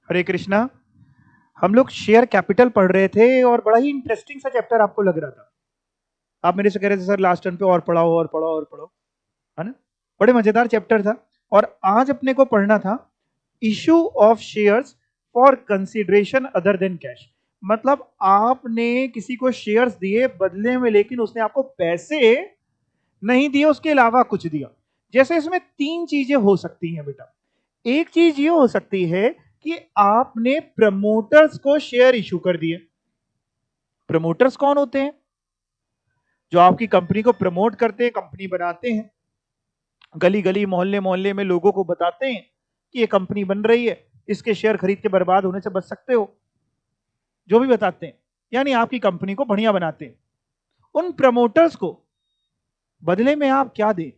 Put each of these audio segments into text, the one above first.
हरे कृष्णा। हम लोग share capital पढ़ रहे थे और बड़ा ही इंटरेस्टिंग सा चैप्टर आपको लग रहा था। आप मेरे से कह रहे थे सर लास्ट टर्न पे और पढ़ाओ और पढ़ाओ और पढ़ो, है ना। बड़े मजेदार चैप्टर था। और आज अपने को पढ़ना था issue of shares for consideration other than cash. मतलब आपने किसी को शेयर्स दिए बदले में, लेकिन उसने आपको पैसे नहीं दिए, उसके अलावा कुछ दिया। जैसे इसमें तीन चीजें हो सकती हैं बेटा। एक चीज ये हो सकती है कि आपने प्रमोटर्स को शेयर इशू कर दिए। प्रमोटर्स कौन होते हैं? जो आपकी कंपनी को प्रमोट करते हैं, कंपनी बनाते हैं, गली गली मोहल्ले मोहल्ले में लोगों को बताते हैं कि ये कंपनी बन रही है, इसके शेयर खरीद के बर्बाद होने से बच सकते हो, जो भी बताते हैं, यानी आपकी कंपनी को बढ़िया बनाते हैं। उन प्रमोटर्स को बदले में आप क्या दें?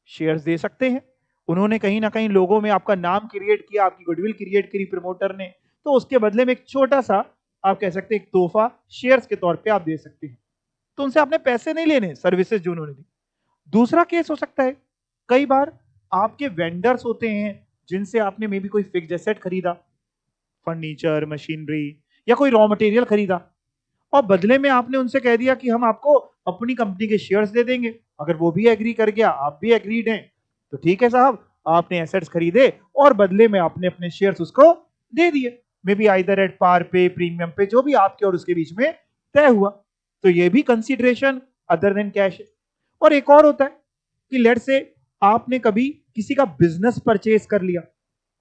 शेयर्स दे सकते हैं। उन्होंने कहीं ना कहीं लोगों में आपका नाम क्रिएट किया, आपकी गुडविल क्रिएट करी प्रमोटर ने, तो उसके बदले में एक छोटा सा, आप कह सकते हैं एक तोहफा शेयर्स के तौर पे आप दे सकते हैं। तो उनसे आपने पैसे नहीं लेने, सर्विसेज जो उन्होंने दी। दूसरा केस हो सकता है, कई बार आपके वेंडर्स होते हैं जिनसे आपने मे बी कोई फिक्स एसेट खरीदा, फर्नीचर, मशीनरी या कोई रॉ मटेरियल खरीदा, और बदले में आपने उनसे कह दिया कि हम आपको अपनी कंपनी के शेयर्स दे देंगे। अगर वो भी एग्री कर गया, आप भी एग्रीड हैं, तो ठीक है साहब, आपने एसेट्स खरीदे और बदले में आपने अपने शेयर्स उसको दे दिए, may be either at par पे, प्रीमियम पे, जो भी आपके और उसके बीच में तय हुआ। तो ये भी कंसीडरेशन अदर देन कैश है। और एक और होता है कि लेट से आपने कभी किसी का बिजनेस परचेज कर लिया,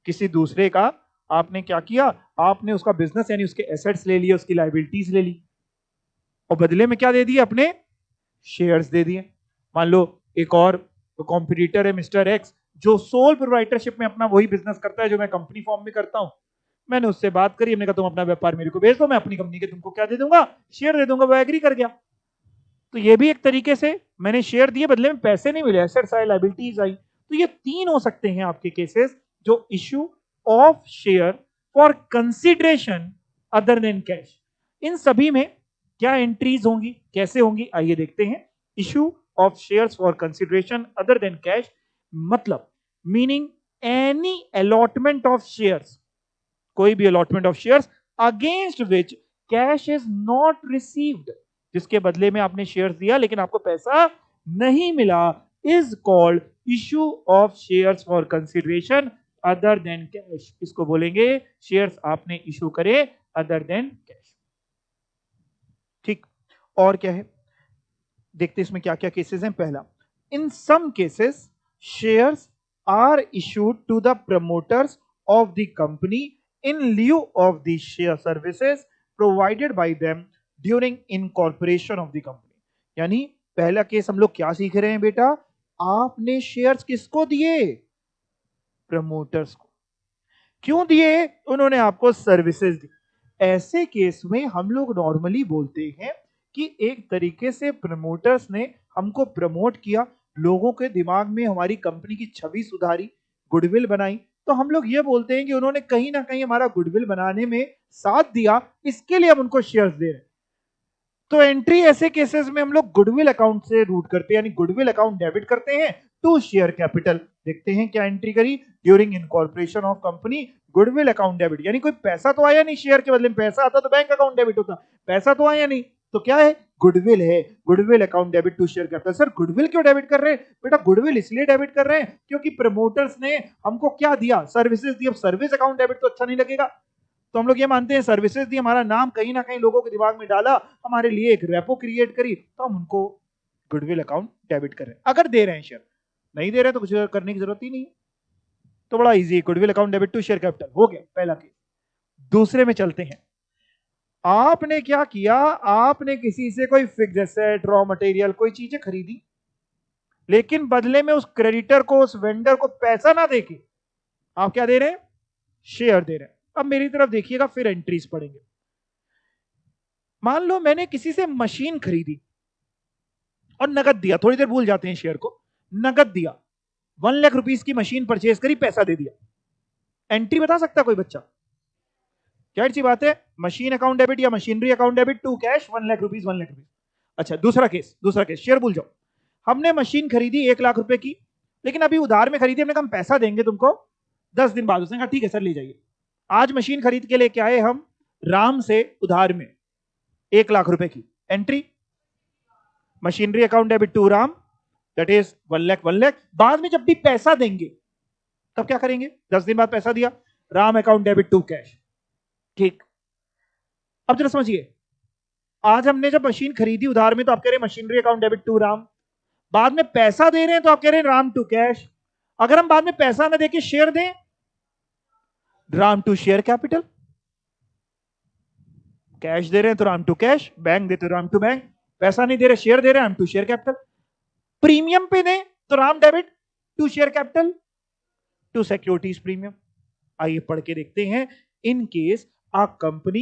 किसी दूसरे का, आपने क्या किया, आपने उसका बिजनेस यानी उसके एसेट्स ले लिए, उसकी लाइबिलिटीज ले ली, और बदले में क्या दे दिए? अपने शेयर्स दे दिए। मान लो एक और कॉम्पिटिटर है मिस्टर एक्स, जो सोल प्रोप्राइटरशिप में अपना वही बिजनेस करता है जो मैं कंपनी फॉर्म में करता हूं। मैंने उससे बात करी, हमने कहा तुम अपना व्यापार मेरे को भेज दो, मैं अपनी कंपनी के तुमको क्या दे दूंगा? शेयर दे दूंगा। वो एग्री कर गया। तो ये भी एक तरीके से मैंने शेयर दिए, बदले में पैसे नहीं मिले, एसेट्स आए, लाइबिलिटीज आई। तो ये तीन हो सकते हैं आपके केसेस, जो issue of share for consideration other than cash. इन सभी में क्या एंट्रीज होंगी, कैसे होंगी, आइए देखते हैं। Issue of shares for consideration other than cash मतलब meaning any allotment of shares, कोई भी allotment of shares against which cash is not received, जिसके बदले में आपने शेयर्स दिया लेकिन आपको पैसा नहीं मिला, is called issue of shares for consideration other than cash. इसको बोलेंगे शेयर्स आपने इशू करे अदर देन कैश। ठीक। और क्या है, देखते इसमें क्या क्या केसेस हैं। पहला, in some cases shares are issued to the promoters of the company in lieu of the share services provided by them during incorporation of the company. यानी पहला केस हम लोग क्या सीख रहे हैं बेटा? आपने शेयर्स किसको दिए? प्रमोटर्स को। क्यों दिए? उन्होंने आपको सर्विसेज दी। ऐसे केस में हम लोग नॉर्मली बोलते हैं कि एक तरीके से प्रमोटर्स ने हमको प्रमोट किया, लोगों के दिमाग में हमारी कंपनी की छवि सुधारी, गुडविल बनाई। तो हम लोग ये बोलते हैं कि उन्होंने कहीं ना कहीं हमारा गुडविल बनाने में साथ दिया, इसके लिए हम उनको शेयर्स दे रहे हैं। तो एंट्री ऐसे केसेस में हम लोग गुडविल अकाउंट से रूट करते हैं, यानी गुडविल अकाउंट डेबिट करते हैं टू शेयर कैपिटल। देखते हैं क्या एंट्री करी, during incorporation of company goodwill account debit, यानी कोई पैसा तो आया नहीं, शेयर के बदले में पैसा आता तो बैंक अकाउंट डेबिट होता, पैसा तो आया नहीं, तो क्या है? गुडविल है। Goodwill account debit to share capital. Sir goodwill क्यों डेबिट कर रहे हैं? बेटा गुडविल इसलिए डेबिट कर रहे हैं क्योंकि प्रमोटर्स ने हमको क्या दिया? सर्विसेज दी। अब सर्विस अकाउंट डेबिट तो अच्छा नहीं लगेगा, तो हम लोग ये मानते हैं सर्विसेज दी, हमारा नाम कहीं ना कहीं लोगों के दिमाग में डाला, हमारे लिए एक रेपो क्रिएट करी, तो हम उनको गुडविल अकाउंट डेबिट कर रहे हैं। अगर दे रहे हैं शेयर, नहीं दे रहे तो कुछ करने की जरूरत ही नहीं है। तो बड़ा इजी है, goodwill account debit to share capital हो गया पहला केस। दूसरे में चलते हैं। आपने क्या किया? आपने किसी से कोई फिक्स एसेट, रॉ मटेरियल, कोई चीजें खरीदी, लेकिन बदले में उस क्रेडिटर को, उस वेंडर को पैसा ना देके आप क्या दे रहे हैं? शेयर दे रहे हैं। अब मेरी तरफ देखिएगा, फिर एंट्रीज पढ़ेंगे। मान लो मैंने किसी से मशीन खरीदी और नगद दिया, थोड़ी देर भूल जाते हैं शेयर को, नगद दिया, 1 लाख रुपीस की मशीन परचेज करी, पैसा दे दिया। एंट्री बता सकता कोई बच्चा? क्या सी बात है, मशीन अकाउंट डेबिट या machinery account debit to cash 1 lakh rupees, 1 lakh rupees. अच्छा दूसरा केस, शेयर भूल जाओ। हमने मशीन खरीदी 1 लाख रुपए की, लेकिन अभी उधार में खरीदी, हमने कहा हम पैसा देंगे तुमको 10 दिन बाद। उसने कहा ठीक है सर ले जाइए। आज मशीन खरीद के लेके आए हम राम से उधार में 1 लाख रुपए की entry, machinery account debit to Ram, that is 1 lakh. बाद में जब भी पैसा देंगे तब क्या करेंगे? 10 दिन बाद पैसा दिया, Ram account debit to cash. ठीक, अब जरा समझिए, आज हमने जब मशीन खरीदी उधार में तो आप कह रहे हैं machinery account debit to Ram, बाद में पैसा दे रहे हैं तो आप कह रहे हैं राम टू कैश। अगर हम बाद में पैसा ना देके शेयर दें, राम टू शेयर कैपिटल। कैश दे रहे हैं तो राम टू कैश, बैंक देते राम टू बैंक, पैसा नहीं दे रहे शेयर दे रहे हैं Ram to share capital. Premium पे दें तो Ram debit to share capital to securities premium. आइए पढ़ के देखते हैं। In case a company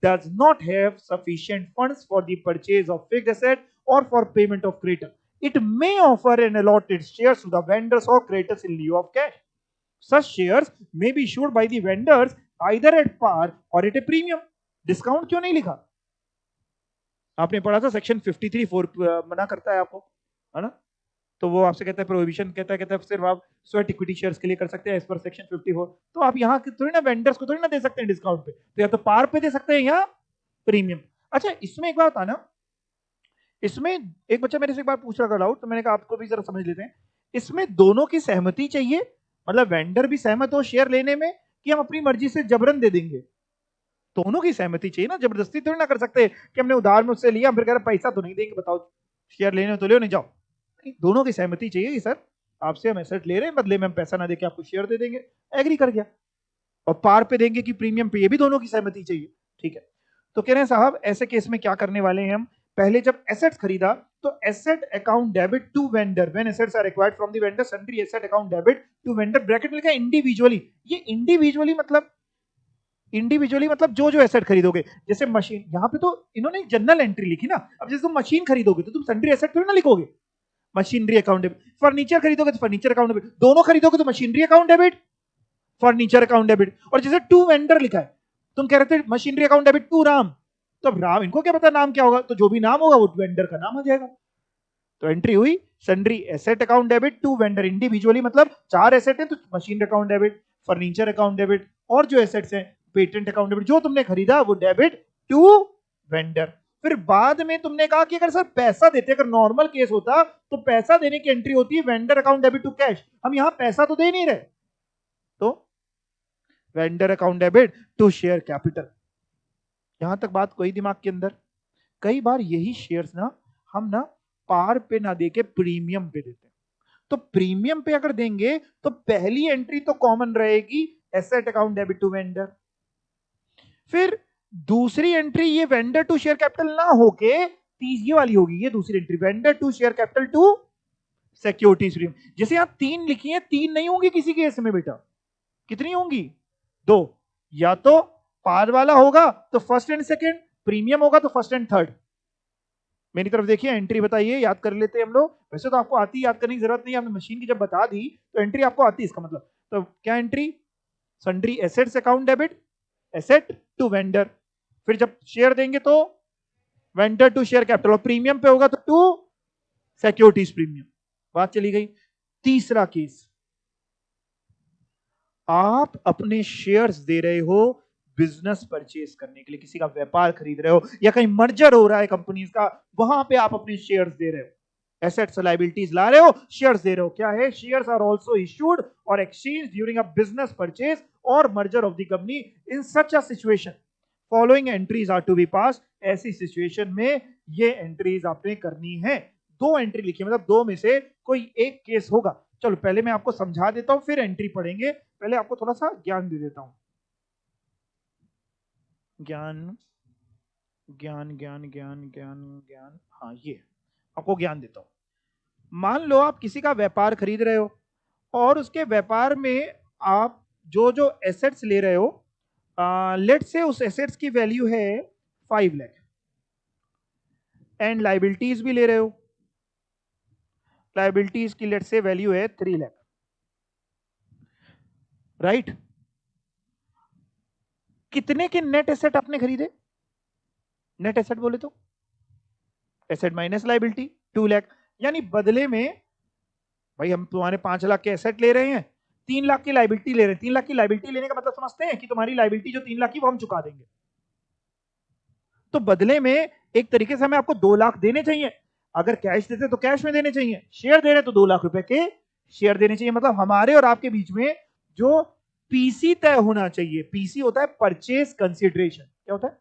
does not have sufficient funds for the purchase of fixed asset or for payment of creditor, it may offer an allotted shares to the vendors or creditors in lieu of cash. Such shares may be issued by the vendors either at par or at a premium. Discount क्यों नहीं लिखा? आपने पढ़ा था section 53(4) मना करता है आपको, है ना? तो वो आपसे कहता है प्रोहिबिशन, कहता है सिर्फ आप स्वेट इक्विटी शेयर्स के लिए कर सकते हैं एज पर सेक्शन 54। तो आप यहाँ थोड़ी ना वेंडर्स को थोड़ी ना दे सकते हैं डिस्काउंट पे, तो या तो पार पे दे सकते हैं या प्रीमियम। अच्छा, इसमें एक बात आना, इसमें एक बच्चा मेरे से एक बार पूछ रहा था डाउट, तो मैंने कहा आपको भी जरा समझ लेते हैं। इसमें दोनों की सहमति चाहिए, मतलब वेंडर भी सहमत हो शेयर लेने में, कि हम अपनी मर्जी से जबरन दे देंगे? दोनों की सहमति चाहिए ना, जबरदस्ती थोड़ी ना कर सकते कि हमने उधार में उससे लिया फिर कह रहे पैसा तो नहीं देंगे, बताओ शेयर लेने तो ले नहीं जाओ। दोनों की सहमति चाहिए कि सर आपसे हम एसेट ले रहे हैं, बदले में हम पैसा ना देके आपको शेयर दे देंगे, एग्री कर गया। और पार पे देंगे कि प्रीमियम पे, ये भी दोनों की सहमति चाहिए। ठीक है, तो कह रहे हैं साहब ऐसे केस में क्या करने वाले हैं हम, पहले जब एसेट्स खरीदा तो asset account debit to vendor when assets are acquired from the vendor, sundry asset account debit to vendor, bracket में लिखा है इंडिविजुअली। ये इंडिविजुअली मतलब जो जो एसेट खरीदोगे, जैसे मशीन, यहाँ पे तो इन्होंने जनरल एंट्री लिखी ना। अब जैसे तुम मशीन खरीदोगे तो तुम सन्ड्री एसेट थोड़ी ना लिखोगे, मशीनरी अकाउंट डेबिट। फर्नीचर खरीदोगे तो फर्नीचर अकाउंट डेबिट, दोनों खरीदोगे तो machinery account debit, furniture account debit. और जैसे टू वेंडर लिखा है, तुम कह रहे थे machinery account debit to Ram, तो अब राम, इनको क्या पता नाम क्या होगा, तो जो भी नाम होगा वो वेंडर का नाम आ जाएगा। तो एंट्री हुई sundry asset account debit to vendor individually, मतलब 4 एसेट है तो machinery account debit, furniture account debit, और जो एसेट्स हैं पेटेंट अकाउंट डेबिट, जो तुमने खरीदा वो डेबिट टू वेंडर। फिर बाद में तुमने कहा कि अगर सर पैसा देते, अगर नॉर्मल केस होता तो पैसा देने की एंट्री होती है vendor account debit to cash, हम यहां पैसा तो दे नहीं रहे, तो vendor account debit to share capital. यहां तक बात कोई दिमाग के अंदर? कई बार यही शेयर्स ना हम ना पार पे ना देके प्रीमियम पे देते हैं, तो प्रीमियम पे अगर देंगे तो पहली एंट्री तो कॉमन रहेगी asset account debit to vendor, फिर दूसरी एंट्री ये वेंडर टू शेयर कैपिटल ना होके तीसरी वाली होगी, ये दूसरी entry vendor to share capital to securities premium. जैसे यहां 3 लिखी है, 3 नहीं होंगी किसी केस में बेटा, कितनी होंगी? 2। या तो पार वाला होगा तो फर्स्ट एंड सेकंड, प्रीमियम होगा तो फर्स्ट एंड थर्ड। मेरी तरफ देखिए, एंट्री बताइए, याद कर लेते हैं हम लोग। वैसे तो आपको आती, याद करने की जरूरत नहीं, आपने मशीन की जब बता दी तो एंट्री आपको आती, इसका मतलब तो क्या entry, sundry assets account debit asset to vendor, फिर जब शेयर देंगे तो वेंडर टू शेयर कैपिटल, और प्रीमियम पे होगा तो टू सिक्योरिटीज प्रीमियम। बात चली गई। तीसरा केस, आप अपने शेयर्स दे रहे हो बिजनेस परचेज करने के लिए, किसी का व्यापार खरीद रहे हो या कहीं मर्जर हो रहा है कंपनीज का, वहां पे आप अपने शेयर्स दे रहे हो, एसेट्स लायबिलिटीज ला रहे हो, शेयर्स दे रहे हो। क्या है? शेयर्स आर आल्सो इश्यूड और exchange during a business purchase और merger of the company. In such a situation following entries are to be pass. ऐसी सिचुएशन में ये एंट्रीज आपने करनी है। 2 एंट्री लिखी, मतलब 2 में से कोई एक केस होगा। चलो पहले मैं आपको समझा देता हूं, फिर एंट्री पढ़ेंगे। पहले आपको थोड़ा सा ज्ञान दे देता हूं, ज्ञान ज्ञान ज्ञान ज्ञान ज्ञान ज्ञान, हाँ ये आपको ज्ञान देता हूं। मान लो आप किसी का व्यापार खरीद रहे हो और उसके व्यापार में आप जो जो एसेट्स ले रहे हो, लेट्स से उस एसेट्स की वैल्यू है 5 लाख, एंड लायबिलिटीज भी ले रहे हो, लायबिलिटीज की लेट्स से वैल्यू है 3 लाख, राइट? कितने के नेट एसेट आपने खरीदे? नेट एसेट बोले तो एसेट माइनस लायबिलिटी 2 लाख, यानी बदले में भाई हम तुम्हारे 5 लाख के एसेट ले रहे हैं, 3 लाख की लाइबिलिटी ले रहे हैं। 3 लाख की लाइबिलिटी लेने का मतलब समझते हैं कि तुम्हारी लाइबिलिटी जो 3 लाख की वो हम चुका देंगे, तो बदले में एक तरीके से हमें आपको 2 लाख देने चाहिए। अगर कैश देते तो कैश में देने चाहिए, शेयर दे रहे तो 2 लाख रुपए के शेयर देने चाहिए। मतलब हमारे और आपके बीच में जो पीसी तय होना चाहिए, पीसी होता है परचेज कंसिडरेशन। क्या होता है?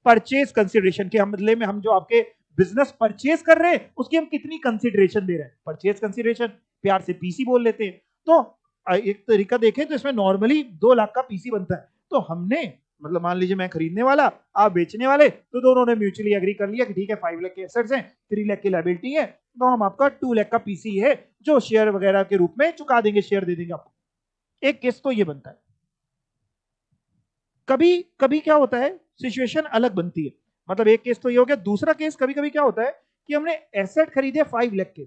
परचेज कंसिडरेशन के बदले में हम जो आपके बिजनेस परचेज कर रहे हैं उसकी हम कितनी कंसिडरेशन दे रहे हैं, परचेज कंसिडरेशन, प्यार से पीसी बोल लेते हैं। तो एक तरीका देखें तो इसमें नॉर्मली 2 लाख का पीसी बनता है। तो हमने मतलब मान लीजिए मैं खरीदने वाला, आप बेचने वाले, तो दोनों ने म्यूचुअली एग्री कर लिया कि ठीक है 5 लाख के एसेट्स हैं, 3 लाख की लायबिलिटी है, तो हम आपका 2 लाख का पीसी है जो शेयर वगैरह के रूप में चुका देंगे, शेयर दे देंगे आपको। एक केस तो ये बनता है। कभी कभी क्या होता है, सिचुएशन अलग बनती है। मतलब एक केस तो ये हो गया। दूसरा केस कभी कभी क्या होता है कि हमने एसेट खरीदे 5 लाख के,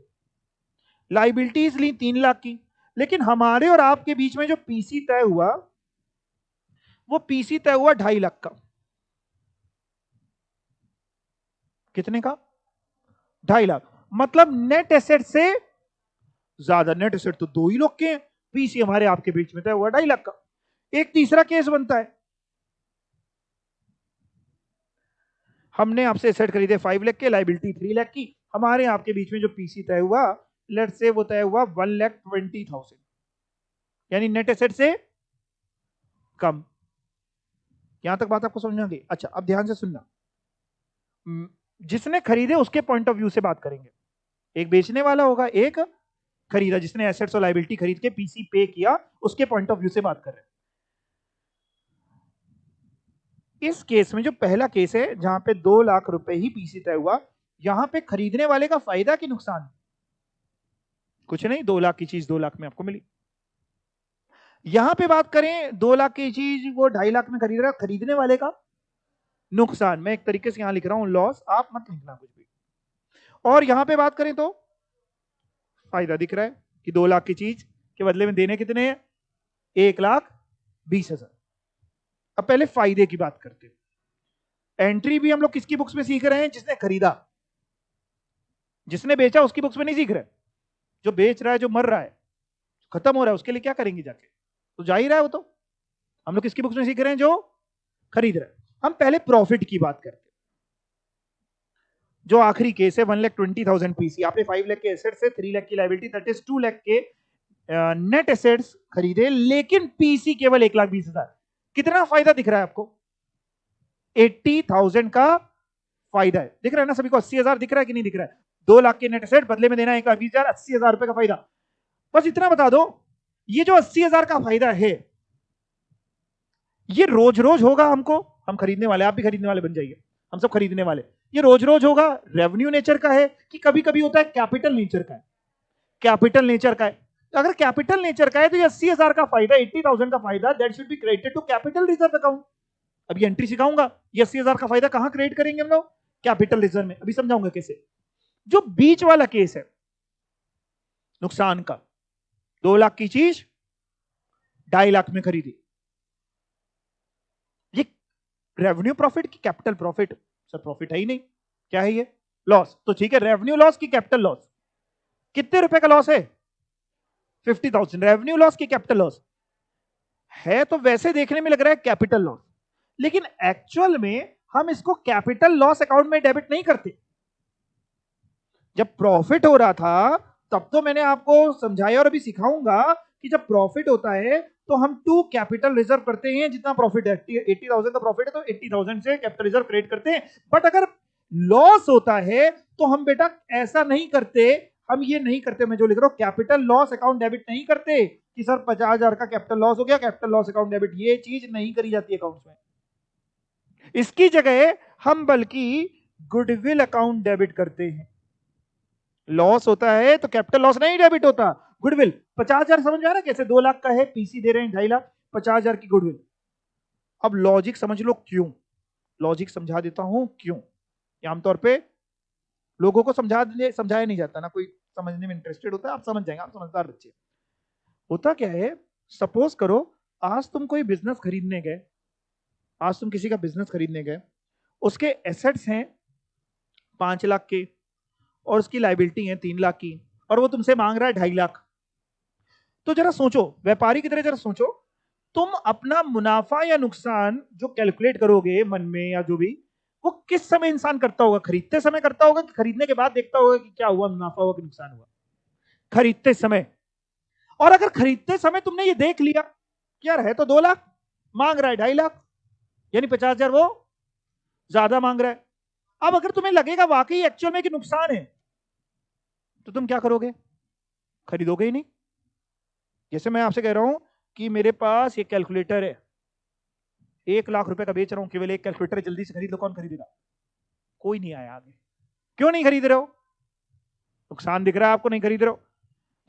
लाइबिलिटीज ली 3 लाख की, लेकिन हमारे और आपके बीच में जो पीसी तय हुआ वो पीसी तय हुआ 2.5 लाख का। कितने का? 2.5 लाख। मतलब नेट एसेट से ज्यादा, नेट एसेट तो 2 ही लोग के हैं, पीसी हमारे आपके बीच में तय हुआ 2.5 लाख का। एक तीसरा केस बनता है, हमने आपसे एसेट खरीदे 5 लाख के, लाइबिलिटी 3 लाख की, हमारे आपके बीच में जो पीसी तय हुआ, लेट से वो तय हुआ 1,20,000, यानी नेट एसेट से कम। यहां तक बात आपको समझ में आ गई? अच्छा, अब ध्यान से सुनना। जिसने खरीदे उसके पॉइंट ऑफ व्यू से बात करेंगे। एक बेचने वाला होगा, एक खरीदा, जिसने एसेट्स और लाइबिलिटी खरीद के पीसी पे किया, उसके पॉइंट ऑफ व्यू से बात कर रहे हैं। इस केस में जो पहला केस है जहां पे 2 लाख रुपए ही पीसी तय हुआ, यहां पे खरीदने वाले का फायदा कि नुकसान? कुछ नहीं, 2 लाख की चीज 2 लाख में आपको मिली। यहां पे बात करें 2 लाख की चीज वो 2.5 लाख में खरीद रहा है, खरीदने वाले का नुकसान। मैं एक तरीके से यहां लिख रहा हूं लॉस, आप मत लिखना कुछ भी। और यहां पे बात करें तो फायदा दिख रहा है कि 2 लाख की चीज के बदले में देने कितने हैं? 1,20,000। अब पहले फायदे की बात करते हैं। एंट्री भी हम लोग किसकी बुक्स में सीख रहे हैं? जिसने खरीदा। जिसने बेचा उसकी बुक्स में नहीं सीख रहे। जो बेच रहा है, जो मर रहा है, खत्म हो रहा है, उसके लिए क्या करेंगे जाके? तो जा ही रहा है वो। तो हम लोग किसकी बुक्स में सीख रहे हैं? जो खरीद रहा है। हम पहले प्रॉफिट की बात करते हैं। जो आखिरी केस है 1,20,000 पीसी, आपने 5 लाख के एसेट से 3 लाख की लायबिलिटी, दैट इज 2 लाख के नेट एसेट्स खरीदे, लेकिन पीसी केवल 1,20,000। कितना फायदा दिख रहा है आपको? 80,000 का फायदा है। दिख रहा है ना सभी को? 80,000 दिख रहा है कि नहीं दिख रहा है? 2 लाख के नेट एसेट, बदले में देना 1,20,000, 80,000 रुपए का फायदा। बस इतना बता दो, ये जो 80,000 का फायदा है, ये रोज रोज होगा? हमको, हम खरीदने वाले, आप भी खरीदने वाले बन जाइए, हम सब खरीदने वाले। ये रोज रोज होगा? रेवेन्यू नेचर का है कि कभी कभी होता है कैपिटल नेचर का है? कैपिटल नेचर का है। अगर कैपिटल नेचर का है तो ये 80,000 का फायदा, 80,000 का फायदा, that should be credited to capital reserve account. अब ये एंट्री सिखाऊंगा। ये 80,000 का फायदा कहां क्रिएट करेंगे हम लोग? कैपिटल रिजर्व में। अभी समझाऊंगा कैसे। जो बीच वाला केस है नुकसान का, 2 लाख की चीज 2.5 लाख में खरीदी, ये रेवेन्यू प्रॉफिट की कैपिटल प्रॉफिट? सर प्रॉफिट है ही नहीं, क्या है ये? लॉस। तो ठीक है, रेवेन्यू लॉस की कैपिटल लॉस? कितने रुपए का लॉस है? 50,000। रेवेन्यू लॉस की कैपिटल लॉस है, तो वैसे देखने में लग रहा है कैपिटल लॉस, लेकिन एक्चुअल में हम इसको कैपिटल लॉस अकाउंट में डेबिट नहीं करते। जब प्रॉफिट हो रहा था तब तो मैंने आपको समझाया और अभी सिखाऊंगा कि जब प्रॉफिट होता है तो हम टू कैपिटल रिजर्व करते हैं। जितना प्रॉफिट है, 80,000 का प्रॉफिट है तो 80,000 से कैपिटल रिजर्व क्रिएट करते हैं। बट अगर लॉस होता है तो हम बेटा ऐसा नहीं करते। हम ये नहीं करते, मैं जो लिख रहा हूं, कैपिटल लॉस अकाउंट डेबिट नहीं करते कि सर 50,000 का कैपिटल लॉस हो गया, कैपिटल लॉस अकाउंट डेबिट। ये चीज नहीं करी जाती अकाउंट्स में। इसकी जगह हम बल्कि गुडविल अकाउंट डेबिट करते हैं। लॉस होता है तो कैपिटल लॉस नहीं डेबिट होता, गुडविल। 50,000 समझ में आ रहा है कैसे? 2 लाख का है, पीसी दे रहे हैं 2.5 लाख, 50,000 की गुडविल। अब लॉजिक समझ लो क्यों। लॉजिक समझा देता हूं क्यों। आमतौर पे लोगों को समझाया नहीं जाता ना, कोई समझने में इंटरेस्टेड होता है। आप समझ जाएंगे, आप समझदार बच्चे। होता क्या है, सपोज करो आज तुम कोई बिजनेस खरीदने गए, आज तुम किसी का बिजनेस खरीदने गए, उसके एसेट्स हैं 5 लाख के और उसकी लाइबिलिटी है 3 लाख की, और वो तुमसे मांग रहा है 2.5 लाख। तो जरा सोचो, व्यापारी की तरह जरा सोचो, तुम अपना मुनाफा या नुकसान जो कैलकुलेट करोगे मन में या जो भी, वो किस समय इंसान करता होगा? खरीदते समय करता होगा कि खरीदने के बाद देखता होगा कि क्या हुआ, मुनाफा हुआ कि नुकसान हुआ? खरीदते समय। और अगर खरीदते समय तुमने ये देख लिया कि यार है तो 2 लाख, मांग रहा है 2.5 लाख, यानी 50,000 वो ज्यादा मांग रहा है। अब अगर तुम्हें लगेगा वाकई एक्चुअल में कि नुकसान है, तो तुम क्या करोगे? खरीदोगे ही नहीं। जैसे मैं आपसे कह रहा हूं कि मेरे पास ये कैलकुलेटर है, 1 लाख रुपए का बेच रहा हूं, केवल एक कैलकुलेटर, जल्दी से खरीद लो। कौन खरीदेगा? कोई नहीं आया आगे। क्यों नहीं खरीद रहे हो? नुकसान दिख रहा है आपको, नहीं खरीद रहे हो।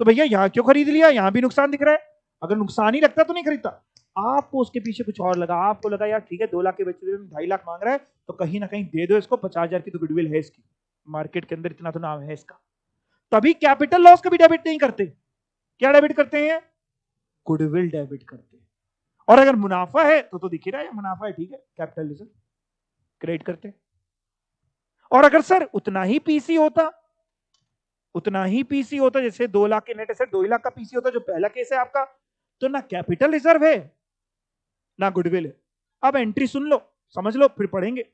तो भैया यहां क्यों खरीद लिया? यहां भी नुकसान दिख रहा है। अगर नुकसान ही लगता तो नहीं खरीदता। आपको उसके पीछे कुछ और लगा, आपको लगा यार ठीक है 2 लाख के बच्चे 2.5 लाख मांग रहा है, तो कहीं ना कहीं दे दो इसको, 50,000 की तो गुडविल है इसकी, मार्केट के अंदर इतना तो नाम है इसका। तभी कैपिटल लॉस कभी डेबिट नहीं करते। क्या डेबिट करते हैं? गुडविल डेबिट करते हैं। और अगर मुनाफा है तो दिख ही रहा है मुनाफा है, ठीक है, कैपिटलिज्म क्रेडिट करते हैं। और अगर सर उतना ही पीसी होता, उतना ही पीसी होता, जैसे 2 लाख के नेट एसेट 2 लाख का पीसी होता जो पहला केस है आपका, तो ना कैपिटल रिजर्व है ना गुडविल है। अब एंट्री सुन लो, समझ लो, फिर पढ़ेंगे।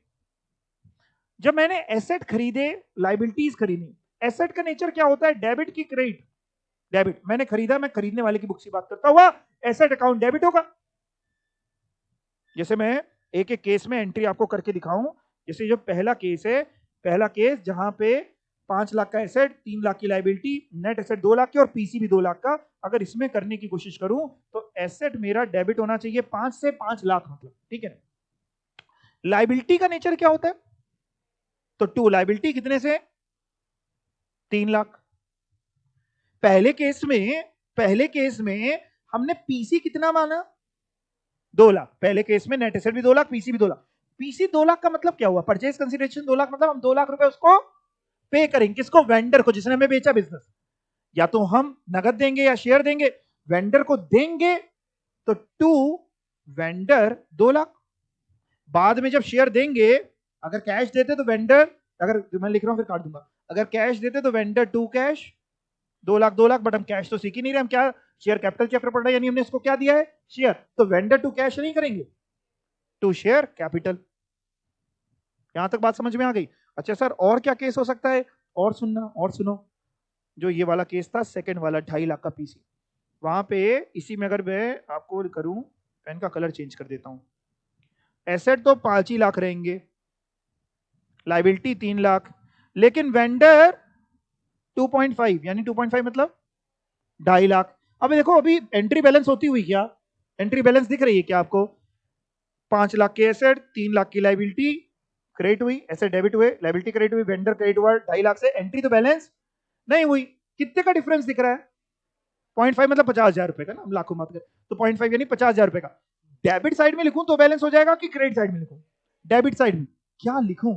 जब मैंने एसेट खरीदे, लाइबिलिटीज खरीदी, एसेट का नेचर क्या होता है? डेबिट की क्रेडिट? डेबिट। मैंने खरीदा, मैं खरीदने वाले की बुक से बात करता हुआ, एसेट अकाउंट डेबिट होगा। जैसे मैं एक एक केस में एंट्री आपको करके दिखाऊं। जैसे जो पहला केस है, पहला केस जहां पे 5 लाख का एसेट, 3 लाख की लाइबिलिटी, नेट एसेट 2 लाख की और पीसी भी 2 लाख का, अगर इसमें करने की कोशिश करूं तो एसेट मेरा डेबिट होना चाहिए 5 से 5 लाख, मतलब, ठीक है। लाइबिलिटी का नेचर क्या होता है? तो टू लाइबिलिटी कितने से? 3 लाख। पहले केस में हमने पीसी कितना माना? 2 लाख। पहले केस में नेट एसेट भी 2 लाख, पीसी भी 2 लाख। पीसी 2 लाख का मतलब क्या हुआ? परचेज कंसिडरेशन 2 लाख, मतलब हम 2 लाख रुपए उसको पे करेंगे। किसको? वेंडर को, जिसने हमें बेचा बिजनेस। या तो हम नगद देंगे या शेयर देंगे। वेंडर को देंगे तो टू वेंडर 2 लाख। बाद में जब शेयर देंगे, अगर कैश देते तो वेंडर, अगर मैं लिख रहा हूं फिर काट दूंगा, अगर कैश देते तो vendor 2 cash, 2 lakh 2 lakh, but हम कैश तो सीख ही नहीं रहे, हम क्या शेयर कैपिटल चैप्टर पढ़ रहे हैं, यानी हमने इसको क्या दिया है? शेयर। तो वेंडर टू कैश नहीं करेंगे, टू शेयर कैपिटल। यहां तक बात समझ में आ गई? अच्छा सर और क्या केस हो सकता है? और सुनना, और सुनो। जो ये वाला केस था सेकंड वाला, 2.5 लाख का पीसी, वहां पे इसी में अगर मैं आपको करूं, पेन का कलर चेंज कर देता हूं। एसेट तो 5 ही लाख रहेंगे, लाइबिलिटी 3 लाख, लेकिन वेंडर 2.5, यानी 2.5 मतलब 2.5 लाख। अब देखो अभी एंट्री बैलेंस होती हुई क्या? एंट्री बैलेंस दिख रही है क्या आपको? 5 लाख के एसेट, 3 लाख की लाइबिलिटी क्रेडिट हुई, एसेट डेबिट हुए, लाइबिलिटी क्रेडिट हुई, वेंडर क्रेडिट हुआ 2.5 लाख से, एंट्री तो बैलेंस नहीं हुई। कितने का डिफरेंस दिख रहा है? 0.5 मतलब 50,000 रुपए का ना, हम लाखों मत करें, तो 0.5 यानी 50,000 रुपए का। डेबिट साइड में लिखूं तो बैलेंस हो जाएगा कि क्रेडिट साइड में लिखूं? डेबिट साइड में। क्या लिखूं?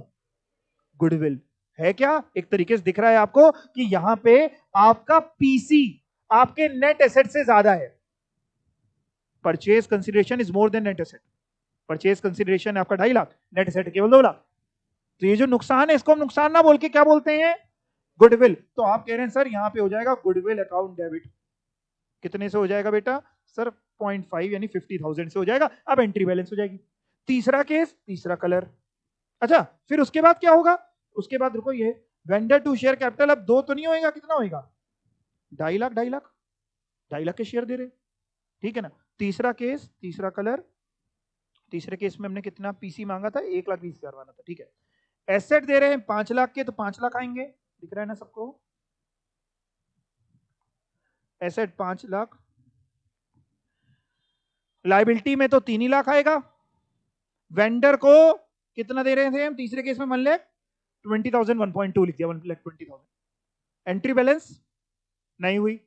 गुडविल। है क्या? एक तरीके से दिख रहा है आपको कि यहां पे आपका पीसी आपके नेट एसेट से ज्यादा है। Purchase consideration is more than net asset. Purchase consideration आपका 2.5 लाख, नेट एसेट केवल 2 लाख। तो ये जो नुकसान है, इसको हम नुकसान ना बोल के क्या बोलते हैं? गुडविल। तो आप कह रहे हैं सर यहां पे हो जाएगा गुडविल अकाउंट डेबिट। कितने से हो जाएगा बेटा? सर 0.5 यानी 50,000 से हो जाएगा। अब एंट्री बैलेंस हो जाएगी। तीसरा केस, तीसरा कलर। अच्छा फिर उसके बाद क्या होगा? उसके बाद रुको, ये वेंडर टू शेयर कैपिटल अब 2 तो नहीं होएगा, कितना होएगा? 2.5 लाख, 2.5 लाख, 2.5 लाख के शेयर दे रहे, ठीक है ना। तीसरा केस, तीसरा कलर। तीसरे केस में हमने कितना पीसी मांगा था? 1,20,000 मांगा था, ठीक है। एसेट दे रहे हैं 5 लाख के, तो 5 लाख आएंगे, दिख रहा है ना सबको? एसेट 5 लाख, लाइबिलिटी में तो 3 ही लाख आएगा। वेंडर को कितना दे रहे थे हम तीसरे केस में? 1,20,000, 1.2 लिख दिया, 1,20,000। एंट्री बैलेंस नहीं हुई।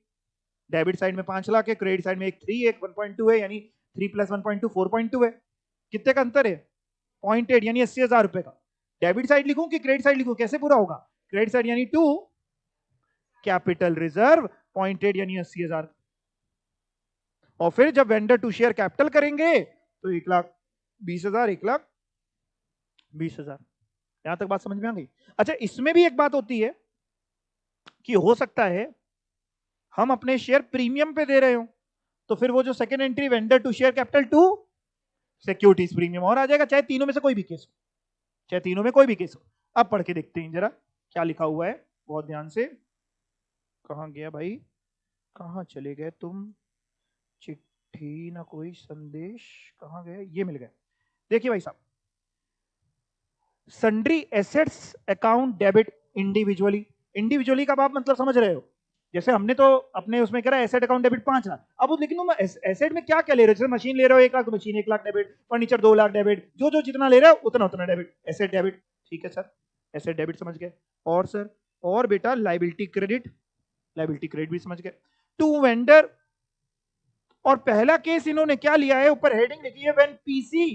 डेबिट साइड में 5 लाख है, क्रेडिट साइड में एक 3, एक 1.2 है, यानी 3 + 1.2 4.2 है। कितने का अंतर है? 0.8, यानी 80,000 रुपए का। डेबिट साइड लिखूं कि क्रेडिट साइड लिखूं? कैसे पूरा होगा? क्रेडिट साइड यानी 2, कैपिटल रिजर्व 0.8 यानी 80,000। और फिर जब वेंडर टू शेयर कैपिटल करेंगे तो 1,20,000, 1,20,000। यहां तक बात समझ में आ गई? अच्छा इसमें भी एक बात होती है कि हो सकता है हम अपने शेयर प्रीमियम पे दे रहे हो, तो फिर वो जो second entry vendor to share capital to securities premium और आ जाएगा, चाहे तीनों में से कोई भी केस हो, चाहे तीनों में कोई भी केस हो। अब पढ़ के देखते हैं जरा क्या लिखा हुआ है, बहुत ध्यान से। कहां गया भाई, कहां चले गए तुम, चिट्ठी ना कोई संदेश, कहां गए, ये मिल गए। देखिए भाई साहब, sundry assets account debit individually, individually का आप मतलब समझ रहे हो, जैसे हमने तो अपने उसमें करा एसेट अकाउंट डेबिट 5 लाख, अब लेकिन तुम एसेट में क्या क्या ले रहे हो, जैसे मशीन ले रहे हो 1 लाख तो machine 1 lakh debit, furniture 2 lakh debit, जो जो जितना ले रहे हो उतना उतना डेबिट, एसेट डेबिट। ठीक है सर, एसेट डेबिट समझ गए। और सर, और बेटा लाइबिलिटी क्रेडिट, लाइबिलिटी क्रेडिट भी समझ गए। टू वेंडर, और पहला केस इन्होंने क्या लिया है, ऊपर हेडिंग लिखी है when PC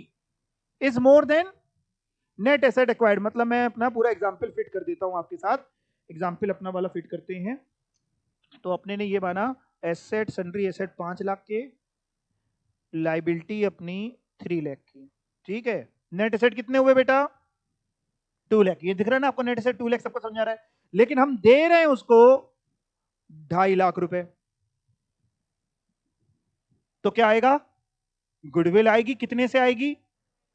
is more than net asset acquired, मतलब मैं अपना पूरा एग्जांपल फिट कर देता हूं आपके साथ, एग्जांपल अपना वाला फिट करते हैं। तो अपने ने ये माना एसेट, सन्ड्री एसेट 5 लाख के, लाइबिलिटी अपनी 3 लाख की, ठीक है। नेट एसेट कितने हुए बेटा, 2 लाख, ये दिख रहा है ना आपको, नेट एसेट 2 लाख, सबको समझा रहा है, लेकिन हम दे रहे हैं उसको 2.5 लाख रुपए, तो क्या आएगा, गुडविल आएगी, कितने से आएगी,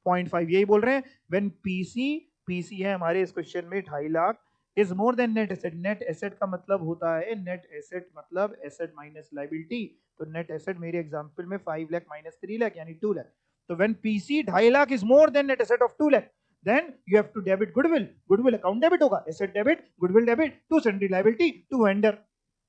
0.5, यही बोल रहे हैं व्हेन पीसी, पीसी है हमारे इस क्वेश्चन में 2.5 lakh, is more than net asset, net asset का मतलब होता है, नेट एसेट मतलब एसेट माइनस लाइबिलिटी, तो नेट एसेट मेरे एग्जांपल में 5 लाख माइनस 3 लाख यानी 2 लाख, तो when PC 2.5 lakh is more than net asset of 2 lakh, then you have to debit goodwill, goodwill account debit होगा, asset debit, goodwill debit, to sundry liability, to vendor,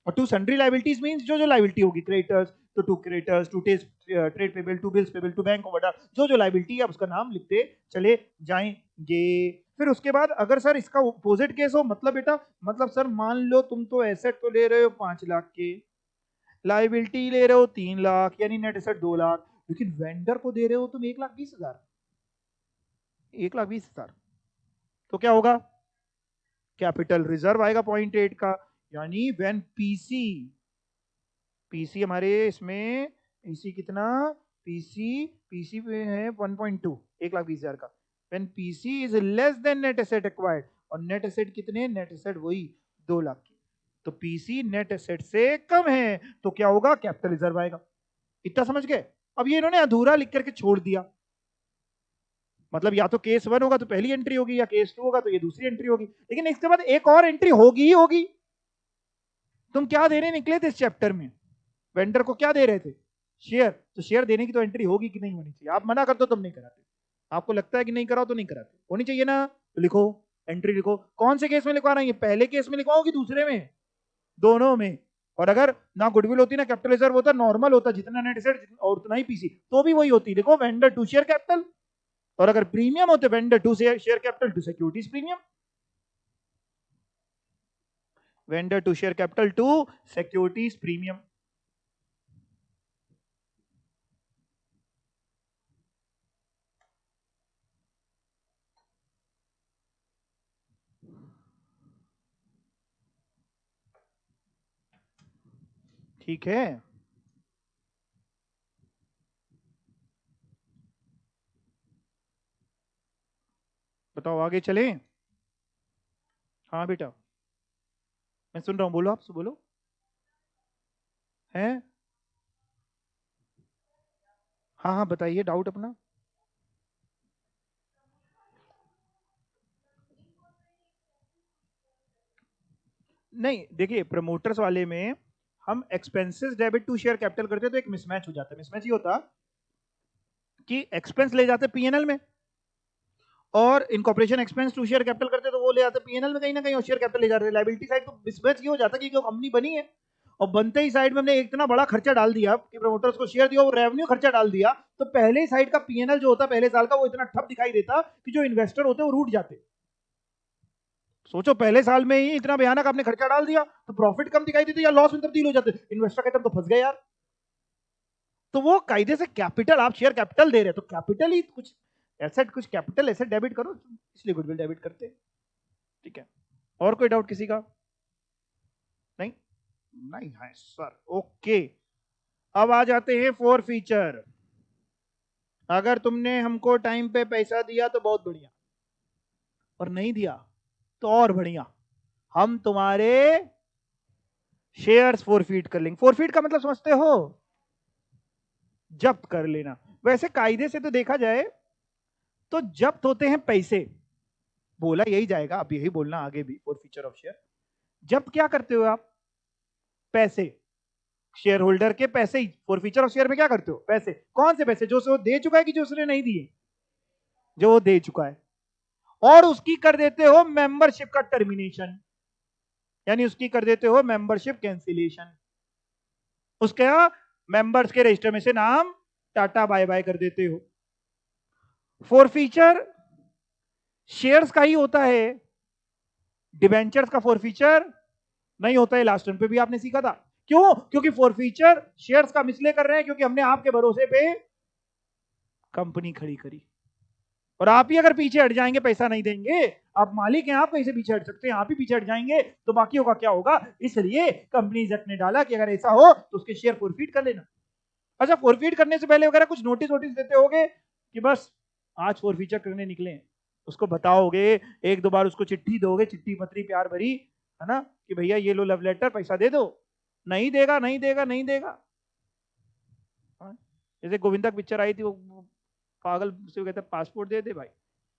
और to sundry liabilities means जो जो liability होगी, creditors तो to creditors, to trade payable, to bills payable, to bank order, जो जो liability है उसका नाम लिखते चले जाएंगे। फिर उसके बाद अगर सर इसका अपोजिट केस हो, मतलब बेटा, मतलब सर मान लो तुम तो एसेट तो ले रहे हो 5 लाख के, लाइबिलिटी ले रहे हो 3 लाख यानी नेट एसेट 2 लाख, लेकिन वेंडर को दे रहे हो तुम 1,20,000, 1,20,000, तो क्या होगा, कैपिटल रिजर्व आएगा 0.8 का, यानी व्हेन पीसी, पीसी हमारे इसमें, पीसी कितना, पीसी, पीसी पे है 1.2, 1,20,000 का, when PC is less than net asset acquired, और नेट एसेट कितने, नेट एसेट वही 2 लाख की, तो पीसी नेट एसेट से कम है, तो क्या होगा, कैपिटल रिजर्व आएगा। इतना समझ गए। अब ये इन्होंने अधूरा लिख करके छोड़ दिया, मतलब या तो केस 1 होगा तो पहली एंट्री होगी, या केस 2 होगा तो ये दूसरी एंट्री होगी, लेकिन इसके बाद एक और एंट्री होगी ही होगी। तुम क्या देने निकले थे इस चैप्टर में, वेंडर को क्या दे रहे थे, शेयर, तो शेयर देने की तो एंट्री होगी कि नहीं होनी चाहिए, आप मना कर दो तब नहीं कराते, आपको लगता है कि नहीं कराओ तो नहीं कराते, होनी चाहिए ना, तो लिखो, एंट्री लिखो, कौन से केस में लिखवा रहे हैं, पहले केस में लिखवाओ कि दूसरे में, दोनों में, और अगर ना गुडविल होती ना कैपिटल रिजर्व होता, नॉर्मल होता, जितना नेट एसेट और उतना ही पीसी, तो भी वही होती, लिखो वेंडर टू शेयर कैपिटल, और अगर प्रीमियम होते vendor to share capital to securities premium, vendor to share capital to securities premium. ठीक है, बताओ आगे चले। हाँ बेटा, मैं सुन रहा हूं, बोलो, आपसे बोलो, हैं, हाँ हाँ बताइए डाउट अपना। नहीं देखिए, प्रमोटर्स वाले में हम expenses debit to share capital करते तो एक मिसमैच हो जाता है, मिसमैच ये होता कि एक्सपेंस ले जाते पीएनएल में, और incorporation expense to share capital करते तो वो ले जाते पीएनएल में कहीं ना कहीं, और शेयर कैपिटल ले जाते लायबिलिटी साइड, तो मिसमैच ये हो जाता कि कंपनी बनी है और बनते ही साइड में हमने इतना बड़ा खर्चा डाल दिया कि प्रमोटर्स को शेयर दिया, वो रेवेन्यू खर्चा डाल दिया, तो पहले साइड का पीएनएल जो होता पहले साल का वो इतना ठप दिखाई देता कि जो इन्वेस्टर होते वो रूट जाते। सोचो पहले साल में ही इतना भयानक आपने खर्चा डाल दिया तो प्रॉफिट कम दिखाई देते या लॉस में तब्दील हो जाते, इन्वेस्टर कहते तो फंस गए यार। तो वो कायदे से कैपिटल, आप शेयर कैपिटल दे रहे तो कैपिटल ही कुछ एसेट, कुछ कैपिटल एसेट डेबिट करो, इसलिए गुडविल डेबिट करते। ठीक है, और कोई डाउट किसी का, नहीं, नहीं है सर, ओके। अब आ जाते हैं 4 फीचर। अगर तुमने हमको टाइम पे पैसा दिया तो बहुत बढ़िया, और नहीं दिया तो और बढ़िया, हम तुम्हारे शेयर्स फोरफीट कर लेंगे। फोरफीट का मतलब समझते हो? जब्त कर लेना। वैसे कायदे से तो देखा जाए तो जब्त होते हैं पैसे, बोला यही जाएगा, अब यही बोलना आगे भी, फोरफीचर ऑफ शेयर। जब्त क्या करते हो आप? पैसे, शेयर होल्डर के पैसे ही। फोरफीचर ऑफ शेयर में क्या करते हो? पैसे। कौन से पैसे? जो वो दे चुका है कि जो उसने नहीं दिए? जो वो दे चुका है। और उसकी कर देते हो मेंबरशिप का टर्मिनेशन, यानी उसकी कर देते हो मेंबरशिप कैंसिलेशन। उसके मेंबर्स के रजिस्टर में से नाम टाटा बाय बाय कर देते हो। फोरफीचर शेयर्स का ही होता है, डिबेंचर्स का फोरफीचर नहीं होता है। लास्ट टर्म पे भी आपने सीखा था। क्यों? क्योंकि फोरफीचर शेयर्स का मिसले कर रहे हैं, क्योंकि हमने आपके भरोसे पे कंपनी खड़ी करी, और आप ही अगर पीछे हट जाएंगे, पैसा नहीं देंगे, आप मालिक हैं, आप कैसे पीछे हट सकते हैं? आप ही पीछे हट जाएंगे तो बाकियों का क्या होगा? इसलिए कंपनीज एक्ट ने डाला कि अगर ऐसा हो तो उसके शेयर फोरफीट कर लेना। अच्छा, फोरफीट करने से पहले वगैरह कुछ नोटिस वोटिस देते होगे कि बस आज फोरफीचर करने निकले हैं, उसको बताओगे, एक दो बार उसको चिट्ठी दोगे, चिट्ठी पत्री प्यार भरी, है ना, कि भैया ये लो लव लेटर, पैसा दे दो। नहीं देगा, नहीं देगा, नहीं देगा। जैसे गोविंदा पिक्चर आई थी, वो पागल से कहता है पासपोर्ट दे दे भाई,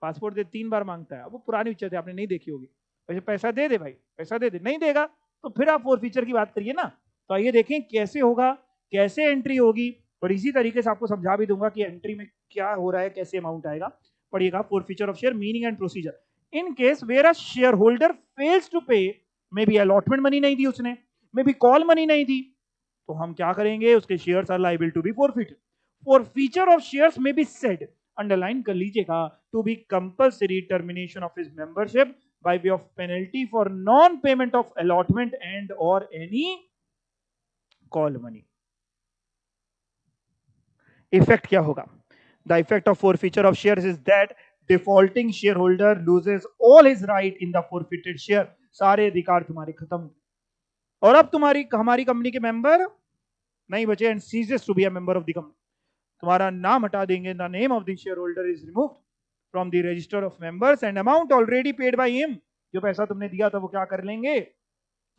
पासपोर्ट दे, 3 बार मांगता है। वो पुरानी पिक्चर थी, आपने नहीं देखी होगी। वैसे पैसा दे दे भाई, पैसा दे दे, नहीं देगा तो फिर आप फोरफीचर की बात करिए ना। तो आइए देखें कैसे होगा, कैसे एंट्री होगी, और इसी तरीके से आपको समझा भी दूंगा कि एंट्री में क्या हो रहा है, कैसे अमाउंट आएगा। पढ़िएगा, forfeiture of share meaning and procedure. In case where a share holder fails to pay, may B allotment money नहीं दी उसने, मे बी कॉल मनी नहीं दी, तो हम क्या करेंगे? उसके shares are liable to be forfeited. Forfeiture of shares में be said, underline कर लीजिएगा, to be compulsory termination of his membership by way of penalty for non-payment of allotment and or any call money. Effect क्या होगा? The effect of forfeiture of shares is that defaulting shareholder loses all his right in the forfeited share. सारे अधिकार तुम्हारे खत्म, और अब तुम्हारी हमारी कंपनी के मेंबर नहीं बचे, and ceases to be a member of the company. तुम्हारा नाम हटा देंगे, the name of the share holder is removed from the register of members and amount already paid by him, जो पैसा तुमने दिया था वो क्या कर लेंगे?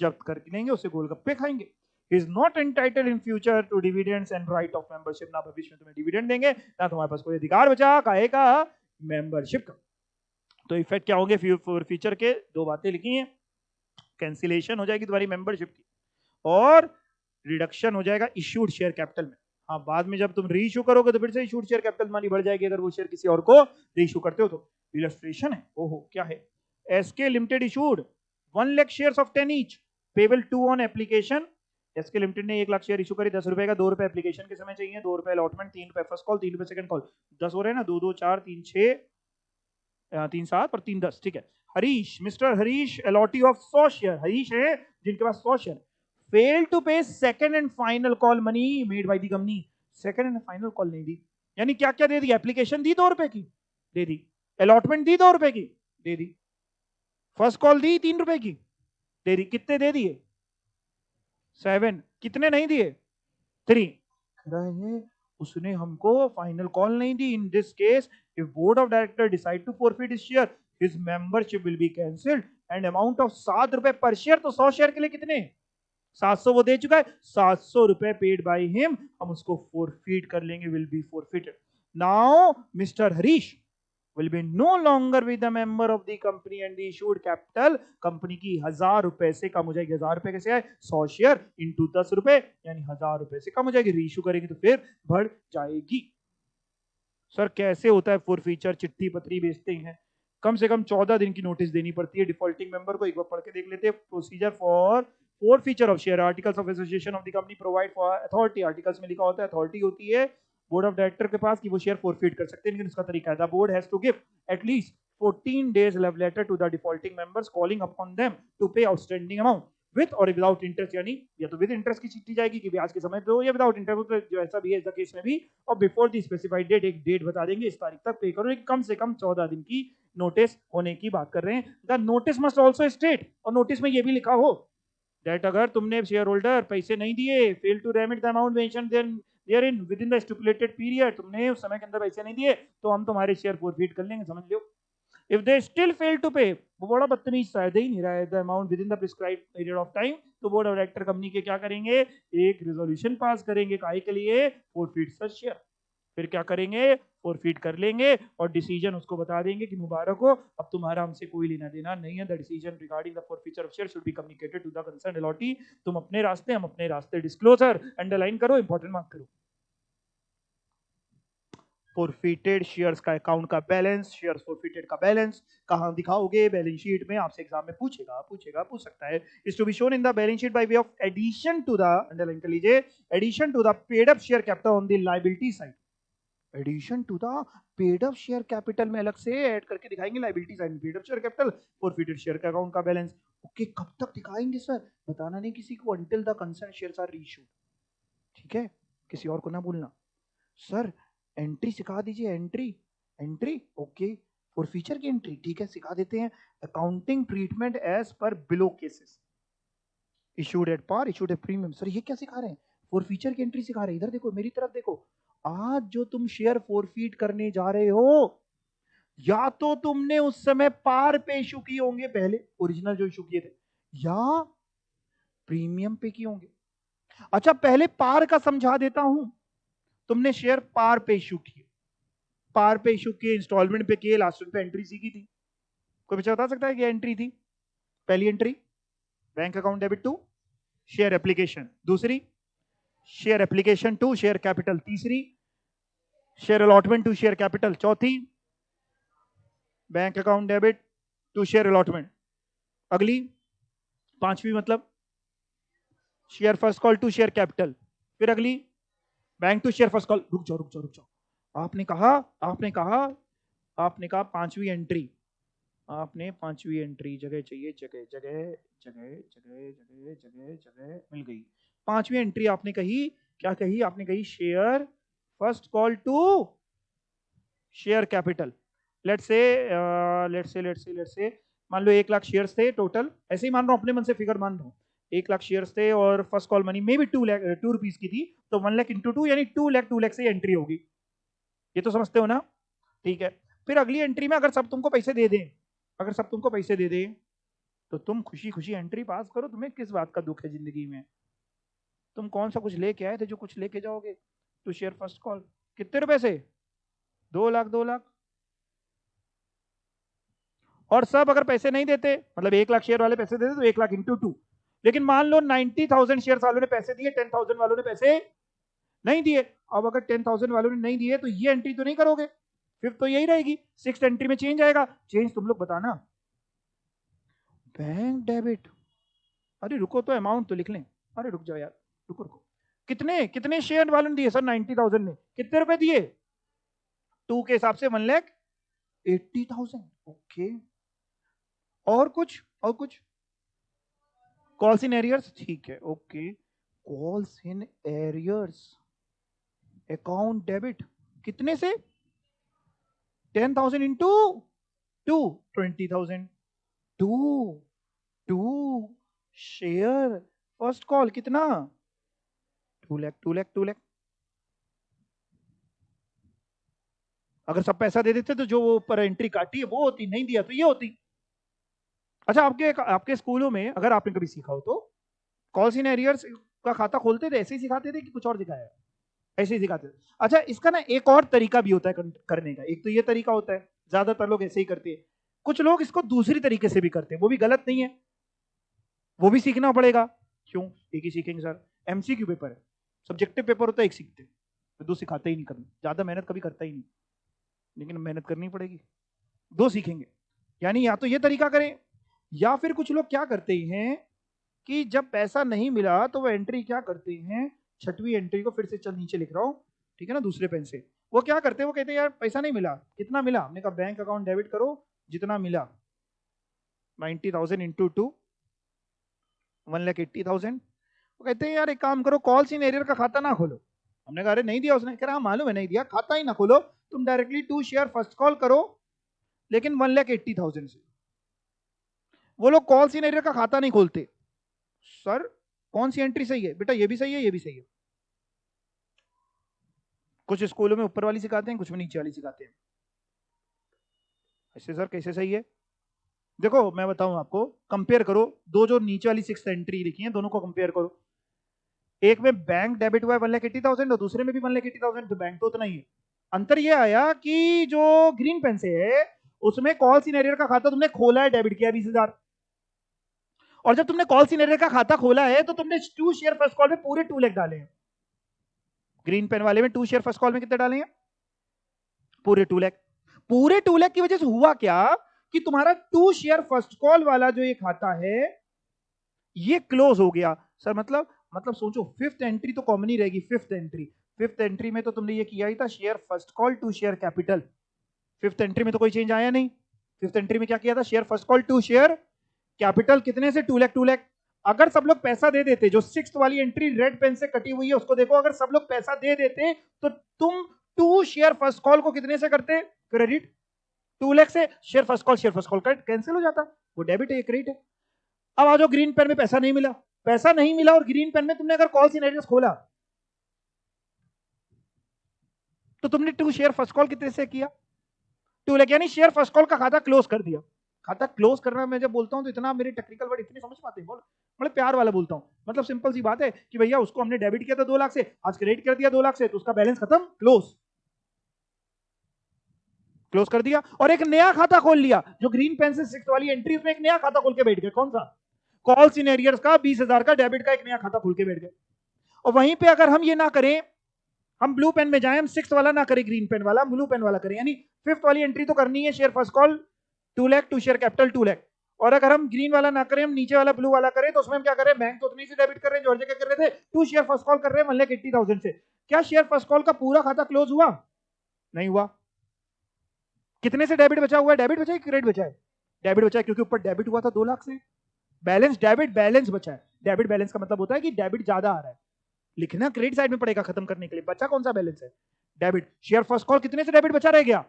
जब्त कर लेंगे, उसे गोलगप्पे खाएंगे। Is not entitled in future to dividends and right of membership, ना भविष्य में तुम्हें डिविडेंड देंगे, ना तुम्हारे पास कोई अधिकार बचा काहे का? मेंबरशिप का। तो इफेक्ट क्या होंगे फीचर के? दो बातें लिखी हैं, कैंसिलेशन हो जाएगी तुम्हारी मेंबरशिप की, और रिडक्शन हो जाएगा इश्यूड शेयर कैपिटल में। हाँ, बाद में जब तुम रीइश्यू करोगे तो फिर से इश्यूड शेयर कैपिटल तुम्हारी बढ़ जाएगी, अगर वो शेयर किसी और को रीइश्यू करते हो तो। इलस्ट्रेशन है, ओहो क्या है? SK limited issued 1 lakh shares of 10 each, payable to on application. SK limited ने 1 लाख शेयर इशू करी, 10 रुपए का, 2 रुपए एप्लीकेशन के समय चाहिए, 2 रुपए अलॉटमेंट, 3 रुपए फर्स्ट कॉल, 3 रुपए सेकंड कॉल। 10 हो रहे हैं ना, 2 2 4 3 6 3 7 और 3 10, ठीक है। Harish, mister Harish allottee of 100 share, Harish है जिनके पास 100 शेयर, फेल टू पे second and final call money made by the company. Second and final call नहीं दी, यानी क्या क्या दे दी? एप्लीकेशन दी 2 रुपए की, दे दी, अलॉटमेंट दी 2 रुपए की, दे दी, फर्स्ट कॉल दी 3 रुपए की, दे दी। कितने दे दिए? 7। कितने नहीं दिए? 3। उसने हमको फाइनल कॉल नहीं दी। In this case, if board of directors decide to forfeit his share, his membership will be cancelled and amount of 7 रुपए पर शेयर। तो 100 शेयर के लिए कितने? 700 वो दे चुका है, 700 रुपए पेड बाय हिम, हम उसको फॉरफिट कर लेंगे, will be forfeited. Now mister Harish will be no longer with the member of the company and the issued capital, company की 1000 रुपए से कम हो जाएगी। 1000 रुपए कैसे आए? 100 शेयर इंटू 10 रुपए, यानी 1000 रुपए से कम हो जाएगी। रीइश्यू करेंगे तो फिर बढ़ जाएगी। सर कैसे होता है फॉरफीचर? चिट्ठी पत्री भेजते हैं, कम से कम 14 दिन की नोटिस देनी पड़ती है डिफॉल्टिंग मेंबर को। एक बार पढ़ के देख लेते हैं। Procedure for forfeiture of share, articles of association of the company provide for authority. Articles में लिखा होता है अथॉरिटी होती है बोर्ड ऑफ डायरेक्टर के पास कि वो शेयर फॉरफिट कर सकते हैं, लेकिन उसका तरीका है, the board has to give at least 14 days love letter to the defaulting members calling upon them to pay outstanding amount with और विदाउट इंटरेस्ट, यानी या तो विद इंटरेस्ट की चिट्ठी जाएगी कि ब्याज के समय पे हो, या विदाउट इंटरेस्ट, तो जो ऐसा भी है इस केस में भी, और बिफोर द स्पेसिफाइड डेट, एक डेट बता देंगे इस तारीख तक पे करो। कम से कम 14 दिन की नोटिस होने की बात कर रहे हैं। The notice must also state, और नोटिस में ये भी लिखा हो दैट अगर तुमने शेयर होल्डर पैसे नहीं दिए, fail to remit the amount mention then therein within the stipulated period, तुमने उस समय के अंदर पैसे नहीं दिए तो हम तुम्हारे शेयर फॉरफिट कर लेंगे, समझ लो। If they still fail to pay, वो बड़ा बदतमीज सा है, दे ही नहीं रहा है the amount with in the prescribed period of time, तो बोर्ड ऑफ डायरेक्टर कंपनी के क्या करेंगे, एक रेजोल्यूशन पास करेंगे, काहे के लिए, फॉरफीट सच शेयर। फिर क्या करेंगे, फॉरफीट कर लेंगे और डिसीजन उसको बता देंगे कि मुबारक हो, अब तुम्हारा हमसे कोई लेना देना नहीं है, the decision regarding the forfeiture of share should be communicated to the concern allottee. तुम अपने रास्ते, हम अपने रास्ते, डिस्क्लोजर अंडरलाइन करो, इंपॉर्टेंट मार्क करो। फॉरफिटेड शेयर्स का अकाउंट का बैलेंस, शेयर्स फॉरफिटेड का बैलेंस कहां दिखाओगे, बैलेंस शीट में, आपसे एग्जाम में पूछ सकता है। Is to be shown in the balance sheet by way of addition to the, underline कर लीजिए, addition to the paid up share capital on the liability side. Addition to the paid up share capital में अलग से add करके दिखाएंगे liability side, paid up share capital, forfeited share का account का balance. Okay, कब तक दिखाएंगे सर, बताना नहीं किसी को, until the concern shares are reissued. ठीक है, किसी और को ना बोलना। सर एंट्री सिखा दीजिए, एंट्री ओके, फॉरफीचर की एंट्री ठीक है, सिखा देते हैं। Accounting treatment as per below cases, issued at par, issued at premium. Sir ये क्या सिखा रहे हैं, फॉरफीचर की एंट्री सिखा रहे हैं। इधर देखो, मेरी तरफ देखो, आज जो तुम शेयर फॉरफीट करने जा रहे हो, या तो तुमने उस समय पार पे इशू किए होंगे पहले, ओरिजिनल जो इशू किए थे, या प्रीमियम पे किए होंगे। अच्छा पहले पार का समझा देता हूं, तुमने शेयर पार पे इशू किए, पार पे इशू किए, इंस्टॉलमेंट पे किए, लास्ट पे एंट्री सीखी थी। कोई बच्चा बता सकता है कि एंट्री थी? पहली entry bank account debit to share application, दूसरी share application to share capital, तीसरी share allotment to share capital, चौथी bank account debit to share allotment, अगली पांचवी मतलब share first call to share capital, फिर अगली bank to share first call. रुक जाओ, आपने कहा पांचवी एंट्री, आपने पांचवी एंट्री, जगह चाहिए, जगह मिल गई। पांचवी एंट्री आपने कही, क्या कही आपने, कही share first call to share capital. Let's say मान लो 1 लाख शेयर्स थे टोटल, ऐसे ही मान रहा हूं, अपने मन से फिगर मान रहा हूं, 1 लाख शेयर्स थे और फर्स्ट कॉल मनी मे भी 2 रुपीज की थी, तो 1 लाख इंटू 2 यानी 2 लाख से एंट्री होगी। ये तो समझते हो ना? ठीक है, फिर अगली एंट्री में अगर सब तुमको पैसे दे दें, तो तुम खुशी खुशी एंट्री पास करो, तुम्हें किस बात का दुख है जिंदगी में? तुम कौन सा कुछ लेके आए थे जो कुछ लेके जाओगे? टू शेयर फर्स्ट कॉल, कितने रुपए से? 2 लाख। और सब अगर पैसे नहीं देते, मतलब 1 लाख शेयर वाले पैसे देते तो 1 लाख इंटू 2, लेकिन मान लो 90,000 शेयर वालों ने पैसे दिए, 10,000 वालों ने पैसे नहीं दिए। अब अगर 10,000 वालों ने नहीं दिए तो ये एंट्री तो नहीं करोगे, फिफ्थ तो यही रहेगी, सिक्स्थ एंट्री में चेंज आएगा। चेंज तुम लोग बताना। बैंक डेबिट, अरे रुको तो अमाउंट तो लिख लें, अरे रुक जाओ यार, रुको, कितने शेयर वालों ने दिए सर? 90,000 ने, कितने रुपए दिए? 2 के हिसाब से 1,80,000। ओके, और कुछ कॉल्स इन एरियर्स, ठीक है, okay, calls in arrears, account debit कितने से? 10,000 इंटू 2, 20,000, 2 शेयर फर्स्ट कॉल कितना? 2 लाख। अगर सब पैसा दे देते तो जो वो ऊपर एंट्री काटी है वो होती, नहीं दिया तो ये होती। अच्छा आपके स्कूलों में अगर आपने कभी सीखा हो तो कॉल्स इन एरियर्स का खाता खोलते थे, ऐसे ही सिखाते थे कि कुछ और सिखाया? ऐसे ही सिखाते थे। अच्छा इसका ना एक और तरीका भी होता है करने का, एक तो ये तरीका होता है, ज्यादातर लोग ऐसे ही करते हैं, कुछ लोग इसको दूसरी तरीके से भी करते हैं, वो भी गलत नहीं है, वो भी सीखना पड़ेगा। क्यों एक ही सीखेंगे सर? एमसीक्यू पेपर है, सब्जेक्टिव पेपर होता है, एक सीखते तो 2 सिखाते ही नहीं, कभी ज्यादा मेहनत कभी करता ही नहीं, लेकिन मेहनत करनी पड़ेगी, 2 सीखेंगे। यानी या तो ये तरीका करें, या फिर कुछ लोग क्या करते हैं कि जब पैसा नहीं मिला तो वो एंट्री क्या करते हैं, छठवीं एंट्री को फिर से चल नीचे लिख रहा हूं, ठीक है ना, दूसरे पेन से, वो क्या करते हैं, वो कहते हैं यार पैसा नहीं मिला, कितना मिला? हमने कहा बैंक अकाउंट डेबिट करो जितना मिला, 90,000 इंटू 2, 1,80,000। वो कहते हैं यार एक काम करो, कॉल्स इन एरियर का खाता ना खोलो। हमने कहा अरे नहीं दिया उसने, कह रहा मालूम है नहीं दिया, खाता ही ना खोलो, तुम डायरेक्टली 2 शेयर फर्स्ट कॉल करो, लेकिन 1,80,000 से। वो लोग कॉल्स इन एरियर का खाता नहीं खोलते। सर कौन सी एंट्री सही है? बेटा ये भी सही है, ये भी सही है। कुछ स्कूलों में ऊपर वाली सिखाते हैं, कुछ में नीचे वाली सिखाते हैं। ऐसे सर कैसे सही है? देखो मैं बताऊं आपको, कंपेयर करो दो जो नीचे वाली 6 एंट्री लिखी है, दोनों को कंपेयर करो। एक में बैंक डेबिट हुआ है 1,80,000 और दूसरे में भी 1,80,000, तो बैंक तो उतना ही है। अंतर यह आया कि जो ग्रीन पेन से है उसमें कॉल सीनेरियर का खाता तुमने खोला है, डेबिट किया 20,000, और जब तुमने कॉल सीनेरियर का खाता खोला है तो तुमने 2 शेयर फर्स्ट कॉल में पूरे 2 लाख डाले हैं। ग्रीन पेन वाले में 2 शेयर फर्स्ट कॉल में कितने डाले हैं? पूरे 2 लाख। पूरे 2 लाख की वजह से हुआ क्या कि तुम्हारा 2 शेयर फर्स्ट कॉल वाला जो ये खाता है ये क्लोज हो गया। सर मतलब सोचो, फिफ्थ एंट्री तो कॉमन ही रहेगी। फिफ्थ एंट्री में तो तुमने ये किया ही था, share first call to share capital. Fifth entry में तो कोई चेंज आया नहीं। फिफ्थ एंट्री में क्या किया था? Share first call to share capital, कितने से? 2 लाख 2 लाख। अगर सब लोग पैसा दे देते, जो सिक्स्थ वाली एंट्री रेड पेन से कटी हुई है उसको देखो, अगर सब लोग पैसा दे देते तो तुम 2 शेयर फर्स्ट कॉल को कितने से करते? क्रेडिट। 2 लाख से शेयर फर्स्ट कॉल कैंसिल हो जाता, वो डेबिट है, क्रेडिट है। अब आ जाओ, ग्रीन पेन में पैसा नहीं मिला, और ग्रीन पेन में तुमने अगर कॉल सिनेरियोस खोला तो तुमने 2 शेयर फर्स्ट कॉल कितने से किया? 2 लाख, यानी शेयर फर्स्ट कॉल का खाता क्लोज कर दिया। खाता क्लोज करना मैं जब बोलता हूं तो इतना मेरे टेक्निकल वर्ड इतने समझ पाते हैं, बोल बड़े प्यार वाला बोलता हूं। मतलब सिंपल सी बात है कि भैया उसको हमने डेबिट किया था 2 लाख से, आज क्रेडिट कर दिया 2 लाख से, तो उसका बैलेंस खत्म, क्लोज कर दिया, और एक नया खाता खोल लिया। जो ग्रीन पेन से 6 वाली एंट्री में एक नया खाता खोल के बैठ गए। कौन सा? कॉल सीनेरियर्स का 20,000 का डेबिट का एक नया खाता खोल के बैठ गए। और वहीं पे अगर हम ये ना करें, हम ब्लू पेन में जाएं, हम 6 वाला ना करें ग्रीन पेन वाला, ब्लू पेन वाला करें, यानी 5th वाली एंट्री तो करनी है, share first call 2 lakh to share capital 2 lakh. और अगर हम ग्रीन वाला ना करें, हम नीचे वाला ब्लू वाला करें, तो उसमें हम क्या करें? बैंक तो उतनी से डेबिट कर रहे हैं, जॉर्ज क्या कर रहे थे? 2 शेयर फर्स्ट कॉल कर रहे हैं 1,80,000 से। क्या शेयर फर्स्ट कॉल का पूरा खाता क्लोज हुआ? नहीं हुआ। कितने से डेबिट बचा हुआ है? डेबिट बचा है, क्रेडिट बचा है? डेबिट बचा है, क्योंकि ऊपर डेबिट हुआ था 2 लाख से। बैलेंस डेबिट बैलेंस बचा है। डेबिट बैलेंस का मतलब होता है कि डेबिट ज्यादा आ रहा है, लिखना क्रेडिट साइड में पड़ेगा खत्म करने के लिए। बचा कौन सा बैलेंस है? डेबिट। शेयर फर्स्ट कॉल कितने से डेबिट बचा रह गया?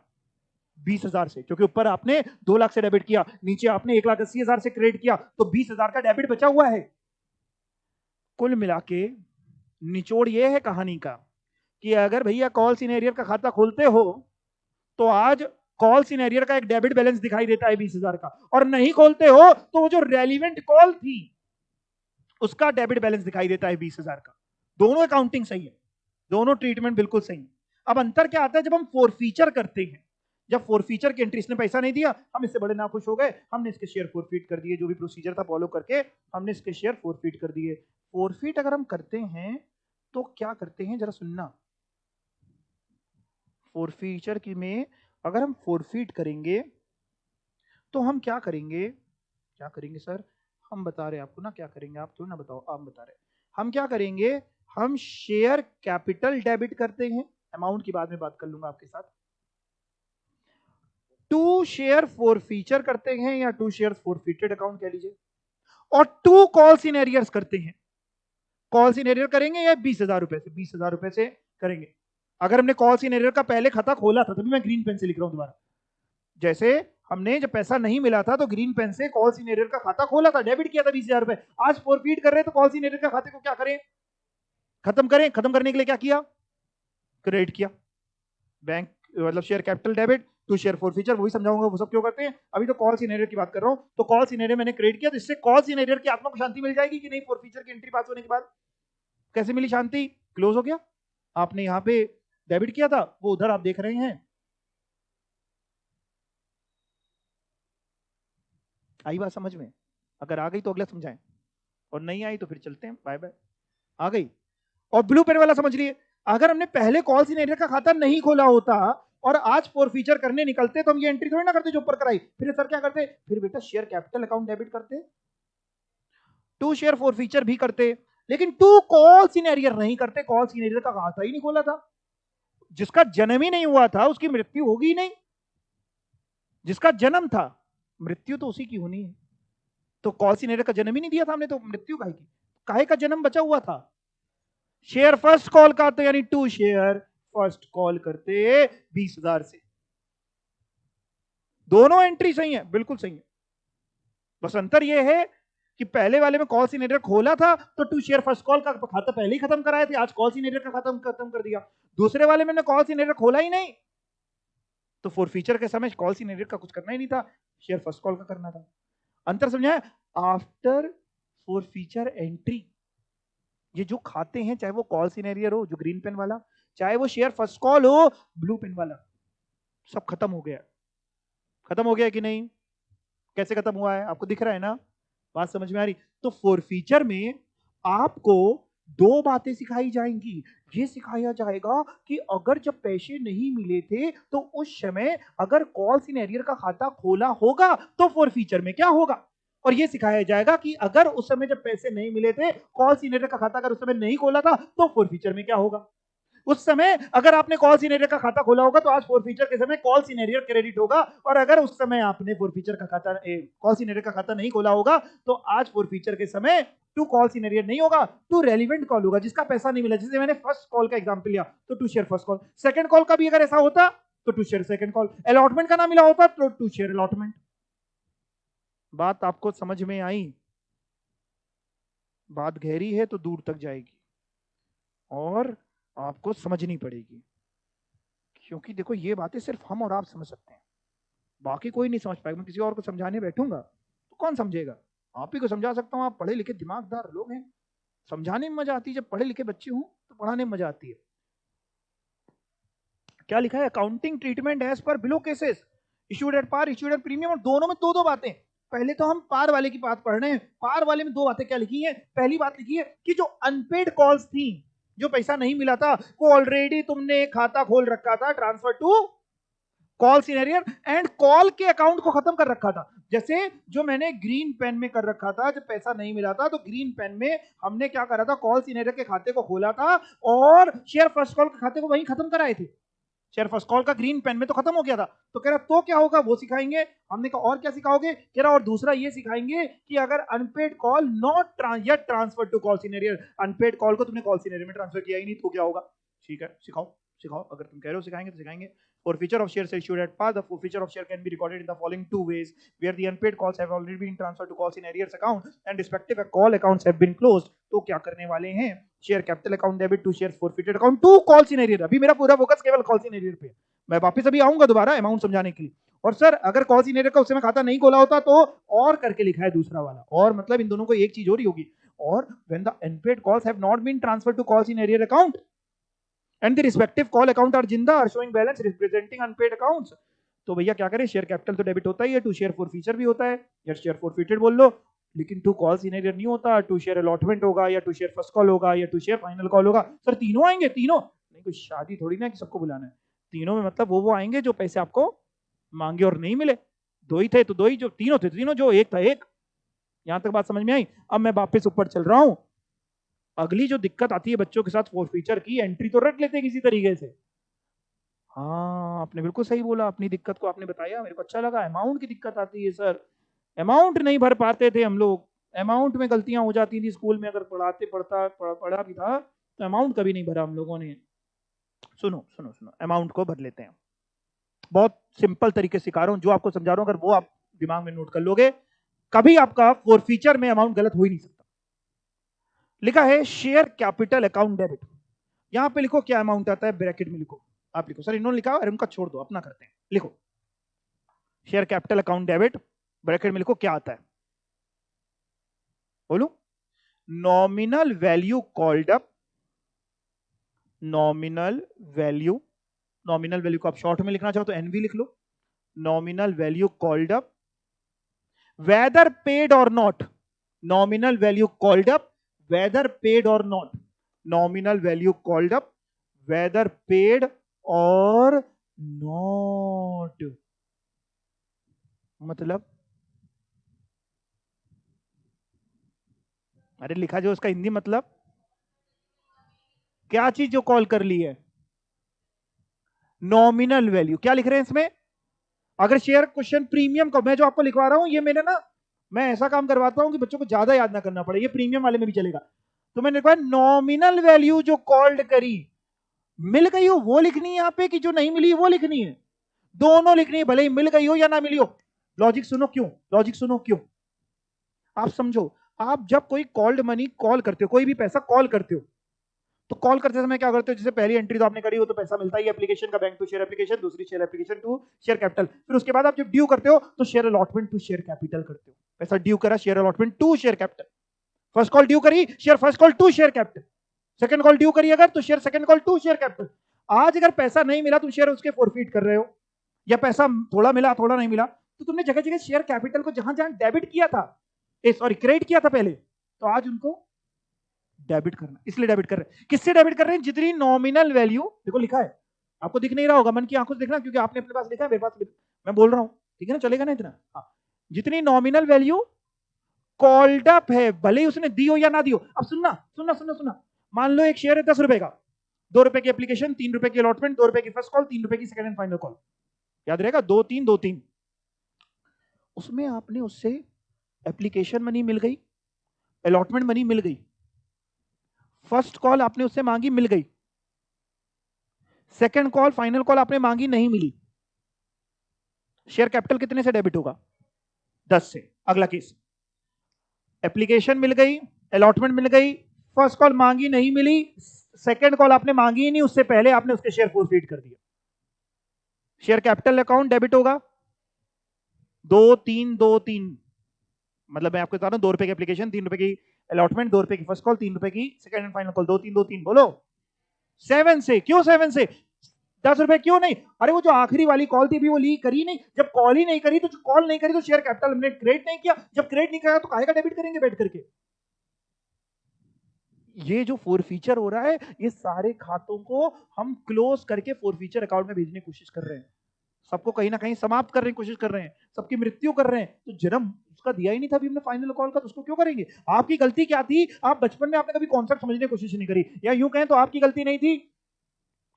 20,000 से, क्योंकि ऊपर आपने 2 लाख से डेबिट किया, नीचे आपने 1,80,000 से क्रेडिट किया, तो 20,000 का डेबिट बचा हुआ है। कुल मिला के निचोड़ ये है कहानी का कि अगर भैया कॉल सीनेरियर का खाता खोलते हो तो आज कॉल सीनेरियर का एक डेबिट बैलेंस दिखाई देता है 20,000 का, और नहीं खोलते हो तो वो जो रेलिवेंट कॉल थी उसका डेबिट बैलेंस दिखाई देता है 20,000 का। दोनों अकाउंटिंग सही है, दोनों ट्रीटमेंट बिल्कुल सही है। अब अंतर क्या आता है जब हम फोरफीचर करते हैं। जब फोरफीचर की एंट्री, इसने पैसा नहीं दिया, हम इससे बड़े नाखुश हो गए, हमने इसके शेयर फोरफीट कर दिए, जो भी प्रोसीजर था फॉलो करके हमने इसके शेयर फोरफीट कर दिए। फोरफीट अगर हम करते हैं तो क्या करते हैं, जरा सुनना। फोरफीचर की में अगर हम फोरफीट करेंगे तो हम क्या करेंगे? क्या करेंगे सर? हम बता रहे हैं आपको ना क्या करेंगे, आप थोड़ी ना बताओ, आप बता रहे। हम क्या करेंगे? हम शेयर कैपिटल डेबिट करते हैं, अमाउंट की बाद में बात कर लूंगा आपके साथ। 2 शेयर फोरफीचर करते हैं या 2 शेयर फोरफीटेड अकाउंट कह लीजिए, और 2 कॉल सीनेरियर्स करते हैं। कॉल सीनेरियर करेंगे या 20,000 रुपए से? 20,000 रुपए से करेंगे। अगर हमने कॉल सीनेरियर का पहले खाता खोला था, तभी मैं ग्रीन पेन से लिख रहा हूं दोबारा। जैसे हमने जब पैसा नहीं मिला था तो ग्रीन पेन से कॉल सीनेरियर का खाता खोला था, डेबिट किया था 20,000 रुपए। आज फोरफीट कर रहे हैं तो कॉल सीनेरियर का खाते को क्या करें? खत्म करें। खत्म करने के लिए क्या किया? क्रेडिट किया। बैंक मतलब share capital debit to share forfeiture, वही समझाऊंगा वो सब क्यों करते हैं। अभी तो कॉल सीनेरियर की बात कर रहा हूं। तो कॉल सीनेरियर मैंने क्रेडिट किया, तो इससे कॉल सीनेरियर की आत्मा को शांति मिल जाएगी कि नहीं? फोरफीचर की एंट्री पास होने के बाद कैसे मिली शांति? क्लोज हो गया। आपने यहां पे डेबिट किया था, वो उधर आप देख रहे हैं। आई बात समझ में? अगर आ गई तो अगला समझाएं, और नहीं आई तो फिर चलते हैं, बाय बाय। आ गई? और ब्लू पेन वाला समझ लिए, अगर हमने पहले कॉल सीनेरियर का खाता नहीं खोला होता और आज फोरफीचर करने निकलते तो हम ये एंट्री थोड़ी ना करते जो ऊपर कराई। फिर सर क्या करते? फिर बेटा शेयर कैपिटल अकाउंट डेबिट करते, 2 शेयर फोरफीचर भी करते, लेकिन 2 कॉल सीनेरियर नहीं करते। कॉल सीनेरियर का खाता ही नहीं खोला था। जिसका जन्म ही नहीं हुआ था उसकी मृत्यु होगी ही नहीं। जिसका जन्म था, मृत्यु तो उसी की होनी है। तो कॉल सीनेरियर का जन्म ही नहीं दिया था हमने, तो मृत्यु काहे की? काहे का जन्म बचा हुआ था? शेयर फर्स्ट कॉल का, तो यानी 2 शेयर फर्स्ट कॉल करते 20,000 से। दोनों एंट्री सही है, बिल्कुल सही है। बस अंतर यह है कि पहले वाले में कॉल सीनेरियर खोला था तो 2 शेयर फर्स्ट कॉल का खाता पहले ही खत्म कराए थे, आज कॉल सीनेरियर का खत्म कर दिया। दूसरे वाले में कॉल सीनेरियर खोला ही नहीं, तो फोरफीचर के समय कॉल सिनेरियो का कुछ करना ही नहीं था, शेयर फर्स्ट कॉल का करना था। अंतर समझा? आफ्टर फोरफीचर एंट्री ये जो खाते हैं, चाहे वो कॉल सिनेरियो हो जो ग्रीन पेन वाला, चाहे वो शेयर फर्स्ट कॉल हो ब्लू पेन वाला, सब खत्म हो गया। खत्म हो गया कि नहीं? कैसे खत्म हुआ है आपको दिख रहा है ना? बात समझ में आ रही? तो फोरफीचर में आपको दो बातें सिखाई जाएंगी। ये सिखाया जाएगा कि अगर जब पैसे नहीं मिले थे तो उस समय अगर कॉल सिनेरियर का खाता खोला होगा तो फोरफीचर में क्या होगा, और ये सिखाया जाएगा कि अगर उस समय जब पैसे नहीं मिले थे, कॉल सिनेरियर का खाता अगर उस समय नहीं खोला था तो फोरफीचर में क्या होगा। उस समय अगर आपने कॉल सिनेरियर का खाता खोला होगा तो आज फोरफीचर के समय कॉल सिनेरियर क्रेडिट होगा, और अगर उस समय आपने फोरफीचर का खाता कॉल सिनेरियर का खाता नहीं खोला होगा तो आज फोरफीचर के समय टू कॉल सिनेरियर नहीं होगा, टू रेलिवेंट कॉल होगा जिसका पैसा नहीं मिला। जैसे मैंने फर्स्ट कॉल का एग्जांपल लिया तो to share first call, second call का भी अगर ऐसा होता तो to share second call, allotment का ना मिला होता तो टू शेयर अलॉटमेंट। बात आपको समझ में आई? बात गहरी है तो दूर तक जाएगी और आपको समझनी पड़ेगी, क्योंकि देखो ये बातें सिर्फ हम और आप समझ सकते हैं, बाकी कोई नहीं समझ पाएगा। मैं किसी और को समझाने बैठूंगा तो कौन समझेगा? आप ही को समझा सकता हूं, आप पढ़े लिखे दिमागदार लोग हैं, समझाने में मजा आती है। जब पढ़े लिखे बच्चे हूं तो पढ़ाने में मजा आती है। क्या लिखा है? Accounting treatment as per below cases, issued at par, issued at premium, और दोनों में दो दो बातें। पहले तो हम पार वाले की बात पढ़ रहे हैं, पार वाले में दो बातें क्या लिखी है? पहली बात लिखी है कि जो अनपेड कॉल्स थी, जो पैसा नहीं मिला था, वो ऑलरेडी तुमने खाता खोल रखा था, transfer to call in arrear, and call के अकाउंट को खत्म कर रखा था। जैसे जो मैंने ग्रीन पेन में कर रखा था, जब पैसा नहीं मिला था तो ग्रीन पेन में हमने क्या करा था, कॉल सिनेरियर के खाते को खोला था और शेयर फर्स्ट कॉल के खाते को वहीं खत्म कराए थे। शेयर फर्स्ट कॉल का ग्रीन पेन में तो खत्म हो गया था। तो कह रहा तो क्या होगा वो सिखाएंगे। हमने कहा और क्या सिखाओगे? कह रहा और दूसरा ये सिखाएंगे कि अगर unpaid call not yet transfer to call in arrear, unpaid call को तुमने कॉल सिनेरियर में ट्रांसफर किया ही नहीं तो क्या होगा। ठीक है, सिखाओ सिखाओ, अगर तुम कह रहे हो सिखाएंगे तो सिखाएंगे। Forfeiture of shares issued at par, the forfeiture of share can be recorded in the following two ways, where the unpaid calls have already been transferred to calls in arrears account and respective call accounts have been closed. तो क्या करने वाले हैं? Share capital account debit to share forfeited account to calls in arrear. अभी मेरा पूरा focus केवल calls in arrear पे है। मैं वापस अभी आऊंगा दोबारा अमाउंट समझाने के लिए। और सर अगर कॉल्स इन एरियर का उस समय खाता नहीं खोला होता तो और करके लिखा है दूसरा वाला, और मतलब इन दोनों को एक चीज हो रही होगी। और when the unpaid calls have not been transferred to calls in arrear account and the respective call account are जिंदा are showing balance representing unpaid accounts, तो भैया क्या करें? शेयर कैपिटल तो डेबिट होता ही है, टू शेयर फॉरफीचर भी होता है, या शेयर फॉरफिटेड बोल लो, लेकिन टू कॉल्स इन एरियर नहीं होता। टू शेयर अलॉटमेंट होगा, या टू शेयर फर्स्ट कॉल होगा, या टू शेयर फाइनल कॉल होगा। सर तीनों आएंगे? तीनों नहीं, कोई शादी थोड़ी ना कि सबको बुलाना है। तीनों में मतलब वो आएंगे जो पैसे आपको मांगे और नहीं मिले। दो ही थे तो दो ही, जो तीनों थे तो तीनों, जो एक था एक। यहां तक बात समझ में आई? अब मैं वापस ऊपर चल रहा हूं। अगली जो दिक्कत आती है बच्चों के साथ फॉरफीचर की, एंट्री तो रख लेते हैं किसी तरीके से। हाँ आपने बिल्कुल सही बोला, अपनी दिक्कत को आपने बताया, मेरे को अच्छा लगा। अमाउंट की दिक्कत आती है सर, अमाउंट नहीं भर पाते थे हम लोग, अमाउंट में गलतियां हो जाती थी स्कूल में। अगर पढ़ा भी था तो अमाउंट कभी नहीं भरा हम लोगों ने। सुनो सुनो सुनो, अमाउंट को भर लेते हैं। बहुत सिंपल तरीके से सिखा रहा हूं, जो आपको समझा रहा हूं अगर वो आप दिमाग में नोट कर लोगे, कभी आपका फॉरफीचर में अमाउंट गलत हो ही नहीं सकता। लिखा है शेयर कैपिटल अकाउंट डेबिट, यहां पे लिखो क्या अमाउंट आता है, ब्रैकेट में लिखो। आप लिखो सर इन्होंने लिखा, अरे उनका छोड़ दो, अपना करते हैं। लिखो share capital account debit, bracket में लिखो क्या आता है, बोलो। Nominal value called up, nominal value, nominal value को आप शॉर्ट में लिखना चाहो तो एनवी लिख लो। Nominal value called up whether paid और not, nominal value called up whether paid और not, nominal value called up whether paid और नॉट। मतलब अरे लिखा जो उसका हिंदी मतलब, क्या चीज जो कॉल कर ली है, नॉमिनल वैल्यू। क्या लिख रहे हैं इसमें? अगर शेयर क्वेश्चन प्रीमियम का, मैं जो आपको लिखवा रहा हूं ये मैंने ना, मैं ऐसा काम करवाता हूं कि बच्चों को ज्यादा याद ना करना पड़े, ये प्रीमियम वाले में भी चलेगा। तो मैंने लिखा नॉमिनल वैल्यू जो कॉल्ड करी, मिल गई हो वो लिखनी है यहां पे, कि जो नहीं मिली वो लिखनी है? दोनों लिखनी है, भले ही मिल गई हो या ना मिली हो। लॉजिक सुनो क्यों, लॉजिक सुनो क्यों, आप समझो। आप जब कोई कॉल्ड मनी कॉल करते हो, कोई भी पैसा कॉल करते हो, तो कॉल करते समय क्या करते हो, जैसे पहली एंट्री तो आपने करी हो तो पैसा मिलता ही एप्लीकेशन का, बैंक टू शेयर एप्लीकेशन, दूसरी share application to share capital, फिर उसके बाद आप जब ड्यू करते हो तो share allotment to share capital करते हो। पैसा ड्यू करा, share allotment to share capital, first call due करी, share first call to share capital, second call due करी अगर तो share second call to share capital. आज अगर पैसा नहीं मिला तुम शेयर उसके फोरफीट कर रहे हो, या पैसा थोड़ा मिला थोड़ा नहीं मिला, तो तुमने जगह जगह शेयर कैपिटल को जहां जहां डेबिट किया था, सॉरी क्रेडिट किया था पहले, तो आज उनको डेबिट करना, इसलिए डेबिट कर रहे हैं। किससे डेबिट कर रहे हैं? जितनी नॉमिनल वैल्यू, देखो लिखा है, आपको दिख नहीं रहा होगा, मन की आंखों से देखना, क्योंकि आपने अपने पास लिखा है, मेरे पास मैं बोल रहा हूं, ठीक है ना, चलेगा ना इतना। हाँ, जितनी नॉमिनल वैल्यू कॉल्ड अप है, भले ही उसने दी हो या ना दी हो। अब सुनना सुनना सुनना सुनना, मान लो एक शेयर है 10 रुपए का, 2 रुपए की एप्लीकेशन, 3 रुपए की अलॉटमेंट, 2 रुपए की फर्स्ट कॉल, 3 रुपए की सेकंड एंड फाइनल कॉल, याद रहेगा, 2 3 2 3। उसमें आपने उससे एप्लीकेशन मनी मिल गई, अलॉटमेंट मनी मिल गई, फर्स्ट कॉल आपने उससे मांगी, मिल गई, सेकंड कॉल फाइनल कॉल आपने मांगी, नहीं मिली, शेयर कैपिटल कितने से डेबिट होगा? 10 से। अगला केस, एप्लीकेशन मिल गई, अलॉटमेंट मिल गई, फर्स्ट कॉल मांगी नहीं मिली, सेकंड कॉल आपने मांगी ही नहीं, उससे पहले आपने उसके शेयर फोरफीट कर दिया, शेयर कैपिटल अकाउंट डेबिट होगा 2 3 2 3। मतलब मैं आपको बता रहा हूं, 2 रुपए की एप्लीकेशन, 3 रुपए की अलॉटमेंट, 2 रुपए की फर्स्ट कॉल, 3 रुपए की सेकंड एंड फाइनल कॉल, 2 3 2 3। बोलो 7 से। क्यों 7 से? 10 रुपए क्यों नहीं? अरे वो जो आखिरी वाली कॉल थी भी वो ली करी नहीं, जब कॉल ही नहीं करी तो कॉल नहीं करी तो शेयर कैपिटल हमने क्रिएट नहीं किया, जब क्रिएट नहीं करा तो काहे का डेबिट करेंगे बैठ करके? ये जो फोर फीचर हो रहा है, ये सारे खातों को हम क्लोज करके फोर फीचर अकाउंट में भेजने की कोशिश कर रहे हैं, सबको कहीं ना कहीं समाप्त करने की कोशिश कर रहे हैं, सबकी मृत्यु कर रहे हैं। तो जन्म उसका दिया ही नहीं था अभी हमने फाइनल कॉल का, तो उसको क्यों करेंगे? आपकी गलती क्या थी? आप बचपन में आपने कभी कॉन्सेप्ट समझने की कोशिश नहीं करी, या यूं कहें तो आपकी गलती नहीं थी,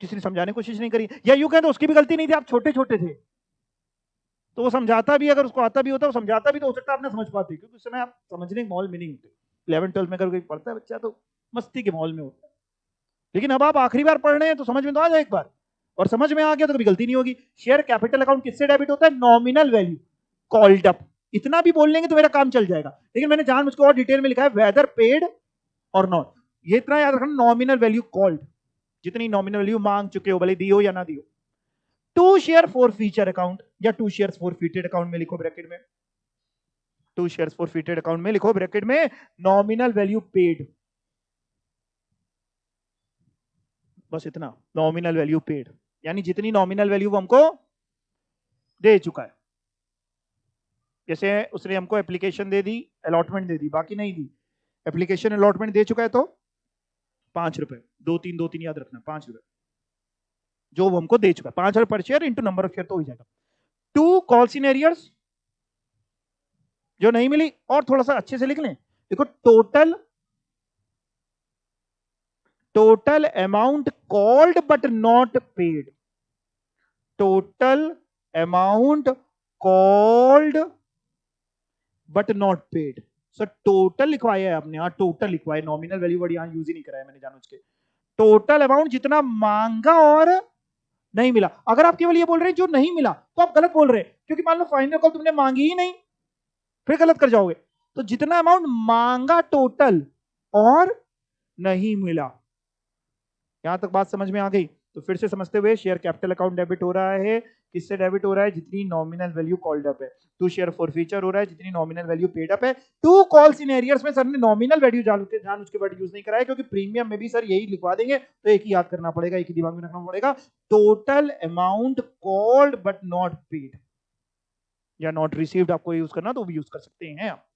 किसी ने समझाने की कोशिश नहीं करी, या यूं कहें तो उसकी भी गलती नहीं थी, आप छोटे छोटे थे, तो वो समझाता भी, अगर उसको आता भी होता, वो समझाता भी तो हो सकता है आपने समझ पाते, क्योंकि उस समय आप समझने के माहौल में नहीं होते। 11 12 में अगर कोई पढ़ता है बच्चा तो मस्ती के माहौल में होता है, लेकिन अब आप आखिरी बार पढ़ रहे हैं तो समझ में तो आ जाए एक बार, और समझ में आ गया तो कभी गलती नहीं होगी। शेयर कैपिटल अकाउंट किससे डेबिट होता है? Nominal value called up. इतना भी बोल लेंगे तो मेरा काम चल जाएगा, लेकिन मैंने जान मुझको और डिटेल में लिखा है, वेदर पेड और नॉट, ये इतना याद रखना, नॉमिनल वैल्यू कॉल्ड, जितनी नॉमिनल वैल्यू मांग चुके हो, भले दी हो या ना दी हो। To share forfeiture account या to share forfeited account में लिखो ब्रैकेट में, to share forfeited account में लिखो ब्रैकेट में नॉमिनल वैल्यू पेड, बस इतना, नॉमिनल वैल्यू पेड, यानी जितनी नॉमिनल वैल्यू वो हमको दे चुका है। जैसे उसने हमको एप्लीकेशन दे दी, अलॉटमेंट दे दी, बाकी नहीं दी, एप्लीकेशन अलॉटमेंट दे चुका है तो 5 रुपए, 2 3 2 3 याद रखना, 5 रुपए जो वो हमको दे चुका है, 5 रुपए पर share into number of share तो हो जाएगा। टू कॉल सिनेरियर्स जो नहीं मिली, और थोड़ा सा अच्छे से लिख लें, देखो total amount called but not paid, total amount called but not paid. Sir total लिखवाया है आपने, हाँ टोटल लिखवाया, नॉमिनल वैल्यू वर्ड यहां यूज ही नहीं कराया मैंने जानबूझ के। टोटल अमाउंट जितना मांगा और नहीं मिला। अगर आप केवल ये बोल रहे हैं जो नहीं मिला तो आप गलत बोल रहे हैं, क्योंकि मान लो फाइनल कॉल तुमने मांगी ही नहीं, फिर गलत कर जाओगे। तो जितना अमाउंट मांगा टोटल और नहीं मिला, यहां तक बात समझ में आ गई? तो फिर से समझते हुए, शेयर कैपिटल अकाउंट डेबिट हो रहा है, किससे डेबिट हो रहा है? जितनी नॉमिनल वैल्यू कॉल्ड अप है। टू शेयर फॉर फ्यूचर हो रहा है, जितनी नॉमिनल वैल्यू पेड अप है। टू कॉल सिनेरियर्स में सर ने नॉमिनल वैल्यू जान उसके वर्ड यूज नहीं कराया, क्योंकि प्रीमियम में भी सर यही लिखवा देंगे, तो एक ही याद करना पड़ेगा, एक ही दिमाग में रखना पड़ेगा, total amount called but not paid या नॉट रिसीव्ड, आपको यूज करना तो भी यूज कर सकते हैं आप।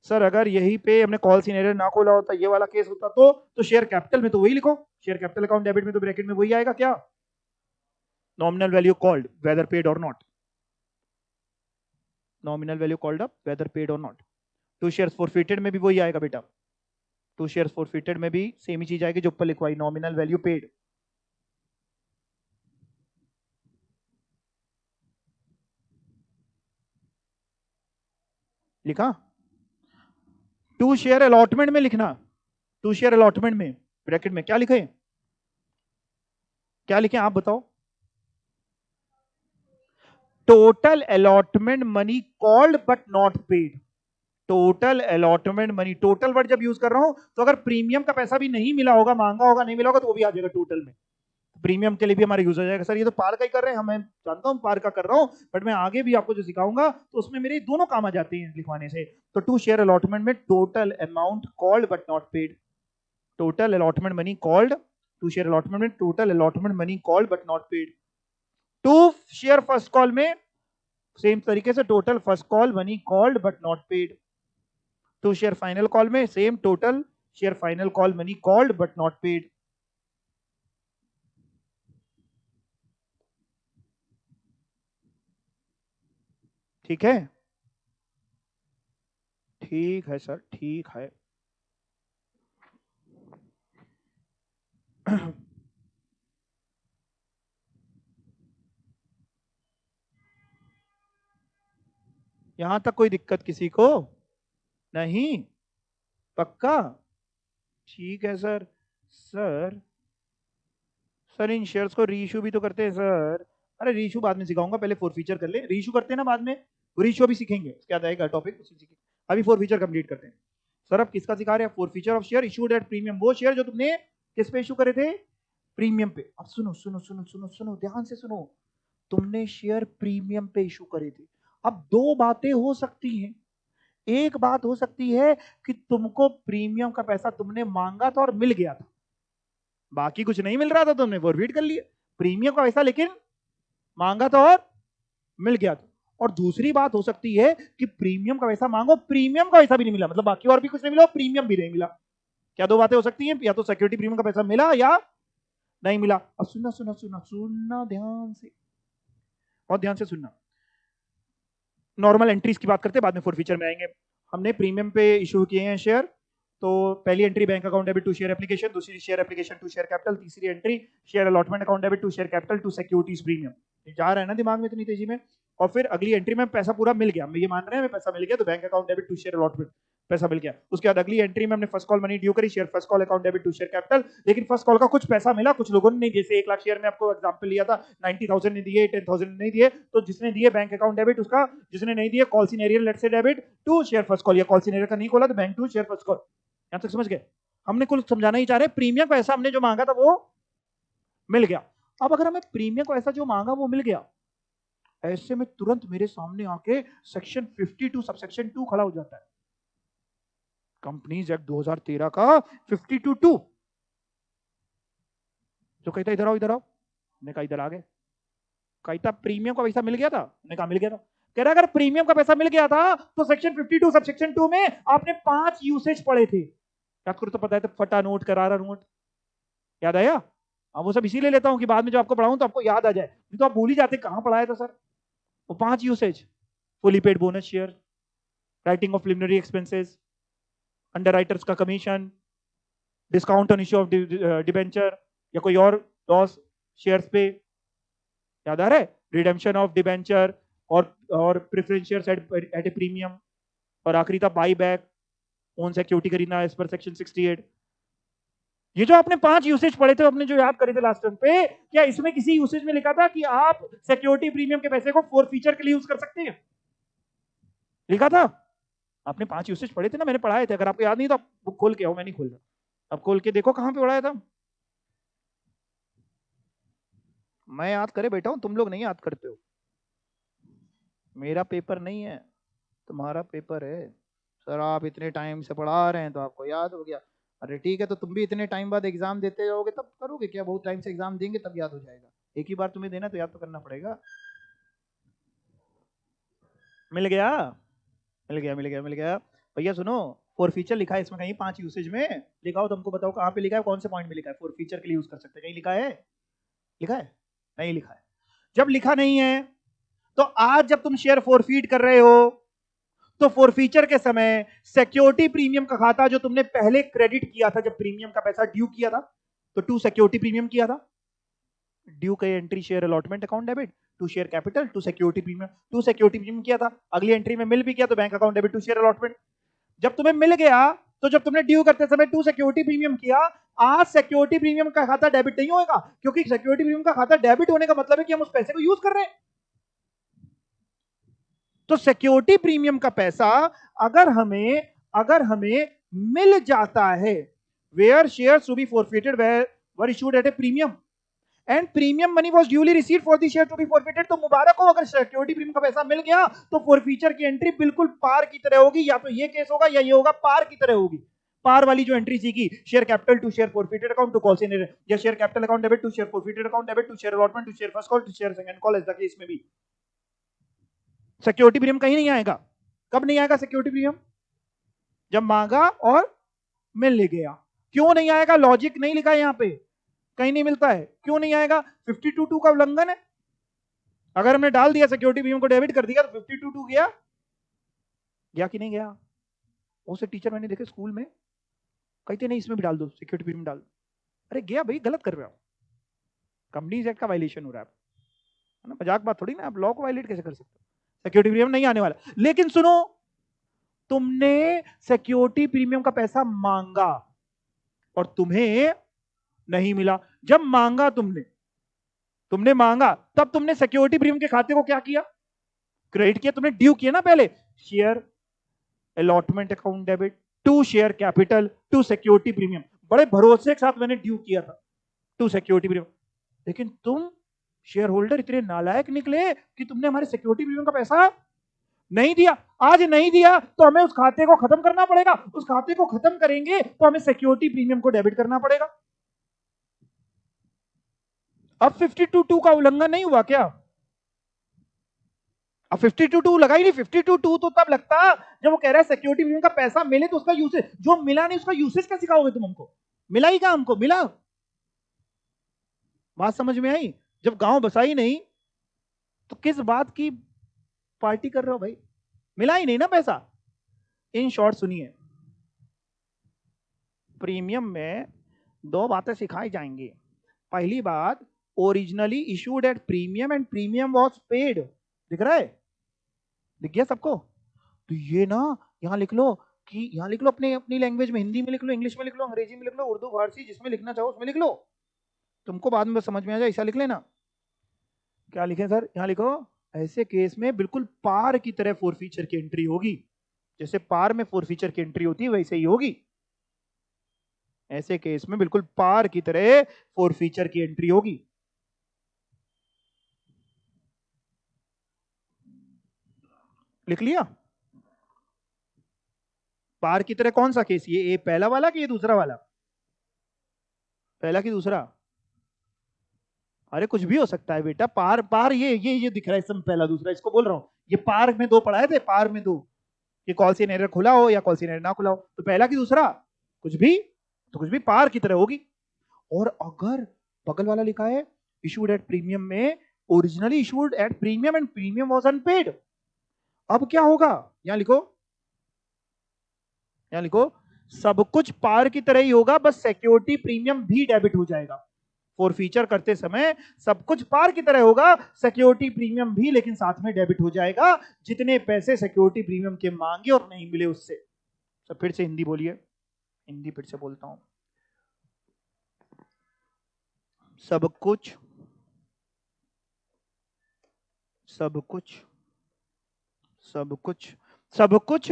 सर अगर यही पे हमने कॉल सिनेरियो ना खोला होता, ये वाला केस होता, तो शेयर कैपिटल में तो वही लिखो, शेयर कैपिटल अकाउंट डेबिट में तो ब्रैकेट में वही आएगा, क्या? Nominal value called whether paid और not, nominal value called up whether paid और नॉट। टू शेयर्स फॉरफिटेड में भी वही आएगा बेटा, टू शेयर्स फॉरफिटेड में भी सेम ही चीज आएगी जो ऊपर लिखवाई, नॉमिनल वैल्यू पेड। लिखा? टू शेयर अलॉटमेंट में लिखना, टू शेयर अलॉटमेंट में ब्रैकेट में क्या लिखे, क्या लिखे आप बताओ? Total allotment money called but not paid, total allotment money, total word जब यूज कर रहा हूं तो अगर प्रीमियम का पैसा भी नहीं मिला होगा, मांगा होगा, नहीं मिला होगा, तो वो भी आ जाएगा टोटल में। प्रीमियम के लिए भी हमारा यूज हो जाएगा। सर ये तो पार का ही कर रहे हैं, मैं जानता हूं पार का कर रहा हूं, बट मैं आगे भी आपको जो सिखाऊंगा तो उसमें मेरे दोनों काम आ जाते हैं लिखवाने से। तो टू शेयर अलॉटमेंट में total amount called but not paid, total allotment money called, to share allotment में total allotment money called but not paid. To share first call में सेम तरीके से total first call money called but not paid. To share final call में same total share final call money called but not paid. ठीक है, ठीक है sir, ठीक है। यहां तक कोई दिक्कत किसी को नहीं? पक्का? ठीक है सर। सर सर इन शेयर्स को रीइश्यू भी तो करते हैं सर। अरे रीइश्यू बाद में सिखाऊंगा, पहले फोर फीचर कर ले। रीइश्यू करते हैं ना बाद में, रीइश्यू भी सीखेंगे, क्या आएगा टॉपिक उसी सीखेंगे। अभी फोर फीचर कंप्लीट करते हैं। सर अब किसका सिखा रहे हैं? Four feature of share issued at premium, वो शेयर जो तुमने किस पे इशू करे थे? प्रीमियम पे। अब सुनो सुनो सुनो सुनो सुनो, ध्यान से सुनो। तुमने शेयर प्रीमियम पे इशू करे थे। अब दो बातें हो सकती हैं। एक बात हो सकती है कि तुमको प्रीमियम का पैसा तुमने मांगा था और मिल गया था, बाकी कुछ नहीं मिल रहा था, तुमने फॉरवर्ड कर लिया प्रीमियम का पैसा, लेकिन मांगा था और मिल गया था। और दूसरी बात हो सकती है कि प्रीमियम का पैसा मांगो, प्रीमियम का पैसा भी नहीं मिला, मतलब बाकी और भी कुछ नहीं मिला, प्रीमियम भी नहीं मिला। क्या दो बातें हो सकती हैं? या तो सिक्योरिटी प्रीमियम का पैसा मिला या नहीं मिला। अब सुनना सुनना सुनना सुनना ध्यान से, और ध्यान से सुनना। नॉर्मल एंट्रीज की बात करते हैं, बाद में फोर फीचर में आएंगे। हमने प्रीमियम पे इशू किए हैं शेयर, तो पहली entry bank account debit to share application, दूसरी share application to share capital, तीसरी entry share allotment account debit to share capital to securities premium. जा रहा है ना दिमाग में इतनी तेजी में? और फिर अगली एंट्री में पैसा पूरा मिल गया, हम ये मान रहे हैं पैसा मिल गया, तो bank account debit to share allotment, पैसा मिल गया। उसके बाद अगली एंट्री में हमने फर्स्ट कॉल मनी ड्यू करी, share first call account debit to share capital. लेकिन फर्स्ट कॉल का कुछ पैसा मिला, कुछ लोगों ने नहीं, जैसे 1 लाख शेयर में आपको एग्जांपल लिया था, 90,000 ने दिए, 10,000 नहीं दिए, तो जिसने दिए बैंक अकाउंट डेबिट उसका, जिसने नहीं दिए call scenario let's say debit to share first call, या कॉल सिनेरियो का नहीं खोला तो bank to share first call. यहां तक समझ गए? हमने कुल समझाना ही चाह रहे, प्रीमियम पैसा हमने जो मांगा था वो मिल गया। अब अगर हमें प्रीमियम पैसा जो मांगा वो मिल गया, ऐसे में तुरंत मेरे सामने आके सेक्शन 52 सबसेक्शन 2 खड़ा हो जाता है, कंपनीज एक्ट 2013 का 52(2), जो कहता इधर आओ इधर आओ, ने कहा इधर आ गए, कहता प्रीमियम का पैसा मिल गया था, ने कहा मिल गया था। कह रहा अगर प्रीमियम का पैसा मिल गया था तो सेक्शन 52 सबसेक्शन 2 में आपने 5 यूसेज पढ़े थे, याद करो तो पता है, तो फटा नोट, करारा नोट, याद आया? अब वो सब इसीलिए लेता हूं कि बाद में जो आपको पढ़ाऊं तो आपको याद आ जाए, नहीं तो आप भूल ही जाते कहां पढ़ाया था सर। वो 5 usages, fully paid bonus share, writing off preliminary expenses, underwriters का commission, discount on issue of debenture या कोई और लॉस शेयर्स पे, याद आ रहा है? रिडेम्पशन ऑफ डिबेंचर और preference shares at a premium, और आखिरी था बाई बैक, ओन सिक्योरिटी खरीदना एज पर सेक्शन 68। ये जो आपने 5 यूसेज पढ़े थे, आपने जो याद करे थे लास्ट टाइम पे, क्या इसमें किसी यूसेज में लिखा था कि आप सिक्योरिटी प्रीमियम के पैसे को फोर फीचर के लिए यूज कर सकते हैं? लिखा था? आपने 5 यूसेज पढ़े थे ना, मैंने पढ़ाए थे, अगर आपको याद नहीं तो आप बुक खोल के आओ, मैं नहीं खोल रहा, अब खोल के देखो कहां पे पढ़ाया था। मैं याद करे बैठा हूं, तुम लोग नहीं याद करते हो। मेरा पेपर नहीं है, तुम्हारा पेपर है। सर आप इतने टाइम से पढ़ा रहे हैं तो आपको याद हो गया। अरे ठीक है, तो तुम भी इतने टाइम बाद एग्जाम देते जाओगे तब करोगे क्या? बहुत टाइम से एग्जाम देंगे तब याद हो जाएगा। एक ही बार तुम्हें देना तो याद तो करना पड़ेगा। मिल गया मिल गया मिल गया मिल गया। भैया सुनो, फोर फीचर लिखा है इसमें कहीं 5 यूसेज में? लिखाओ, तुमको बताओ कहाँ पे लिखा है, कौन से पॉइंट में लिखा है फोर फीचर के लिए यूज कर सकते हैं? कहीं लिखा है? लिखा है? नहीं लिखा है। जब लिखा नहीं है तो आज जब तुम शेयर फोरफीट कर रहे हो तो फोरफीचर के समय सिक्योरिटी प्रीमियम का खाता जो तुमने पहले क्रेडिट किया था, जब प्रीमियम का पैसा ड्यू किया था, तो टू सिक्योरिटी प्रीमियम किया था, ड्यू का entry share allotment account debit to share capital to security premium, to security premium किया था। अगली एंट्री में मिल भी किया तो bank account debit to share allotment. जब तुम्हें मिल गया तो जब तुमने ड्यू करते समय टू सिक्योरिटी प्रीमियम किया, आज सिक्योरिटी प्रीमियम का खाता डेबिट नहीं होगा, क्योंकि सिक्योरिटी प्रीमियम का खाता डेबिट होने का मतलब है कि हम उस पैसे को यूज कर रहे हैं। तो सिक्योरिटी प्रीमियम का पैसा अगर हमें मिल जाता है, where shares to be forfeited were issued at a premium and premium money was duly received for the share to be forfeited, तो मुबारक हो, अगर सिक्योरिटी प्रीमियम का पैसा मिल गया तो फॉरफीचर की एंट्री बिल्कुल पार की तरह होगी, या तो ये केस होगा या ये होगा, पार की तरह होगी। पार वाली जो एंट्री सीखी, share capital to share forfeited account to call in arrear, या share capital account debit to share forfeited account debit to share allotment to share first call to share second call, ऐसा केस में भी security premium कहीं नहीं आएगा। कब नहीं आएगा सिक्योरिटी प्रीमियम? जब मांगा और मिल गया। क्यों नहीं आएगा? लॉजिक नहीं लिखा है यहां पे, कहीं नहीं मिलता है। क्यों नहीं आएगा? 52(2) का उल्लंघन है। अगर हमने डाल दिया सिक्योरिटी प्रीमियम को डेबिट कर दिया तो 52(2) गया कि नहीं गया? उसे टीचर मैंने देखे स्कूल में कहते नहीं इसमें भी डाल दो, सिक्योरिटी प्रीमियम डाल दो। अरे गया भाई, गलत कर रहे हो, कंपनीज एक्ट का वायलेशन हो रहा है ना, मजाक बात थोड़ी ना, आप लॉ को वायलेट कैसे कर सकते हो? सिक्योरिटी प्रीमियम नहीं आने वाला। लेकिन सुनो, तुमने सिक्योरिटी प्रीमियम का पैसा मांगा और तुम्हें नहीं मिला। जब मांगा तुमने मांगा, तब तुमने सिक्योरिटी प्रीमियम के खाते को क्या किया? क्रेडिट किया। तुमने ड्यू किया ना पहले, share allotment account debit to share capital to security premium, बड़े भरोसे के साथ मैंने ड्यू किया था टू सिक्योरिटी प्रीमियम। लेकिन तुम शेयर होल्डर इतने नालायक निकले कि तुमने हमारे सिक्योरिटी प्रीमियम का पैसा नहीं दिया। आज नहीं दिया तो हमें उस खाते को खत्म करना पड़ेगा। उस खाते को खत्म करेंगे तो हमें सिक्योरिटी प्रीमियम को डेबिट करना पड़ेगा। अब 52(2) का उल्लंघन नहीं हुआ क्या? अब 52(2) लगा ही नहीं। 52(2) तो तब लगता जब वो कह रहा है सिक्योरिटी प्रीमियम का पैसा मिले तो उसका यूसेज, जो मिला नहीं उसका यूसेज क्या सिखाओगे तुम हमको? मिला ही क्या हमको? मिला? बात समझ में आई? जब गांव बसा ही नहीं तो किस बात की पार्टी कर रहे हो भाई? मिला ही नहीं ना पैसा। इन शॉर्ट सुनिए, प्रीमियम में दो बातें सिखाई जाएंगी। पहली बात, originally issued at premium and premium was paid. दिख रहा है? दिख गया सबको? तो ये ना यहां लिख लो कि यहां लिख लो अपनी लैंग्वेज में, हिंदी में लिख लो, इंग्लिश में लिख लो, अंग्रेजी में लिख लो, उर्दू फारसी जिसमें लिखना चाहो उसमें लिख लो, तुमको बाद में समझ में आ जाए ऐसा लिख लेना। क्या लिखें सर? यहां लिखो, ऐसे केस में बिल्कुल पार की तरह फॉरफीचर की एंट्री होगी। जैसे पार में फॉरफीचर की एंट्री होती है वैसे ही होगी। ऐसे केस में बिल्कुल पार की तरह फॉरफीचर की एंट्री होगी। लिख लिया? पार की तरह कौन सा केस? ये पहला वाला कि ये दूसरा वाला? पहला कि दूसरा? अरे कुछ भी हो सकता है बेटा। पार पार ये दिख रहा है इसमें, पहला दूसरा, इसको बोल रहा हूं। ये पार में दो पढ़ाए थे, पार में दो, ये कॉल सी एरर खुला हो या कॉल सी एरर ना खुला हो, तो पहला कि दूसरा? कुछ भी, तो कुछ भी पार की तरह होगी। और अगर बगल वाला लिखा है इशूड एट प्रीमियम में, originally issued at premium and premium was unpaid, अब क्या होगा? यहां लिखो, यहां लिखो, सब कुछ पार की तरह ही होगा, बस सिक्योरिटी प्रीमियम भी डेबिट हो जाएगा। फॉरफीचर करते समय सब कुछ पार की तरह होगा, सिक्योरिटी प्रीमियम भी लेकिन साथ में डेबिट हो जाएगा, जितने पैसे सिक्योरिटी प्रीमियम के मांगे और नहीं मिले उससे। सब फिर से हिंदी बोलिए, हिंदी फिर से बोलता हूं। सब कुछ सब कुछ सब कुछ सब कुछ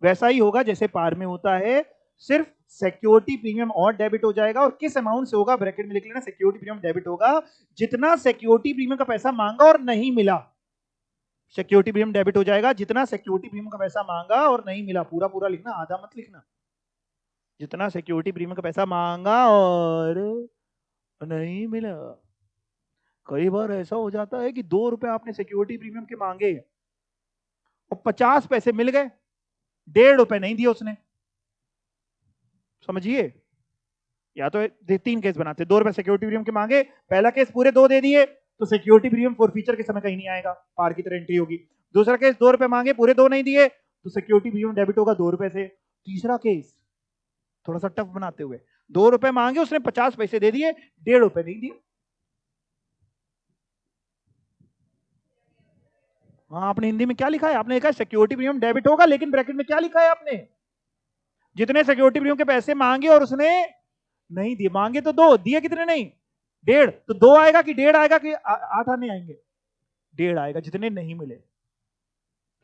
वैसा ही होगा जैसे पार में होता है, सिर्फ सिक्योरिटी प्रीमियम और डेबिट हो जाएगा। और किस अमाउंट से होगा? ब्रैकेट में लिख लेना, सिक्योरिटी प्रीमियम डेबिट होगा जितना सिक्योरिटी प्रीमियम का पैसा मांगा और नहीं मिला। सिक्योरिटी प्रीमियम डेबिट हो जाएगा जितना सिक्योरिटी प्रीमियम का पैसा मांगा और नहीं मिला। पूरा पूरा लिखना, आधा मत लिखना। जितना सिक्योरिटी प्रीमियम का पैसा मांगा और नहीं मिला। कई बार ऐसा हो जाता है कि 2 रुपए आपने सिक्योरिटी प्रीमियम के मांगे और 50 पैसे मिल गए, 1.5 रुपए नहीं दिए उसने। समझिए, या तो 3 केस बनाते, 2 रुपए सिक्योरिटी प्रीमियम के मांगे, पहला केस पूरे 2 दे दिए तो सिक्योरिटी प्रीमियम फॉरफीचर के समय कहीं नहीं आएगा, पार की तरह एंट्री होगी। दूसरा केस 2 रुपए मांगे, पूरे 2 नहीं दिए तो सिक्योरिटी प्रीमियम डेबिट होगा 2 रुपए से। तीसरा केस थोड़ा सा टफ बनाते हुए, 2 रुपए मांगे, उसने 50 पैसे दे दिए, 1.5 रुपए नहीं दिए। हाँ, आपने हिंदी में क्या लिखा है? आपने लिखा है सिक्योरिटी प्रीमियम डेबिट होगा, लेकिन ब्रैकेट में क्या लिखा है आपने? जितने सिक्योरिटी प्रीमियम के पैसे मांगे और उसने नहीं दिए। मांगे तो 2, दिए कितने? नहीं, 1.5। तो 2 आएगा कि 1.5 आएगा कि 8 आने आएंगे? 1.5 आएगा, जितने नहीं मिले।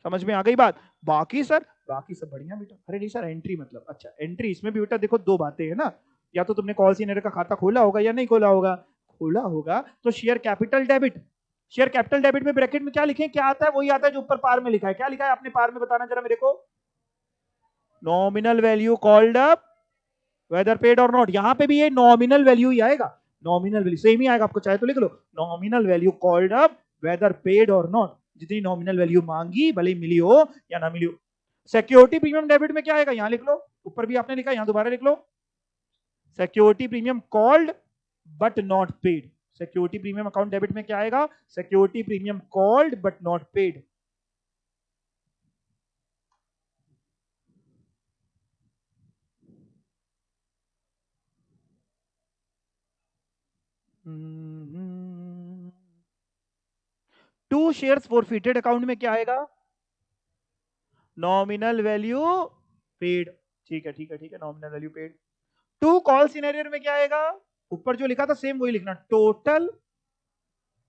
समझ में आ गई बात? बाकी सर, बाकी सब बढ़िया बेटा। अरे नहीं सर, एंट्री मतलब, अच्छा एंट्री, इसमें भी बेटा देखो दो बातें है ना, या तो तुमने कॉल सीनियर का खाता खोला होगा या नहीं खोला होगा। खोला होगा तो share capital debit, share capital debit में ब्रैकेट में क्या लिखे, क्या आता है, वही आता है जो ऊपर पार में लिखा है। क्या लिखा है आपने पार में, बताना जरा मेरे को। Nominal value called up whether paid और नॉट, यहां पे भी ये नॉमिनल वैल्यू ही आएगा, नॉमिनल वैल्यू सेम ही आएगा, आपको चाहे तो लिख लो nominal value called up whether paid और नॉट, जितनी नॉमिनल वैल्यू मांगी भले ही मिली हो या ना मिली हो। सिक्योरिटी प्रीमियम डेबिट में क्या आएगा, यहां लिख लो, ऊपर भी आपने लिखा, यहां दोबारा लिख लो, security premium called but not paid. Security premium account debit में क्या आएगा, security premium called but not paid. To shares forfeited account में क्या आएगा, नॉमिनल वैल्यू पेड। ठीक है ठीक है ठीक है, nominal value paid. To call scenario में क्या आएगा, ऊपर जो लिखा था सेम वही लिखना, total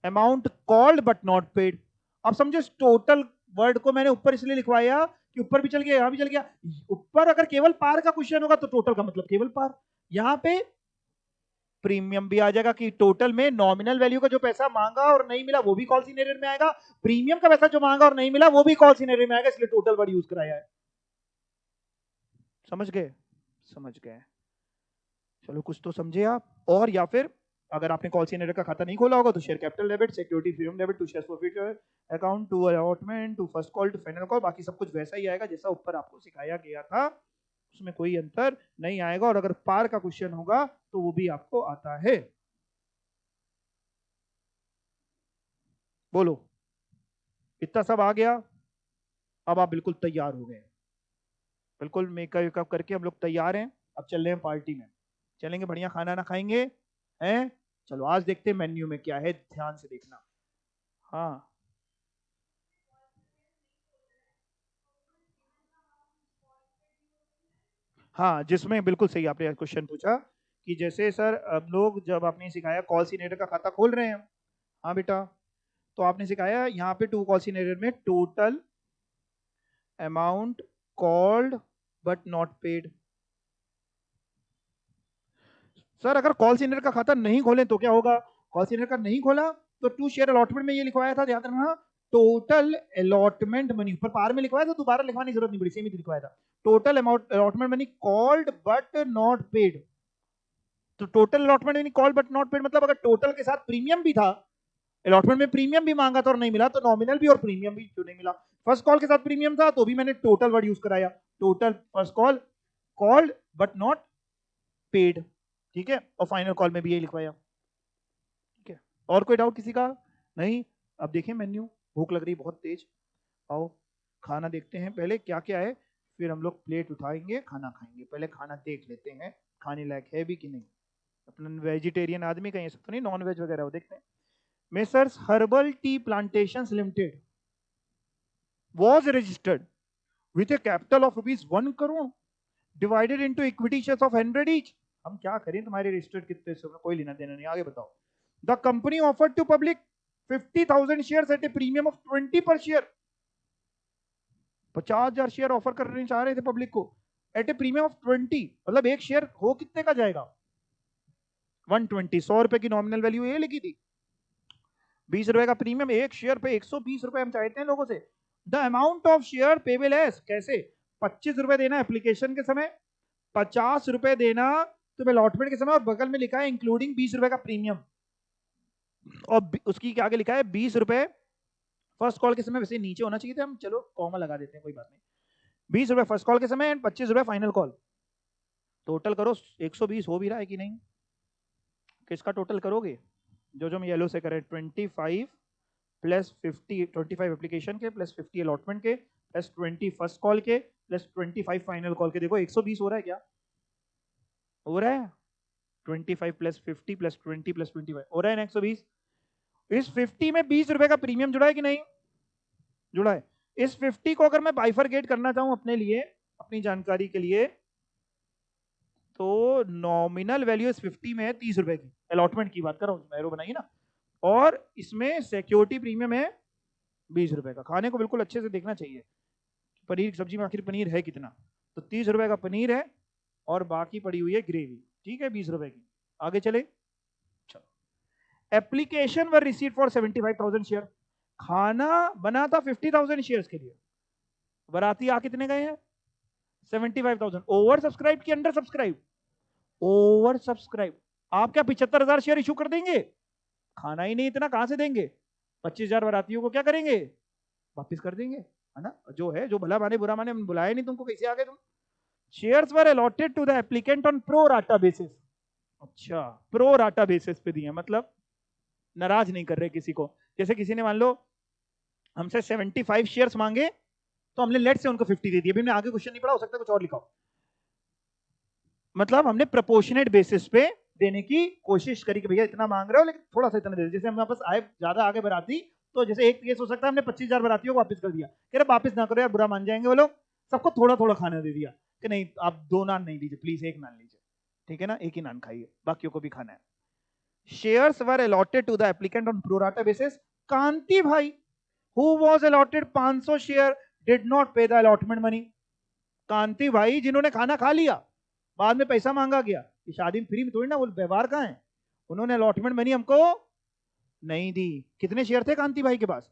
amount called but not paid. अब समझो टोटल वर्ड को मैंने ऊपर इसलिए लिखवाया कि ऊपर भी चल गया यहां भी चल गया, ऊपर अगर केवल पार का क्वेश्चन होगा तो टोटल का मतलब केवल पार, यहां पे प्रीमियम भी आ जाएगा कि टोटल में नॉमिनल वैल्यू का जो पैसा मांगा और नहीं मिला वो भी कॉल सिनेरियो में आएगा, प्रीमियम का पैसा जो मांगा और नहीं मिला वो भी कॉल सिनेरियो में आएगा, इसलिए टोटल वर्ड यूज कराया है। समझ गए, समझ गए, चलो कुछ तो समझे आप। और या फिर अगर आपने कॉल सिनेरियो का खाता नहीं खोला होगा तो share capital debit, security premium debit, to share profit account, to allotment, to first call, to final call, बाकी सब कुछ वैसा ही आएगा जैसा ऊपर आपको सिखाया गया था, उसमें कोई अंतर नहीं आएगा। और अगर पार का क्वेश्चन होगा तो वो भी आपको आता है। बोलो, इतना सब आ गया, अब आप बिल्कुल तैयार हो गए, बिल्कुल मेकअप वेकअप करके हम लोग तैयार हैं, अब चल रहे हैं पार्टी में, चलेंगे बढ़िया खाना ना खाएंगे हैं। चलो आज देखते हैं मेन्यू में क्या है, ध्यान से देखना। हाँ हाँ, जिसमें बिल्कुल सही आपने क्वेश्चन पूछा कि जैसे सर अब लोग जब आपने सिखाया कॉल सिनेटर का खाता खोल रहे हैं, हाँ बेटा, तो आपने सिखाया यहाँ पे टू कॉल सिनेटर में total amount called but not paid. Sir अगर कॉल सेंटर का खाता नहीं खोले तो क्या होगा, कॉल सेंटर का नहीं खोला तो टू शेयर अलॉटमेंट में ये लिखवाया था, याद रखना, टोटल अलॉटमेंट मनी, ऊपर पार में लिखवाया था, दोबारा लिखवाने की जरूरत नहीं पड़ी, सेम ही लिखवाया था, total amount allotment money called but not paid. तो total allotment money called but not paid मतलब अगर टोटल के साथ प्रीमियम भी था, अलॉटमेंट में प्रीमियम भी मांगा था और नहीं मिला, तो नॉमिनल भी और प्रीमियम भी क्यों नहीं मिला। फर्स्ट कॉल के साथ प्रीमियम था तो भी मैंने टोटल वर्ड यूज कराया, total first call called but not paid, ठीक है, और फाइनल कॉल में भी यही लिखवाया। ठीक है, और कोई डाउट किसी का? नहीं? अब देखिए मेन्यू, भूख लग रही बहुत तेज, आओ खाना देखते हैं पहले क्या क्या है, फिर हम लोग प्लेट उठाएंगे खाना खाएंगे, पहले खाना देख लेते हैं खाने लायक है भी कि नहीं। अपना वेजिटेरियन आदमी कहीं सब तो नहीं, नॉन वेज वगैरह, वो देखते हैं। Messrs herbal tea plantations limited was registered with a capital of ₹1 crore divided into equity shares of 100 each। हम क्या करें, तुम्हारे रजिस्टर्ड कितने से कोई लेना देना नहीं, आगे बताओ। The company offered to public 50,000 shares at a premium of 20 per share, 50,000 share offer करने चाह रहे थे पब्लिक को एट ए प्रीमियम ऑफ 20, मतलब एक शेयर हो कितने का जाएगा, 120, 100 रुपए की नॉमिनल वैल्यू ये लिखी थी, 20 रुपए का प्रीमियम, एक शेयर पे 120 रुपए हम चाहते हैं लोगों से। The amount of share payable as, कैसे, 25 रुपए देना एप्लीकेशन के समय, 50 रुपए देना तुम्हें अलॉटमेंट के समय, और बगल में लिखा है इंक्लूडिंग 20 रुपए का प्रीमियम, और उसकी आगे लिखा है 20 रुपए फर्स्ट कॉल के समय, वैसे नीचे होना चाहिए था, हम चलो कॉमा लगा देते हैं कोई बात नहीं, 20 रुपए फर्स्ट कॉल के समय एंड 25 रुपए फाइनल कॉल। टोटल करो 120 हो भी रहा है कि नहीं, किसका टोटल करोगे, जो जो मैं येलो से करें, 25 प्लस 50, 25 एप्लीकेशन के प्लस 50 अलॉटमेंट के प्लस 20 फर्स्ट कॉल के प्लस 25 फाइनल कॉल के, देखो 120 हो रहा है क्या, हो रहा है, 25 प्लस 50 प्लस 20 प्लस 25 हो रहा है ना 120। इस 50 में 20 रुपए का प्रीमियम जुड़ा है कि नहीं, जुड़ा है। इस 50 को अगर मैं बाइफरगेट करना चाहूं अपने लिए, अपनी जानकारी के लिए, तो नॉमिनल वैल्यू इस 50 में है 30 रुपए की, अलॉटमेंट की बात कर रहा हूं, एरो बनाइए ना, और इसमें सिक्योरिटी प्रीमियम है 20 रुपए का। खाने को बिल्कुल अच्छे से देखना चाहिए, पनीर की सब्जी में आखिर पनीर है कितना। तो 30 रुपए का पनीर है और बाकी पड़ी हुई है ग्रेवी, ठीक है 20 रुपए की। आगे चले, application were receive for 75,000 share. खाना बना था 50,000 शेयर्स के लिए, बराती आ कितने गए हैं 75,000। ओवर सब्सक्राइब की अंडर सब्सक्राइब? Over subscribe. आप क्या 75,000 शेयर इशू कर देंगे? खाना ही नहीं इतना, कहां से देंगे? 25,000 बरातियों को क्या करेंगे? वापिस कर देंगे, है ना। जो है, जो भला माने बुरा माने, बुलाया नहीं तुमको, कैसे आ गए तुम? Shares were allotted to the applicant on pro rata basis. अच्छा, प्रो राटा बेसिस पे दिए, मतलब नाराज नहीं कर रहे किसी को। जैसे किसी ने मान लो हमसे 75 शेयर्स मांगे, तो हमने लेट से उनको 50 दे दिए। अभी हमने आगे क्वेश्चन नहीं पढ़ा, हो सकता है कुछ और लिखा हो। मतलब हमने प्रोपोर्शनेट बेसिस पे देने की कोशिश करी कि भैया इतना मांग रहे हो लेकिन थोड़ा सा इतना दे दो। जैसे हमारे पास आए ज्यादा आगे बराती, तो जैसे एक केस हो सकता है हमने 25,000 बरातियों को वापस कर दिया, कह रहे वापस ना करो यार, बुरा मान जाएंगे वो लोग। सबको थोड़ा थोड़ा खाना दे दिया कि नहीं आप 2 नान नहीं लीजिए प्लीज, 1 नान लीजिए, ठीक है ना, 1 ही नान खाइए, बाकियों को भी खाना है। Shares were allotted to the applicant on pro rata basis. Kanti bhai who was allotted 500 share did not pay the allotment money. Kanti bhai जिन्होंने खाना खा लिया, बाद में पैसा मांगा गया, कि शादी में फ्री में थोड़ी ना, वो व्यवहार कहां है, उन्होंने अलॉटमेंट मनी हमको नहीं दी। कितने शेयर थे कांति भाई के पास?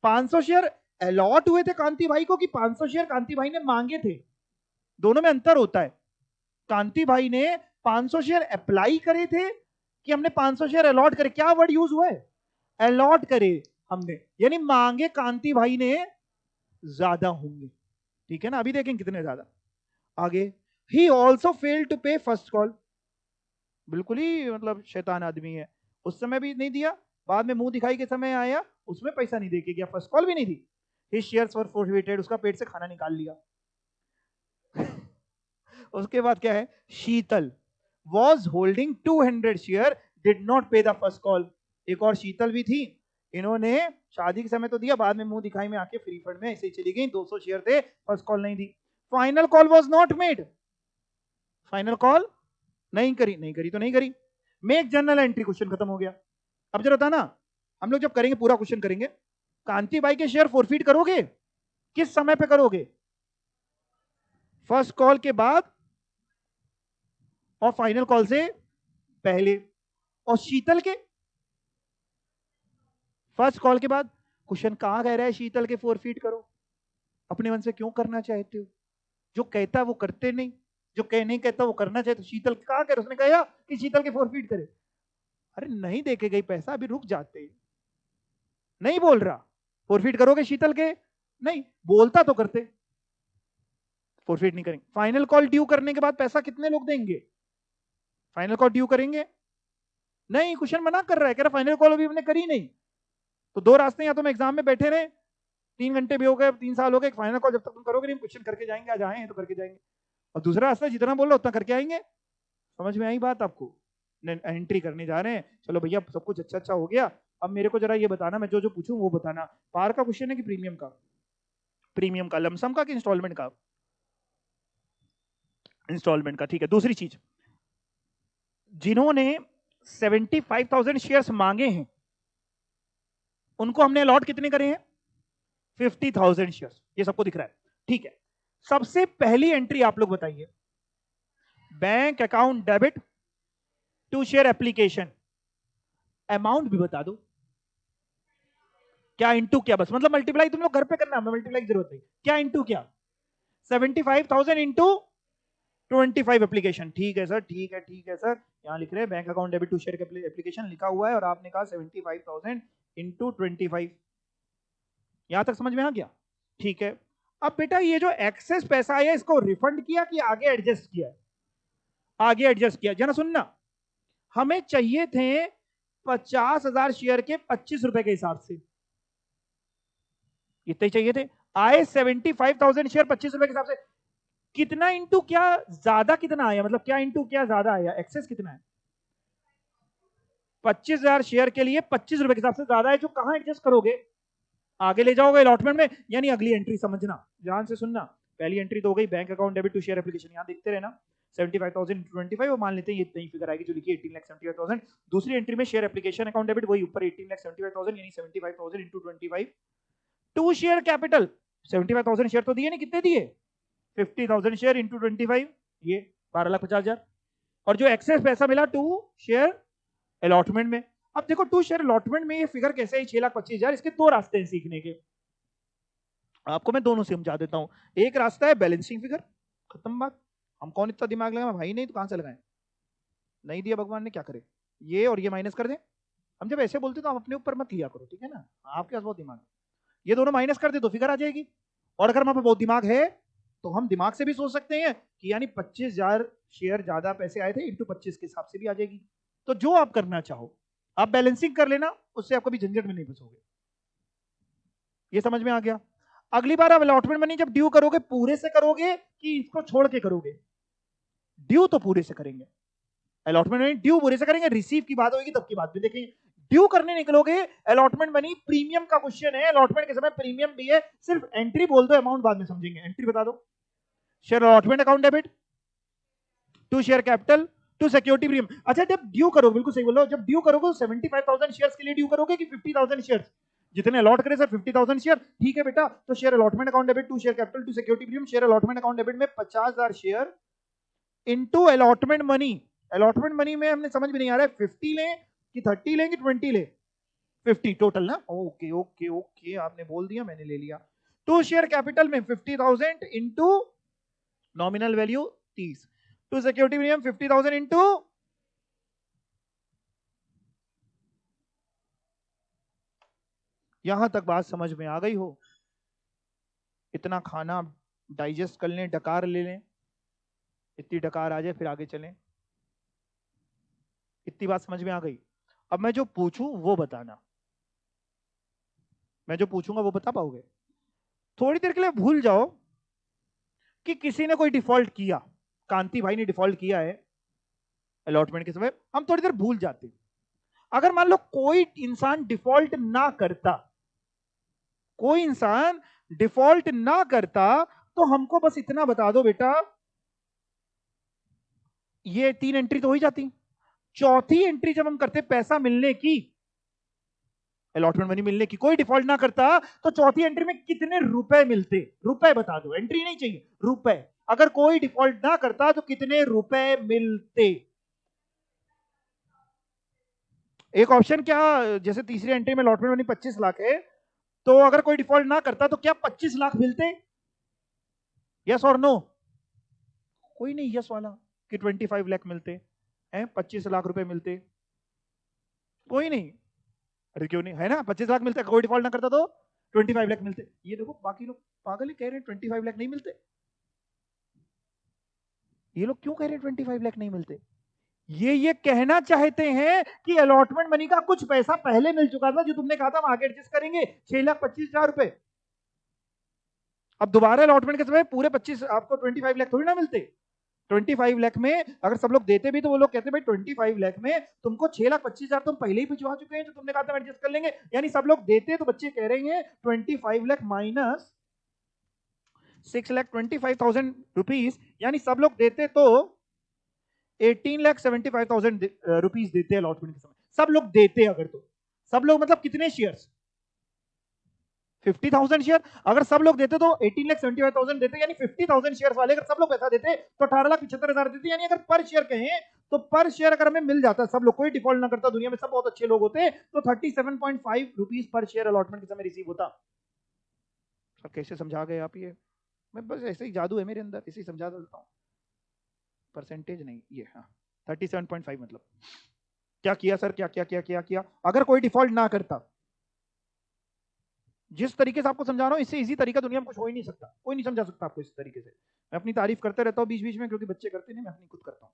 500 शेयर अलॉट हुए थे कांति भाई को, कि 500 शेयर कांति भाई ने मांगे थे? दोनों में अंतर होता है। कांति भाई ने 500 शेयर अप्लाई करे थे कि हमने 500 शेयर अलॉट करे? क्या वर्ड यूज हुआ है? अलॉट करे हमने, यानी मांगे कांति भाई ने ज्यादा होंगे, ठीक है ना। अभी देखें कितने ज्यादा। आगे, ही ऑल्सो फेल टू पे फर्स्ट कॉल। बिल्कुल ही मतलब शैतान आदमी है, उस समय भी नहीं दिया, बाद में मुंह दिखाई के समय आया उसमें पैसा नहीं देके गया, फर्स्ट कॉल भी नहीं दी। हिज शेयर्स वर फोरफिटेड, उसका पेट से खाना निकाल लिया। उसके बाद क्या है, Sheetal was holding 200 share did not pay the first call. एक और शीतल भी थी, इन्होंने शादी के समय तो दिया, बाद में मुंह दिखाई में आके फ्री फंड में ऐसे ही चली गई, 200 शेयर थे, फर्स्ट कॉल नहीं दी। Final call was not made, final call नहीं करी, नहीं करी तो नहीं करी। मेक जर्नल एंट्री, क्वेश्चन खत्म हो गया। अब जरा बताना, हम लोग जब करेंगे पूरा क्वेश्चन करेंगे, कांति बाई के शेयर फोरफीट करोगे किस समय पे करोगे? फर्स्ट कॉल के बाद और फाइनल कॉल से पहले। और शीतल के फर्स्ट कॉल के बाद। क्वेश्चन कहां कह रहा है शीतल के फोरफीट करो? अपने मन से क्यों करना चाहते हो? जो कहता है वो करते नहीं, जो कह नहीं कहता वो करना चाहे। तो शीतल कहां कह रहा, उसने कहा कि शीतल के फोरफीट करे। अरे नहीं देखे गई पैसा, अभी रुक जाते, नहीं बोल रहा फोरफीट करोगे शीतल के, नहीं बोलता तो करते। फोरफीट नहीं करेंगे। फाइनल कॉल ड्यू करने के बाद पैसा कितने लोग देंगे? फाइनल कॉल ड्यू करेंगे नहीं, क्वेश्चन मना कर रहा है, कह रहा फाइनल कॉल अभी हमने करी नहीं। तो दो रास्ते, या तो हम एग्जाम में बैठे रहे 3 घंटे भी हो गए, 3 साल हो गए, फाइनल कॉल जब तक तुम करोगे नहीं क्वेश्चन करके जाएंगे, आज आए हैं तो करके जाएंगे। और दूसरा रास्ता जितना बोल रहा उतना करके आएंगे। समझ में आई बात आपको? एंट्री करने जा रहे हैं, चलो भैया सब कुछ अच्छा अच्छा हो गया, अब मेरे को जरा ये बताना, मैं जो जो पूछूं वो बताना। पार का क्वेश्चन है कि प्रीमियम का? प्रीमियम का, लमसम का कि इंस्टॉलमेंट का? इंस्टॉलमेंट का, ठीक है। दूसरी चीज, जिन्होंने 75,000 शेयर्स मांगे हैं उनको हमने अलॉट कितने करे हैं? 50,000 शेयर्स। ये सबको दिख रहा है, ठीक है। सबसे पहली एंट्री आप लोग बताइए, bank account debit to share application. Amount भी बता दो, क्या इंटू क्या, बस मतलब मल्टीप्लाई तुम लोग घर पे करना, मल्टीप्लाई की जरूरत नहीं, क्या इंटू क्या? 75,000 इंटू 25 एप्लीकेशन, ठीक है सर, ठीक है, ठीक है सर। यहां लिख रहे हैं bank account debit to share application लिखा हुआ है, और आपने कहा 75,000 इंटू 25। यहां तक समझ में आ गया? ठीक है। अब बेटा ये जो एक्सेस पैसा आया इसको रिफंड किया कि आगे एडजस्ट किया? आगे एडजस्ट किया। जरा सुनना, हमें चाहिए थे 50,000 शेयर के 25 रुपए के हिसाब से, इतने चाहिए थे। आए 75,000 शेयर 25 रुपए के हिसाब से। कितना इंटू क्या ज्यादा कितना आया, मतलब क्या इंटू क्या ज्यादा आया, एक्सेस कितना है? 25,000 शेयर के लिए 25 रुपए के हिसाब से ज्यादा है, जो कहां एडजस्ट करोगे? आगे ले जाओगे अलॉटमेंट में, यानी अगली एंट्री समझना, ध्यान से सुनना। पहली एंट्री तो हो गई bank account debit to share application, यहां देखते रहना 75,000 25, वो मान लेते हैं ये इतनी फिगर आएगी जो लिखी 18,75,000। दूसरी एंट्री में शेयर एप्लीकेशन अकाउंट डेबिट, वही ऊपर 18,75,000 यानी 75,000 into 25, to share capital 75,000 share तो दिए नहीं, कितने दिए? 50,000 शेयर इंटू 25, ये 12,50,000। और जो एक्सेस पैसा मिला टू शेयर अलॉटमेंट में। अब देखो टू शेयर अलॉटमेंट में ये फिगर कैसे है 6,25,000, इसके दो रास्ते हैं सीखने के, आपको मैं दोनों समझा देता हूं। एक रास्ता है बैलेंसिंग फिगर, खत्म बात, हम कौन इतना दिमाग लगाए भाई, नहीं तो कहां से लगाएं, नहीं दिया भगवान ने क्या करे, ये और ये माइनस कर दें। हम जब ऐसे बोलते तो आप अपने ऊपर मत लिया करो, ठीक है ना, आपके पास बहुत दिमाग है, ये दोनों माइनस कर दे तो फिगर आ जाएगी। और अगर हमारे पास बहुत दिमाग है तो हम दिमाग से भी सोच सकते हैं कि यानी 25,000 शेयर ज्यादा पैसे आए थे इंटू 25 के हिसाब से भी आ जाएगी। तो जो आप करना चाहो आप बैलेंसिंग कर लेना, उससे आप कभी झंझट में नहीं फंसोगे। ये समझ में आ गया? अगली बार आप अलॉटमेंट मनी जब ड्यू करोगे पूरे से करोगे कि इसको छोड़ के करोगे? ड्यू तो पूरे से करेंगे, अलॉटमेंट मनी ड्यू पूरे से करेंगे, रिसीव की बात होगी तब की बात भी देखेंगे। ड्यू करने निकलोगे, अलॉटमेंट मनी प्रीमियम का क्वेश्चन है, अलॉटमेंट के समय प्रीमियम भी है, सिर्फ एंट्री बोल दो, अमाउंट बाद में समझेंगे, एंट्री बता दो। Share allotment account debit to share capital to security premium. अच्छा जब ड्यू करोगे, बिल्कुल सही बोलो, जब ड्यू करोगे 75,000 शेयर्स के लिए ड्यू करोगे कि 50,000 शेयर्स? जितने अलॉट करे सर 50,000 शेयर, ठीक है बेटा, तो share allotment account debit to share capital to security premium, share allotment account debit में 50,000 share into allotment money. Allotment money में हमने समझ भी नहीं आ रहा है 50 लें कि 30 लें कि 20 लें, 50 टोटल ना, ओके ओके ओके, आपने बोल दिया मैंने ले लिया। टू शेयर कैपिटल में 50,000 into nominal value 30, to security premium 50,000 into, यहां तक बात समझ में आ गई हो? इतना खाना डाइजेस्ट कर लें, डकार ले लें, इतनी डकार आ जाए फिर आगे चलें। इतनी बात समझ में आ गई? अब मैं जो पूछूं वो बताना, मैं जो पूछूंगा वो बता पाओगे? थोड़ी देर के लिए भूल जाओ कि किसी ने कोई डिफॉल्ट किया, कांति भाई ने डिफॉल्ट किया है अलॉटमेंट के समय, हम थोड़ी देर भूल जाते। अगर मान लो कोई इंसान डिफॉल्ट ना करता, कोई इंसान डिफॉल्ट ना करता, तो हमको बस इतना बता दो बेटा, ये 3 एंट्री तो हो ही जाती, चौथी एंट्री जब हम करते पैसा मिलने की, अलॉटमेंट मनी मिलने की, कोई डिफॉल्ट ना करता तो चौथी एंट्री में कितने रुपए मिलते, रुपए बता दो, एंट्री नहीं चाहिए, रुपए। अगर कोई डिफॉल्ट ना करता तो कितने रुपए मिलते? एक ऑप्शन क्या, जैसे तीसरी एंट्री में अलॉटमेंट मनी 25 लाख है, तो अगर कोई डिफॉल्ट ना करता तो क्या 25 लाख मिलते? यस और नो? कोई नहीं यस वाला कि 25 लाख मिलते हैं, 25 लाख रुपए मिलते, कोई नहीं। अरे क्यों नहीं, है ना, 25 लाख मिलते, कोई डिफॉल्ट ना करता तो 25 लाख मिलते। ये देखो बाकी लोग पागल ही कह रहे हैं 25 लाख नहीं मिलते, ये लोग क्यों कह रहे हैं 25 लाख नहीं मिलते? ये कहना चाहते हैं कि अलॉटमेंट मनी का कुछ पैसा पहले मिल चुका था, जो तुमने कहा था हम आगे एडजस्ट करेंगे, 6,25,000 रुपए। अब दोबारा अलॉटमेंट के समय पूरे 25, आपको 25 लाख थोड़ी ना मिलते। 25 लाख में अगर सब लोग देते भी तो वो लोग कहते भाई 25 लाख में तुमको 6,25,000 तुम पहले ही भिजवा चुके हैं, जो तुमने कहा था एडजस्ट कर लेंगे। यानी सब लोग देते तो बच्चे कह रहे हैं 25 लाख माइनस 6,25,000 रुपीज, यानी सब लोग देते तो 18,75,000 रुपीज देते अलॉटमेंट के समय, सब लोग देते अगर, तो सब लोग मतलब कितने शेयर्स? 50,000 शेयर। अगर सब लोग देते तो 18,75,000 देते, यानी 50,000 शेयर वाले अगर सब लोग पैसा देते तो 18,75,000 देते। यानी अगर पर शेयर कहें तो पर शेयर अगर हमें मिल जाता, सब लोग कोई डिफॉल्ट ना करता, दुनिया में सब बहुत अच्छे लोग होते, तो 37.5 रुपीज पर शेयर अलॉटमेंट के समय रिसीव होता। सर कैसे समझा गए आप ये? मैं बस ऐसे ही जादू है मेरे अंदर, इसे समझा देता हूँ, परसेंटेज नहीं ये, हाँ 37.5 मतलब क्या किया सर, क्या क्या क्या क्या किया? अगर कोई डिफॉल्ट ना करता, जिस तरीके से आपको समझा रहा हूं इससे इजी तरीका दुनिया में कुछ हो ही नहीं सकता, कोई नहीं समझा सकता आपको इस तरीके से। मैं अपनी तारीफ करते रहता हूँ बीच बीच में, क्योंकि बच्चे करते नहीं, मैं अपनी खुद करता हूँ।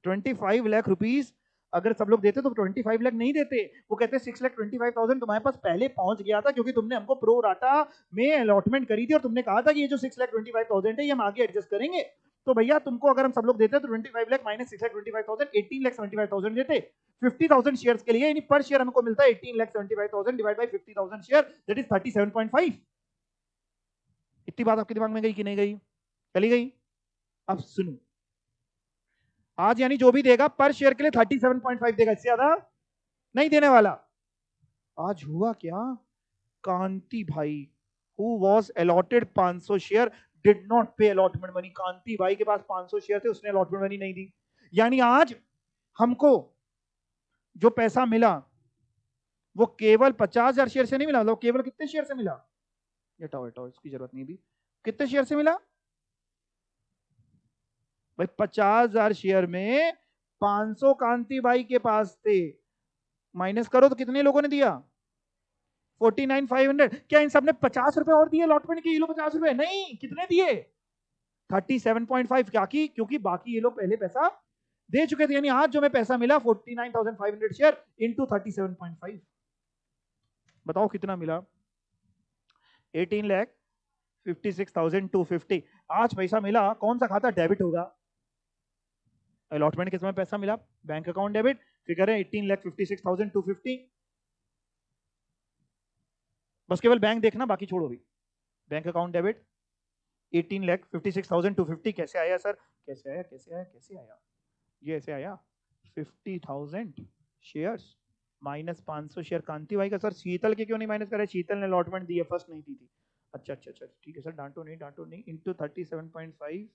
25 लाख रुपीज अगर सब लोग देते तो 25 लाख नहीं देते, वो कहते 6,25,000 तुम्हारे पास पहले पहुंच गया था, क्योंकि तुमने हमको प्रो राटा में अलॉटमेंट करी थी, और तुमने कहा था कि ये जो 6,25,000 है ये हम आगे एडजस्ट करेंगे। तो भैया तुमको अगर हम सब लोग देते तो 25 लाख माइनस 6,25,000 18,75,000 देते 50,000 शेयर्स के लिए, यानी पर शेयर हमको मिलता है 18,75,000 divide by 50,000 share, that is 37.5। इतनी बात आपके दिमाग में गई कि नहीं गई? चली गई? अब सुनो, आज यानी जो भी देगा पर शेयर के लिए 37.5 देगा, इससे ज्यादा नहीं देने वाला। आज हुआ क्या, कांति bhai who was allotted 500 share did not पे अलॉटमेंट मनी। कांति भाई के पास 500 शेयर थे, उसने अलॉटमेंट मनी नहीं दी। यानी आज हमको जो पैसा मिला वो केवल 50,000 शेयर से नहीं मिला। मतलब केवल कितने शेयर से मिला? हटाओ हटाओ, इसकी जरूरत नहीं भी। कितने शेयर से मिला भाई? 50,000 शेयर में 500 कांति भाई के पास थे। माइनस करो तो कितने लोगों ने दिया? 49,500। क्या इन सबने 50 रुपए और दिए अलॉटमेंट के? ये लोग 50 रुपए नहीं, कितने दिए? 37.5। क्या की? क्योंकि बाकी ये लोग पहले पैसा दे चुके थे। यानी आज जो मैं पैसा मिला 49,500 शेयर इंटू 37.5, बताओ कितना मिला? 18,56,250। आज पैसा मिला, कौन सा खाता डेबिट होगा? अलॉटमेंट के समय पैसा मिला, बैंक अकाउंट डेबिट, फिगर है 18,56,250। बस केवल बैंक देखना, बाकी छोड़ो भी। Bank account debit 18,56,250। कैसे आया सर? कैसे आया? कैसे आया? कैसे आया? ये ऐसे आया 50,000 शेयर्स माइनस 500 शेयर कांति भाई का। सर शीतल के क्यों नहीं माइनस करे? शीतल ने अलॉटमेंट दी है, फर्स्ट नहीं दी थी। अच्छा अच्छा अच्छा, ठीक है सर, डांटो नहीं डांटो नहीं। इंटू 37.5।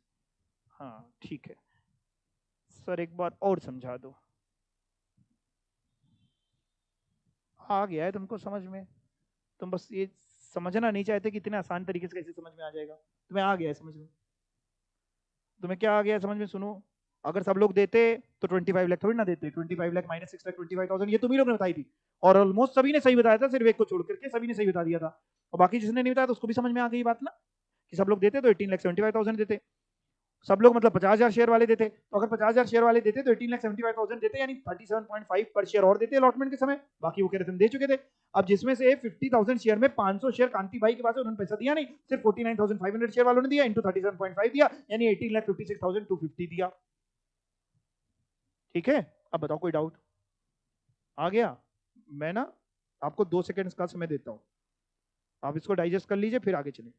हाँ ठीक है सर, एक बार और समझा दो। आ गया है तुमको समझ में? तुम बस ये समझना नहीं चाहते कि इतने आसान तरीके से कैसे समझ में आ जाएगा। तुम्हें आ गया है समझ में? तुम्हें क्या आ गया है समझ में? सुनो, अगर सब लोग देते तो 25 लाख थोड़ी ना देते। 25 लाख माइनस 6,25,000 ये तुम ही लोग ने बताई थी, और ऑलमोस्ट सभी ने सही बताया था, सिर्फ एक को छोड़ करके सभी ने सही बता दिया था। और बाकी जिसने नहीं बताया तो उसको भी समझ में आ गई बात ना, कि सब लोग देते तो 18,75,000 देते। सब लोग मतलब 50,000 शेयर वाले देते, तो अगर 50,000 शेयर वाले देते तो 18,75,000 देते, यानी 37.5 पर शेयर और देते अलॉटमेंट के समय। बाकी वो कह रहे थे हम दे चुके थे। अब जिसमें से 50,000 शेयर में 500 शेयर कांति भाई के पास है, उन्होंने पैसा दिया नहीं, सिर्फ 49,500 शेयर वालों ने दिया, इंटू 37.5 दिया, यानी 18,56,250 दिया। ठीक है, अब बताओ कोई डाउट? आ गया? मैं ना आपको 2 सेकंड का समय देता हूं, आप इसको डाइजेस्ट कर लीजिए, फिर आगे चलें।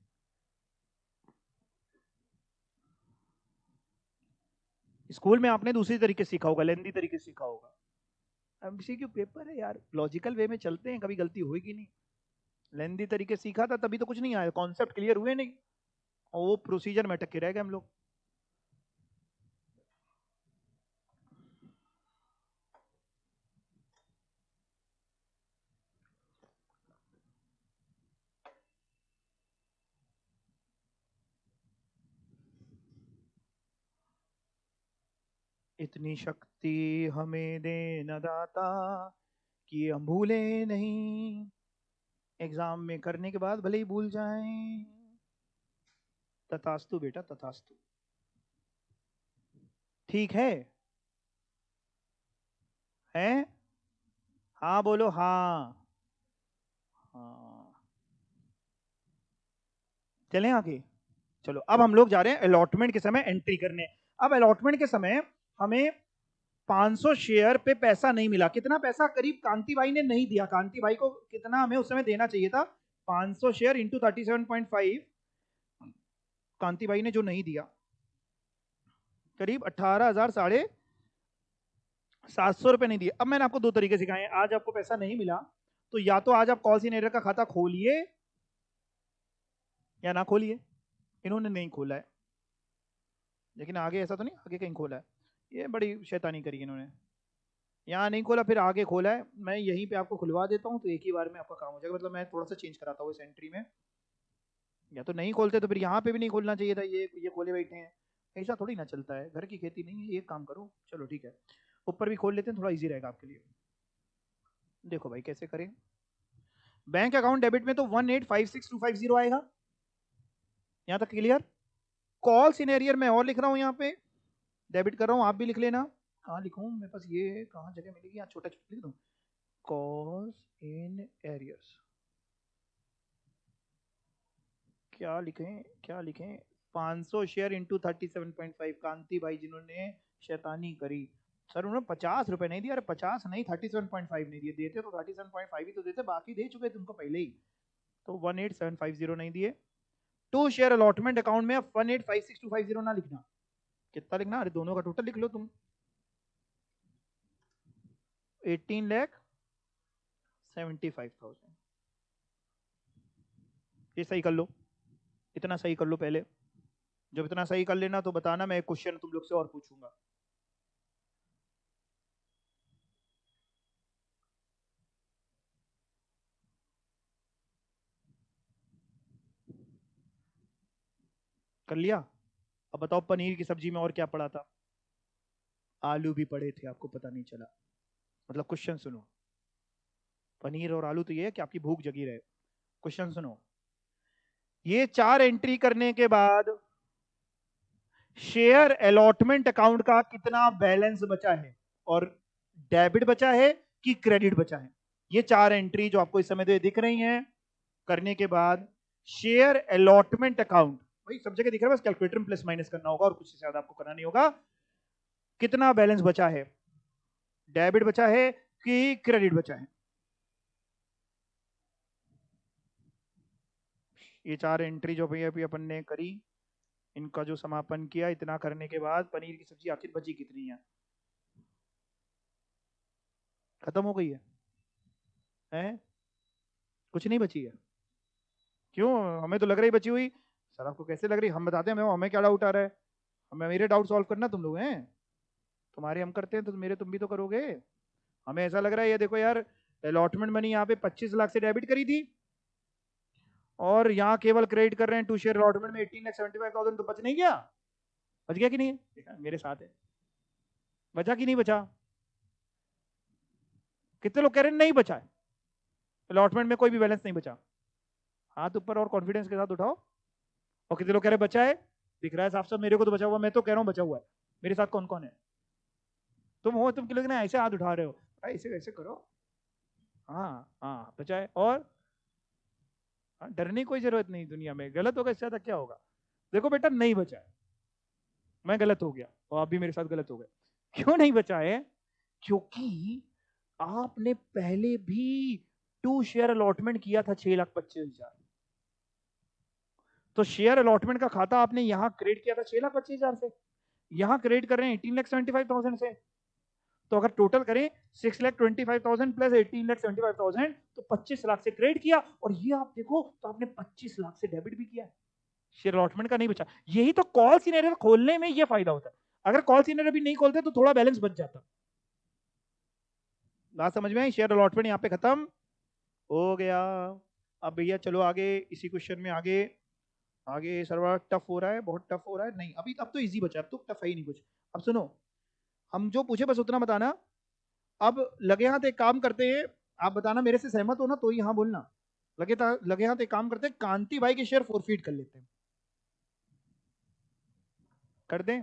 स्कूल में आपने दूसरी तरीके सीखा होगा, लेंदी तरीके सीखा होगा। एमसीक्यू पेपर है यार, लॉजिकल वे में चलते हैं, कभी गलती होगी नहीं। लेंदी तरीके सीखा था तभी तो कुछ नहीं आया, कॉन्सेप्ट क्लियर हुए नहीं, और वो प्रोसीजर में अटक के रह गए हम लोग। इतनी शक्ति हमें दे न दाता कि हम भूले नहीं, एग्जाम में करने के बाद भले ही भूल जाएं। तथास्तु बेटा, तथास्तु। ठीक है? हैं? हाँ बोलो, हाँ। हाँ, चलें आगे? चलो, अब हम लोग जा रहे हैं अलॉटमेंट के समय एंट्री करने। अब अलॉटमेंट के समय हमें 500 शेयर पे पैसा नहीं मिला। कितना पैसा करीब कांति भाई ने नहीं दिया? कांति भाई को कितना हमें उस समय देना चाहिए था? 500 शेयर इंटू 37.5, कांति भाई ने जो नहीं दिया करीब 18,000 साढ़े 700 रुपए नहीं दिए। अब मैंने आपको दो तरीके सिखाए हैं। आज आपको पैसा नहीं मिला तो या तो आज आप कॉल सीनेटर का खाता खोलिए या ना खोलिए। इन्होंने नहीं खोला है, लेकिन आगे ऐसा तो नहीं आगे कहीं खोला है। ये बड़ी शैतानी करी इन्होंने, यहाँ नहीं खोला फिर आगे खोला है। मैं यहीं पे आपको खुलवा देता हूँ तो एक ही बार में आपका काम हो जाएगा। मतलब मैं थोड़ा सा चेंज कराता हूँ इस एंट्री में। या तो नहीं खोलते तो फिर यहाँ पे भी नहीं खोलना चाहिए था, ये खोले बैठे हैं। ऐसा थोड़ी ना चलता है, घर की खेती नहीं है। एक काम करो, चलो ठीक है, ऊपर भी खोल लेते हैं, थोड़ा इजी रहेगा आपके लिए। देखो भाई कैसे करें। बैंक अकाउंट डेबिट में तो 18,56,250 आएगा, यहाँ तक क्लियर। कॉल सिनेरियर में और लिख रहा हूँ, यहाँ पे डेबिट कर रहा हूँ, आप भी लिख लेना। कहाँ लिखूँ मेरे पास, ये कहाँ जगह मिलेगी? यहाँ छोटा छोटा लिख दूँ, कॉल्स इन एरियर्स। क्या लिखें क्या लिखें? 500 शेयर इंटू 37.5, कांति भाई जिन्होंने शैतानी करी। सर उन्होंने 50 रुपए नहीं दिया। अरे 50 नहीं, 37.5 नहीं दिए। देते तो 37.5 ही तो देते, बाकी दे चुके तुमको पहले ही। तो 18,750 नहीं दिए। टू शेयर अलॉटमेंट अकाउंट में 18,56,250 ना लिखना। कितना लिखना? अरे दोनों का टोटल लिख लो तुम, 18,75,000। ये सही कर लो, इतना सही कर लो पहले। जब इतना सही कर लेना तो बताना, मैं एक क्वेश्चन तुम लोग से और पूछूंगा। कर लिया? अब बताओ पनीर की सब्जी में और क्या पड़ा था? आलू भी पड़े थे, आपको पता नहीं चला। मतलब क्वेश्चन सुनो, पनीर और आलू तो ये है कि आपकी भूख जगी रहे। क्वेश्चन सुनो, ये चार एंट्री करने के बाद शेयर अलॉटमेंट अकाउंट का कितना बैलेंस बचा है, और डेबिट बचा है कि क्रेडिट बचा है? ये चार एंट्री जो आपको इस समय तो दिख रही हैं, करने के बाद शेयर अलॉटमेंट अकाउंट, वही सब जगह दिख रहा है, बस कैलकुलेटर में प्लस माइनस करना होगा और कुछ ज्यादा आपको करना नहीं होगा। कितना बैलेंस बचा है, डेबिट बचा है कि क्रेडिट बचा है? ये चार एंट्री जो भैया अभी अपन ने करी, इनका जो समापन किया, इतना करने के बाद पनीर की सब्जी आखिर बची कितनी है? खत्म हो गई है? हैं? कुछ नहीं बची है? क्यों? हमें तो लग रही बची हुई। सर आपको कैसे लग रही, हम बताते हैं, हमें क्या डाउट आ रहा है? हमें मेरे डाउट सॉल्व करना तुम लोग हैं, तुम्हारे हम करते हैं तो मेरे तुम भी तो करोगे। हमें ऐसा लग रहा है, ये देखो यार, अलॉटमेंट मनी यहाँ पे 25 लाख से डेबिट करी थी, और यहाँ केवल क्रेडिट कर रहे हैं टू शेयर अलॉटमेंट में 18,75,000, तो बच नहीं गया? बच गया कि नहीं? मेरे साथ है, बचा कि नहीं बचा? कितने लोग कह रहे हैं नहीं बचा है, अलॉटमेंट में कोई भी बैलेंस नहीं बचा? हाथ ऊपर और कॉन्फिडेंस के साथ उठाओ। और कितने लोग कह रहे हैं बचा है? दिख रहा है साफ साफ, मेरे को तो बचा हुआ, मैं तो कह रहा हूँ बचा हुआ है। मेरे साथ कौन कौन है? तुम हो, तुम लोग ना ऐसे हाथ उठा रहे हो, ऐसे ऐसे करो। हाँ हाँ, बचा है। और हाँ, डरने की कोई जरूरत नहीं, दुनिया में गलत होगा इससे ज्यादा क्या होगा? देखो बेटा, नहीं बचा है, मैं गलत हो गया और आप भी मेरे साथ गलत हो गए। क्यों नहीं बचा है? क्योंकि आपने पहले भी टू शेयर अलॉटमेंट किया था 6,25,000। तो शेयर अलॉटमेंट का खाता आपने यहां क्रिएट किया था 6,25,000 से, यहां क्रिएट कर रहे हैं 18,75,000 से। तो अगर टोटल करें 6,25,000 प्लस 18,75,000, तो 25 लाख से क्रेडिट किया, और ये आप देखो तो आपने 25 लाख से डेबिट भी किया है। शेयर अलॉटमेंट का नहीं बचा। यही तो कॉल सिनेरियो खोलने में ये फायदा होता है। अगर कॉल सिनेरियो भी नहीं खोलते तो थोड़ा बैलेंस बच जाता। बात समझ में आई? शेयर अलॉटमेंट यहाँ पे खत्म हो गया। अब भैया चलो आगे, इसी क्वेश्चन में आगे। आगे सर्वर टफ हो रहा है, बहुत टफ हो रहा है। नहीं अभी, अब तो इजी बचा, अब तो टफ है ही नहीं कुछ। अब सुनो, हम जो पूछे बस उतना बताना। अब लगे हाथ एक काम करते हैं, आप बताना मेरे से सहमत हो ना तो ही हाँ बोलना। लगे हाथ एक काम करते हैं, कांति भाई के शेयर फोरफीट कर लेते हैं। कर दें?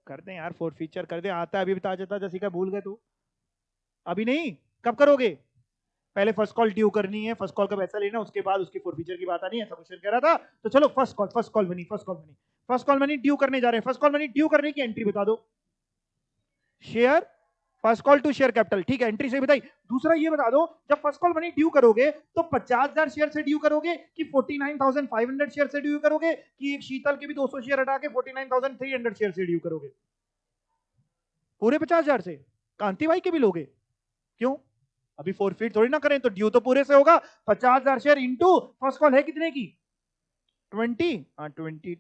कर दें यार, फोर फीचर कर दें, आता है अभी बता जाता, जैसे का भूल गए तू। अभी नहीं, कब करोगे? पहले फर्स्ट कॉल ड्यू करनी है, फर्स्ट कॉल का पैसा लेना, उसके बाद उसकी फोर फीचर की बात आनी है, ऐसा क्वेश्चन कह रहा था। तो चलो first call money, first call money due करने जा रहे हैं। फर्स्ट कॉल मनी ड्यू करने की एंट्री बता दो। Share first call to share capital, ठीक है, एंट्री से बताई। दूसरा ये बता दो, जब फर्स्ट कॉल मनी ड्यू करोगे तो 50,000 शेयर से ड्यू करोगे कि 49,500 शेयर से ड्यू करोगे, कि एक शीतल के भी 200 शेयर हटा के 49,300 शेयर से ड्यू करोगे? पूरे 50,000 से? कांति भाई के भी लोगे? क्यों? अभी फोरफीट थोड़ी ना करें, तो ड्यू तो पूरे से होगा। 50,000 शेयर इंटू फर्स्ट कॉल है कितने की? 20। हाँ 20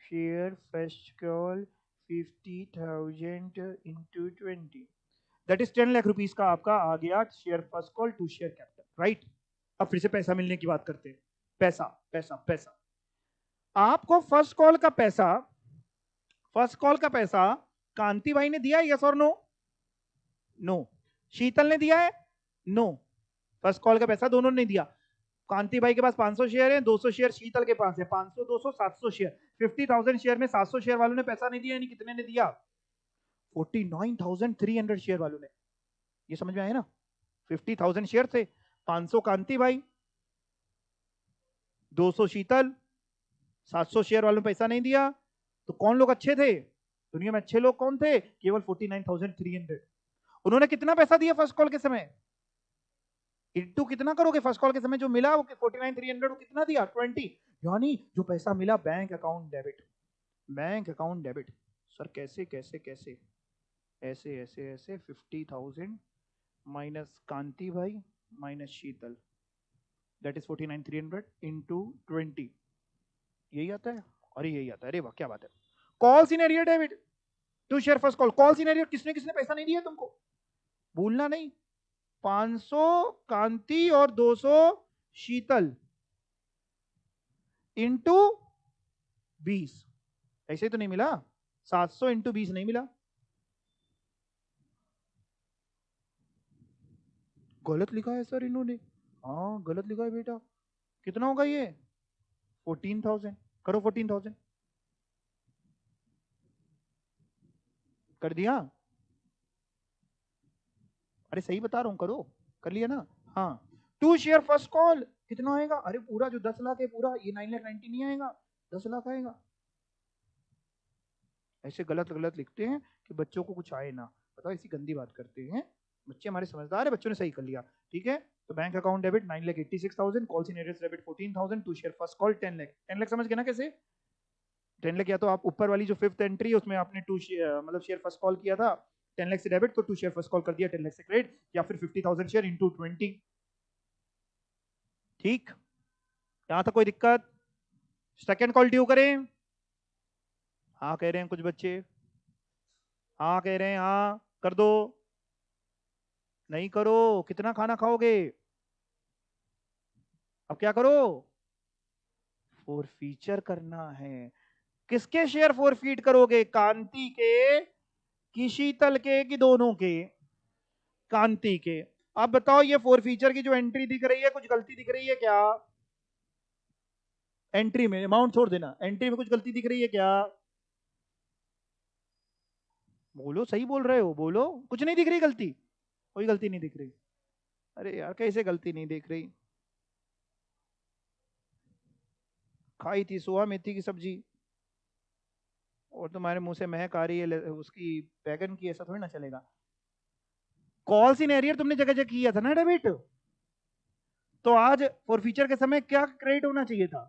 share first call 50,000 into 20, that is 10 lakh rupees का आपका आ गया share first call to share capital, right? अब फिर से पैसा मिलने की बात करते हैं। पैसा पैसा पैसा, आपको फर्स्ट कॉल का पैसा कांति भाई ने दिया है, यस और नो? नो। शीतल ने दिया है? नो। फर्स्ट कॉल का पैसा दोनों ने दिया। कांति भाई के पास 500 शेयर है, 200 शेयर शीतल के पास है, 500 200 700 शेयर, 50,000 शेयर में 700 शेयर वालों ने पैसा नहीं दिया, यानी कितने ने दिया? 49,300 शेयर वालों ने। ये समझ में आया ना? 50,000 शेयर थे, 500 कांति भाई, 200 शीतल, 700 शेयर वालों ने पैसा नहीं दिया। तो कौन लोग अच्छे थे दुनिया में? अच्छे लोग कौन थे? केवल 49,300। उन्होंने कितना पैसा दिया फर्स्ट कॉल के समय? इंटू कितना करोगे? फर्स्ट कॉल के समय जो मिला वो 49,300, कितना दिया? 20। यानी जो पैसा मिला bank account debit, bank account debit. Sir कैसे कैसे कैसे? ऐसे ऐसे ऐसे 50,000 माइनस कांति भाई minus Sheetal, that is 49,300 into 20, यही आता है। अरे यही आता है, अरे वाह क्या बात है। Call scenario debit to share first call, call scenario किसने किसने पैसा नहीं दिया तुमको, भूलना नहीं। 500 कांति और 200 शीतल इंटू 20, ऐसे तो नहीं मिला, 700 इंटू 20 नहीं मिला, गलत लिखा है सर इन्होंने। हाँ गलत लिखा है बेटा, कितना होगा ये 14,000, करो 14,000, कर दिया, अरे सही बता रहा हूं, करो, कर लिया ना। हाँ टू शेयर फर्स्ट कॉल कितना आएगा, अरे पूरा जो 10 लाख है पूरा, ये 9,90,000 नहीं आएगा, 10 लाख आएगा। ऐसे गलत गलत लिखते हैं कि बच्चों को कुछ आए ना, बताओ ऐसी गंदी बात करते हैं। बच्चे हमारे समझदार है, बच्चों ने सही कर लिया, ठीक है। तो bank account debit 9,86,000, call scenarios debit 14,000, to share first call 10 lakh. 10 lakh समझ गए ना कैसे, 10 लाख या तो आप ऊपर वाली जो फिफ्थ एंट्री है उसमें आपने टू मतलब शेयर फर्स्ट कॉल किया था 10 लाख से डेबिट, तो टू शेयर फर्स्ट कॉल कर दिया 10 लाख से क्रेडिट, या फिर 50,000 शेयर इंटू 20। ठीक, यहां तक कोई दिक्कत। सेकेंड कॉल ड्यू करें, हाँ कह रहे हैं कुछ बच्चे, हाँ कह रहे हैं, हाँ कर दो, नहीं करो, कितना खाना खाओगे, अब क्या करो, फोर फीचर करना है। किसके शेयर फोर फीट करोगे, कांति के कि शीतल के कि दोनों के, कांति के। अब बताओ ये फोर फीचर की जो एंट्री दिख रही है कुछ गलती दिख रही है क्या, एंट्री में अमाउंट छोड़ देना, एंट्री में कुछ गलती दिख रही है क्या, बोलो सही बोल रहे हो, बोलो कुछ नहीं दिख रही गलती, कोई गलती नहीं दिख रही, अरे यार कैसे गलती नहीं दिख रही, खाई थी सोया मेथी की सब्जी और तुम्हारे मुंह से महक आ रही है उसकी बैगन की, ऐसा थोड़ी ना चलेगा। कॉल सिनेरियर तुमने जगह जगह किया था ना डेबिट, तो आज फॉर फीचर के समय क्या क्रेडिट होना चाहिए था,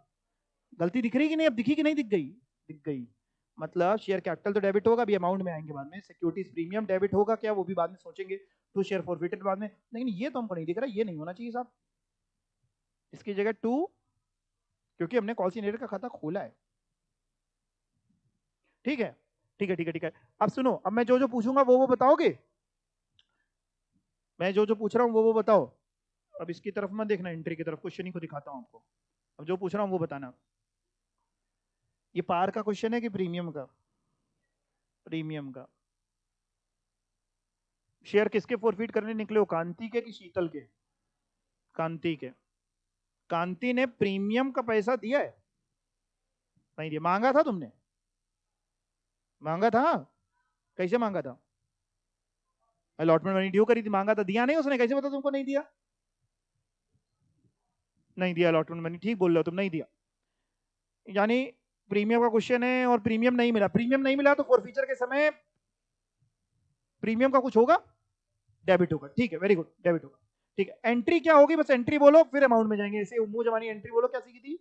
गलती दिख रही कि नहीं, अब दिखी कि नहीं दिख गई, दिख गई। मतलब शेयर कैपिटल तो डेबिट होगा, अभी अमाउंट में आएंगे बाद में, सिक्योरिटीज प्रीमियम डेबिट होगा क्या, वो भी बाद में सोचेंगे, टू शेयर फॉरफिटेड बाद में, लेकिन ये तो हमको नहीं दिख रहा, ये नहीं होना चाहिए साहब, इसकी जगह टू, क्योंकि हमने कॉल सिनेरियर का खाता खोला है। ठीक है ठीक है ठीक है ठीक है, अब सुनो, अब मैं जो जो पूछूंगा वो बताओगे, मैं जो जो पूछ रहा हूँ वो बताओ। अब इसकी तरफ मत देखना, एंट्री की तरफ, क्वेश्चन ही को दिखाता हूँ आपको, अब जो पूछ रहा हूँ वो बताना। ये पार का क्वेश्चन है कि प्रीमियम का, प्रीमियम का। शेयर किसके फोरफीट करने निकले हो, कांति के कि शीतल के, कांति के। कांति ने प्रीमियम का पैसा दिया है, नहीं दिया, मांगा था तुमने, मांगा था, कैसे मांगा था, अलॉटमेंट मनी ड्यू करी थी, मांगा था, दिया नहीं उसने, कैसे पता तुमको नहीं दिया, नहीं दिया अलॉटमेंट मनी, ठीक बोल रहे हो तुम, नहीं दिया, यानी प्रीमियम का क्वेश्चन है और प्रीमियम नहीं मिला, प्रीमियम नहीं मिला तो फोरफीचर के समय प्रीमियम का कुछ होगा, डेबिट होगा, ठीक है वेरी गुड, डेबिट होगा, ठीक है। एंट्री क्या होगी, बस एंट्री बोलो फिर अमाउंट में जाएंगे, ऐसे मुंह जमानी एंट्री बोलो, क्या सीखी थी,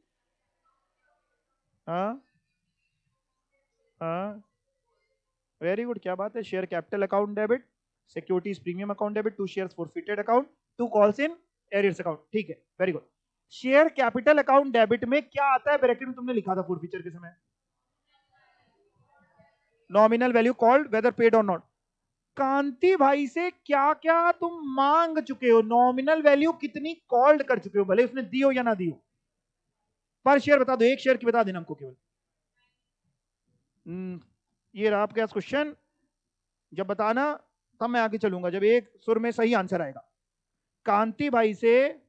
हाँ हाँ वेरी गुड, क्या बात है, share capital account debit, securities premium account debit, to shares forfeited account, to calls in arrears account, ठीक है very good. Share capital account debit में क्या आता है, ब्रैकेट में तुमने लिखा था फॉरफीचर के समय, nominal value called whether paid और नॉट। कांति भाई से क्या क्या तुम मांग चुके हो, नॉमिनल वैल्यू कितनी कॉल्ड कर चुके हो, भले उसने दी हो या ना दी हो, पर शेयर बता दो, एक शेयर की बता देना हमको केवल। ये रहा आपके पास क्वेश्चन, जब बताना तब मैं आगे चलूंगा, जब एक सुर में सही आंसर आएगा। कांति भाई से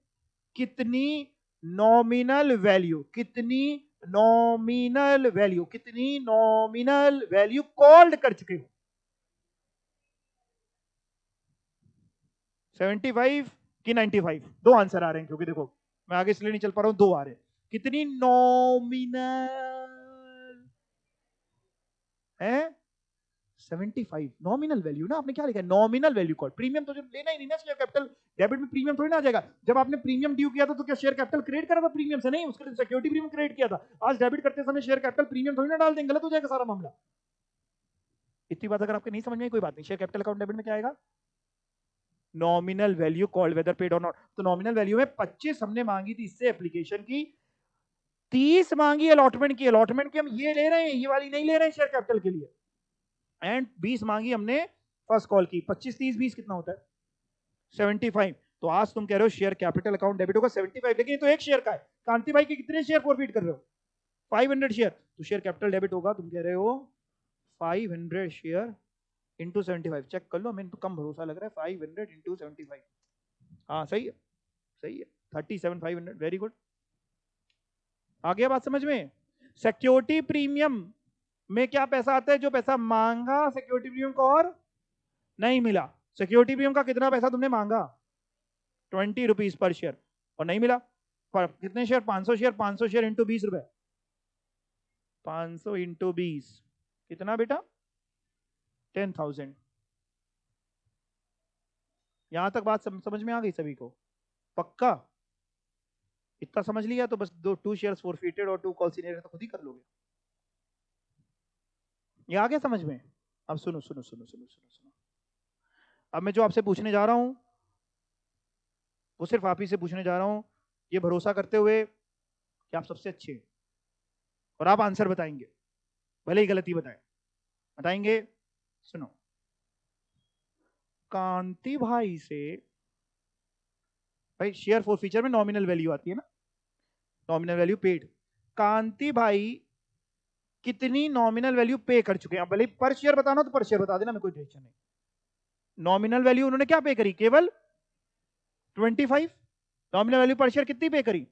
कितनी नॉमिनल वैल्यू, कितनी नॉमिनल वैल्यू, कितनी नॉमिनल वैल्यू कॉल्ड कर चुके हो, 75 कि 95, दो आंसर आ रहे हैं, क्योंकि देखो मैं आगे इसलिए नहीं चल पा रहा हूं, दो आ रहे हैं, कितनी नॉमिनल है, 75 नॉमिनल वैल्यू ना, आपने क्या लिखा है, नॉमिनल वैल्यू कॉल, प्रीमियम तो जो लेना ही नहीं ना शेयर कैपिटल डेबिट में, प्रीमियम थोड़ी ना आ जाएगा, जब आपने प्रीमियम ड्यू किया था तो क्या शेयर कैपिटल क्रिएट करा था प्रीमियम से, नहीं, उसके लिए सिक्योरिटी प्रीमियम क्रिएट किया था, आज डेबिट करते समय शेयर कैपिटल प्रीमियम थोड़ी ना डाल देंगे, गलत हो जाएगा सारा मामला। इतनी बात अगर आपके नहीं समझ में, कोई बात नहीं, शेयर कैपिटल अकाउंट डेबिट में क्या आएगा, nominal value called whether paid और नॉट। तो नॉमिनल वैल्यू में 25 हमने मांगी थी इससे एप्लीकेशन की, 30 मांगी अलॉटमेंट की। अलॉटमेंट की हम ये ले रहे हैं, ये वाली नहीं ले रहे हैं शेयर कैपिटल के लिए। एंड 20 मांगी हमने फर्स्ट कॉल की। 25 30 20 कितना होता है? 75। तो आज तुम कह रहे हो शेयर कैपिटल अकाउंट डेबिट होगा 75, लेकिन ये तो एक शेयर का है। कांति भाई के कितने शेयर फॉरफिट कर रहे हो? 500 शेयर। तो शेयर कैपिटल डेबिट होगा, तुम कह रहे हो 500 शेयर इंटू 75। चेक कर लो, हमें तो कम भरोसा लग रहा है। 500 इंटू 75, हाँ सही है, सही है। 37,500, वेरी गुड। आ गया बात समझ में? सिक्योरिटी प्रीमियम में क्या पैसा आता है? जो पैसा मांगा सिक्योरिटी प्रीमियम को और नहीं मिला। सिक्योरिटी प्रीमियम का कितना पैसा तुमने मांगा? 20 रुपीज पर शेयर, और नहीं मिला। पर कितने शेयर? 500 शेयर। 500 शेयर इंटू 20 रुपए, 500 इंटू 20 कितना बेटा? 10,000। यहां तक बात समझ में आ गई सभी को? पक्का? इतना समझ लिया तो बस 2 शेयर्स फॉरफिटेड और 2 कॉल सीनियर तो खुद ही कर लोगे। ये आ गया समझ में? अब सुनो सुनो सुनो सुनो सुनो सुनो। अब मैं जो आपसे पूछने जा रहा हूं वो सिर्फ आप ही से पूछने जा रहा हूं, ये भरोसा करते हुए कि आप सबसे अच्छे हैं और आप आंसर बताएंगे, भले ही गलती बताएं, बताएंगे। सुनो, कांति भाई से, भाई शेयर फॉरफीचर में नॉमिनल वैल्यू आती है ना, नॉमिनल वैल्यू पेड। कांति भाई कितनी नॉमिनल वैल्यू पे कर चुके हैं? भले पर शेयर बताना तो पर शेयर बता देना, मैं कोई टेंशन नहीं। नॉमिनल वैल्यू उन्होंने क्या पे करी? केवल 25। नॉमिनल वैल्यू पर शेयर कितनी पे करी?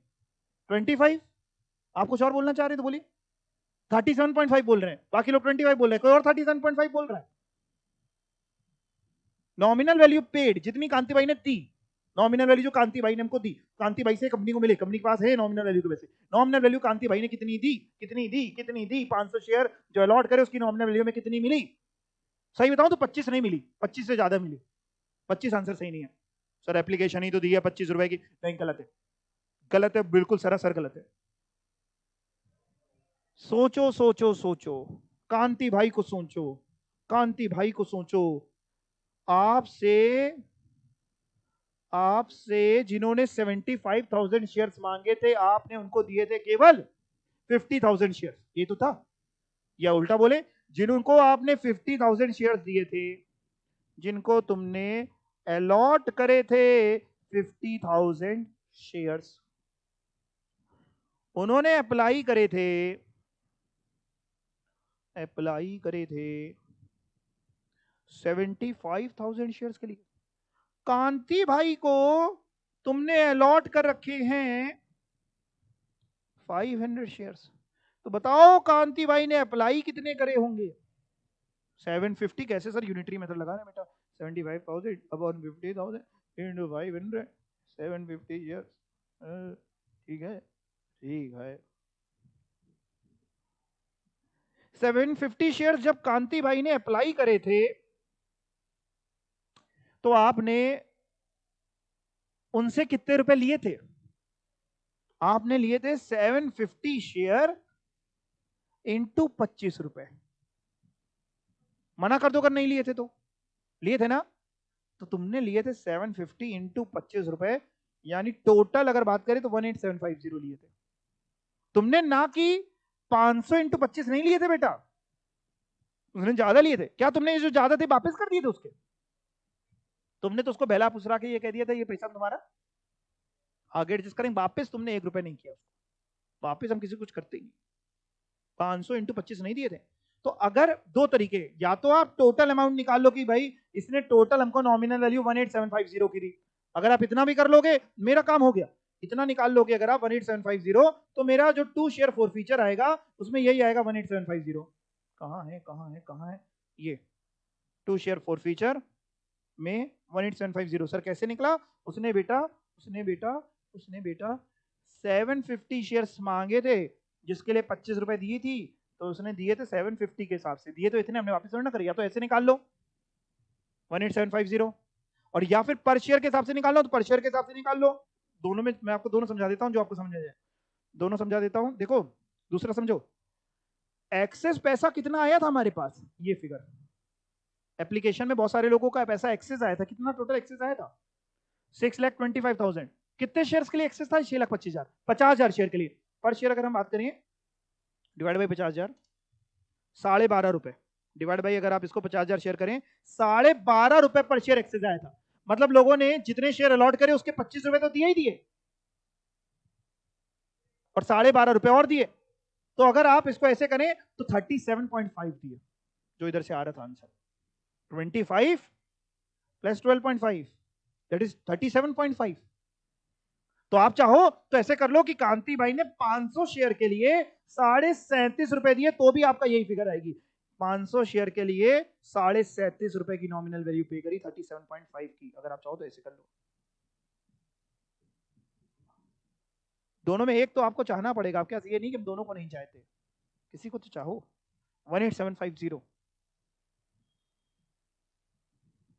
25। आप कुछ और बोलना चाह रहे हैं तो बोलिए। 37.5 बोल रहे हैं, बाकी लोग 25 बोल रहे हैं, कोई और 37.5 बोल रहा है। नॉमिनल वैल्यू पेड जितनी कांति भाई ने दी, नॉमिनल वैल्यू जो कांति भाई ने हमको दी, कांति भाई से कंपनी को मिले, कंपनी के पास है नॉमिनल वैल्यू के वैसे। नॉमिनल वैल्यू कांति भाई ने कितनी दी? कितनी दी? कितनी दी? 500 शेयर जो अलॉट करे उसकी नॉमिनल वैल्यू में कितनी मिली? सही बताऊं तो 25 नहीं मिली, 25 से ज्यादा मिली। 25 आंसर सही नहीं है सर, एप्लीकेशन ही तो दी है 25 रुपए की। नहीं, गलत है, गलत है, बिल्कुल सरासर गलत है। सोचो सोचो सोचो, कांति भाई को सोचो, कांति भाई को सोचो। आपसे आपसे जिन्होंने 75,000 शेयर्स मांगे थे, आपने उनको दिए थे केवल 50,000 शेयर्स। ये तो था, या उल्टा बोले, जिनको आपने 50,000 शेयर्स दिए थे, जिनको तुमने अलॉट करे थे 50,000 शेयर्स, उन्होंने अप्लाई करे थे 75,000 शेयर्स के लिए। कांति भाई को तुमने अलॉट कर रखे हैं 500 शेयर्स। तो बताओ कांति भाई ने अप्लाई कितने करे होंगे? 750। कैसे सर? यूनिटरी मेथड लगा रहे बेटा। 75,000 अपॉन 50,000 इंटू 500, 750 शेयर्स। ठीक है, ठीक है। 750 शेयर्स जब कांति भाई ने अप्लाई करे थे, तो आपने उनसे कितने रुपए लिए थे? आपने लिए थे 750 शेयर इंटू 25 रुपए। मना कर दो अगर नहीं लिए थे तो। लिए थे ना? तो तुमने लिए थे 750 इंटू 25 रुपए, यानी टोटल अगर बात करें तो 18,750 लिए थे तुमने, ना कि 500 इंटू 25 नहीं लिए थे बेटा। उसने ज्यादा लिए थे। क्या तुमने जो ज्यादा थे वापस कर दिए थे उसके? तुमने तो उसको बहला फुसरा के ये कह दिया था ये पैसा तुम्हारा आगे एडजस्ट करेंगे, वापस तुमने 1 रुपए नहीं किया उसको। वापस हम किसी कुछ करते ही नहीं। 500 इंटू 25 नहीं दिए थे। तो अगर दो तरीके, या तो आप टोटल अमाउंट निकाल लो कि भाई इसने टोटल हमको नॉमिनल वैल्यू 18,750 की दी, अगर आप इतना भी कर लोगे मेरा काम हो गया। इतना निकाल लोगे अगर आप 18,750, तो मेरा जो 2 शेयर फॉरफीचर आएगा उसमें यही आएगा 18,750। कहां है, कहां है, कहां है? ये 2 शेयर फॉरफीचर में 18,750 सर कैसे निकला? उसने बेटा उसने बेटा उसने बेटा 750 शेयर्स मांगे थे, जिसके लिए 25 रुपए दी थी, तो उसने दिए थे 750 के हिसाब से दिए, तो इतने हमने वापस थोड़ा ना करिए। या तो ऐसे निकाल लो 18,750, और या फिर पर शेयर के हिसाब से निकाल लो, तो पर शेयर के हिसाब से निकाल लो। दोनों में मैं आपको दोनों समझा देता हूं जो आपको समझ जाए। दोनों समझा देता हूं। देखो दूसरा समझो, एक्सेस पैसा कितना आया था हमारे पास, ये फिगर एप्लीकेशन में बहुत सारे लोगों का पैसा एक्सेस आया था, कितना टोटल एक्सेस आया था? 6,25,000। कितने शेयर्स के लिए एक्सेस था? 6,25,000, 50,000 शेयर के लिए। पर शेयर अगर हम बात करें डिवाइड बाई 50,000, 12.5 रुपए डिवाइड बाई, अगर आप इसको 50,000 शेयर करें, 12.5 रुपए पर शेयर एक्सेस आया था। मतलब लोगों ने जितने शेयर अलॉट करे उसके 25 रुपए तो दिए ही दिए, और 12.5 रुपए और दिए। तो अगर आप इसको ऐसे करें तो 37.5 दिए, जो इधर से आ रहा था आंसर। 25 plus 12.5 that is 37.5। तो आप चाहो तो ऐसे कर लो कि कांति भाई ने 500 शेयर के लिए 37.5 रुपए दिए, तो भी आपका यही फिगर आएगी। 500 शेयर के लिए 37.5 रुपए की नॉमिनल वैल्यू पे करी 37.5 की। अगर आप चाहो तो ऐसे कर लो। दोनों में एक तो आपको चाहना पड़ेगा, आप क्या ये नहीं कि हम दोनों को नहीं चाहते, किसी को तो चाहो। 18750।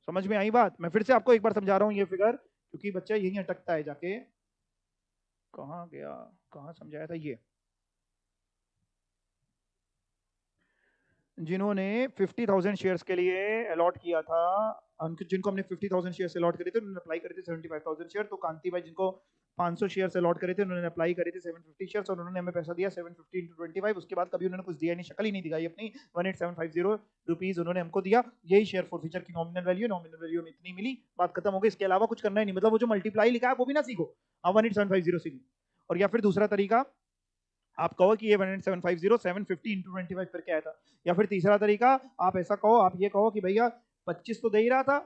समझ में आई बात? मैं फिर से आपको एक बार समझा रहा हूं ये फिगर, क्योंकि बच्चा यही अटकता है जाके। कहां गया, कहां समझाया था ये? जिन्होंने 50,000 शेयर्स के लिए अलॉट किया था, जिनको हमने 50,000 शेयर्स अलॉट करे थे उन्होंने अप्लाई करे थे 75,000 शेयर। तो कांति भाई जिनको 500 शेयर्स अलॉट करे थे उन्होंने अप्लाई करे थे 750 शेयर्स, और उन्होंने हमें पैसा दिया 750 into 25। उसके बाद कभी उन्होंने कुछ दिया नहीं, शक्ल ही नहीं दिखाई अपनी। 18750 रुपीज उन्होंने हमको दिया। यही शेयर फॉरफीचर की नॉमिनल वैल्यू, नॉमिनल वैल्यू में इतनी मिली, बात खत्म हो गई। इसके अलावा कुछ करना ही नहीं। मतलब वो जो मल्टीप्लाई लिखा है वो भी ना सीखो, आप 18750 सीखो। और या फिर दूसरा तरीका, आप कहो कि ये 18750 750 into 25 करके आया था। या फिर तीसरा तरीका आप ऐसा कहो, आप ये कहो कि भैया 25 तो दे ही रहा था,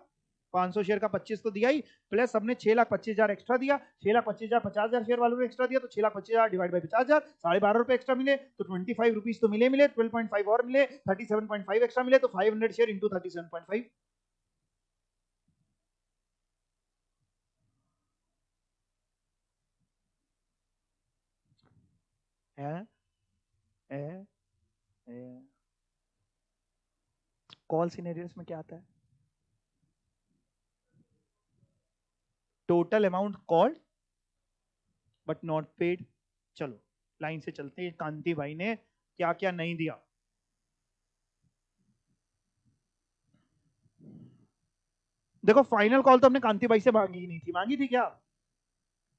500 शेयर का 25 तो दिया ही, प्लस हमने 6,25,000 एक्स्ट्रा दिया। 6,25,000 50,000 शेयर वालों ने एक्स्ट्रा दिया, तो 6,25,000 डिवाइड बाई 50,000, 12.5 रुपए एक्स्ट्रा मिले, तो 25 रुपीज तो मिले मिले, 12.5 और मिले, 37.5 एक्स्ट्रा मिले, तो 500 शेयर इंटू 37.5। कॉल सिनेरियोस में क्या आता है? Total amount called but not paid. चलो लाइन से चलते हैं, कांति भाई ने क्या क्या नहीं दिया। देखो फाइनल कॉल तो हमने कांति भाई से मांगी ही नहीं थी। मांगी थी क्या?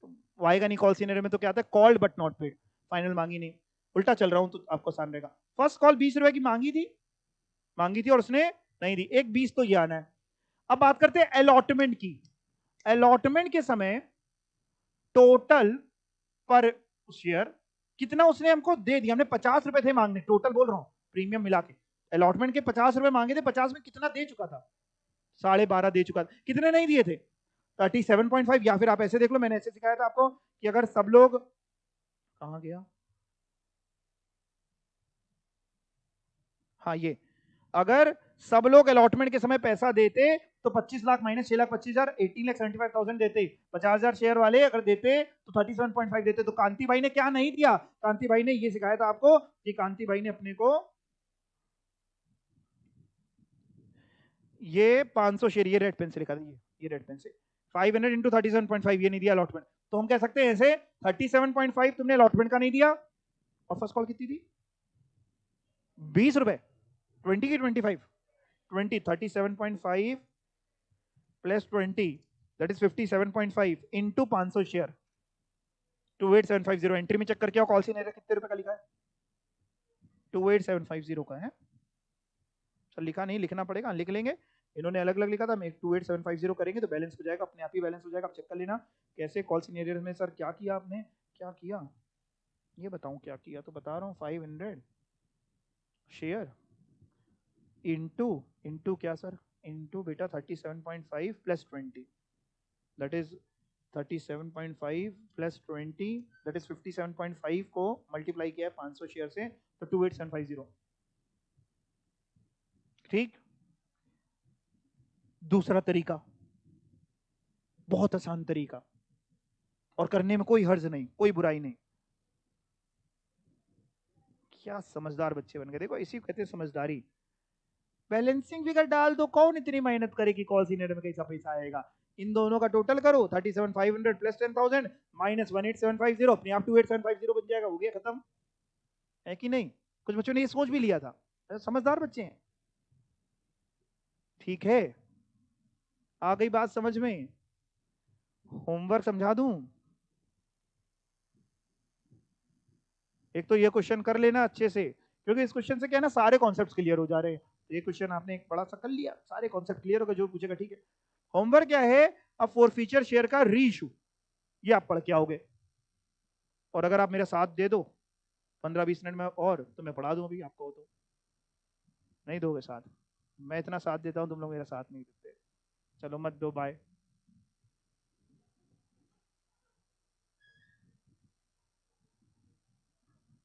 तो आएगा नहीं कॉल सिनेरियो में, तो क्या आता है? Called but not paid. Final मांगी नहीं। उल्टा चल रहा हूं तो आपको आसान रहेगा। फर्स्ट कॉल 20 रुपए की मांगी थी और उसने नहीं दी, एक 20 तो ये आना है। अब बात करते हैं अलॉटमेंट की। अलॉटमेंट के समय टोटल पर शेयर कितना उसने हमको दे दिया? हमने 50 रुपए थे मांगने, टोटल बोल रहा हूं, प्रीमियम मिला के। अलॉटमेंट के 50 रुपए मांगे थे, 50 में कितना दे चुका था? 12.5 दे चुका था। कितने नहीं दिए थे? 37.5। या फिर आप ऐसे देख लो, मैंने ऐसे सिखाया था आपको कि अगर सब लोग, कहां गया, हाँ ये, अगर सब लोग अलॉटमेंट के समय पैसा देते तो 25 लाख माइनस 6,25,000, 18,75,000 देते। 50,000 शेयर वाले अगर देते तो 37.5 देते। तो कांति भाई ने क्या नहीं दिया? कांति भाई ने ये सिखाया था आपको कि कांति भाई ने अपने को ये 500 शेयर, ये रेड पेन से लिखा था, ये रेड पेन से 500 इंटू 37.5 ये नहीं दिया अलॉटमेंट। तो हम कह सकते हैं ऐसे 37.5 तुमने अलॉटमेंट का नहीं दिया। और फर्स्ट कॉल कितनी थी? 20 रुपए। 20 की 25? 20, 37.5 plus 20 that is 57.5 into 500 share 28750। Entry में चेक करके आओ, कॉल सिनेरियो कितने रुपए का लिखा है? 28750 का है। चल लिखा नहीं, लिखना पड़ेगा, लिख लेंगे। इन्होंने अलग अलग लिखा था, मैं 28750 करेंगे तो बैलेंस हो जाएगा, अपने आप ही बैलेंस हो जाएगा। आप चेक कर लेना कैसे कॉल सिनेरियो में। सर क्या किया आपने, क्या किया ये बताऊं? क्या किया तो बता रहा हूँ। 500 शेयर इंटू, इंटू क्या सर? इंटू बेटा 37.5 plus 20 that is 37.5 plus 20 that is 57.5 को मल्टीप्लाई किया है 500 शेयर से, तो 28750। ठीक। दूसरा तरीका, बहुत आसान तरीका, और करने में कोई हर्ज नहीं, कोई बुराई नहीं। क्या समझदार बच्चे बन गए, देखो इसी को कहते हैं समझदारी। बैलेंसिंग फिगर डाल दो, कौन इतनी मेहनत करे कि कॉल सीनियर में कैसा पैसा आएगा? इन दोनों का टोटल करो, 37,500 प्लस 10,000 माइनस 18750, अपने आप 28750 बन जाएगा। हो गया खत्म, है कि नहीं? कुछ बच्चों ने ये सोच भी लिया था, समझदार बच्चे हैं। ठीक है, आ गई बात समझ में? होमवर्क समझा दूं? एक तो ये क्वेश्चन कर लेना अच्छे से, क्योंकि इस क्वेश्चन से क्या है ना, सारे कॉन्सेप्ट्स क्लियर हो जा रहे हैं। तो ये क्वेश्चन आपने एक बड़ा सा कर लिया, सारे कॉन्सेप्ट क्लियर होगा, जो पूछेगा ठीक है। होमवर्क क्या है? अब फोर फीचर शेयर का री इशू, ये आप पढ़ के आओगे। और अगर आप मेरा साथ दे दो 15-20 मिनट में और, तो मैं पढ़ा दूं अभी आपको। तो नहीं दोगे साथ? मैं इतना साथ देता हूं, तुम लोग मेरा साथ नहीं देते। चलो मत दो, बाय।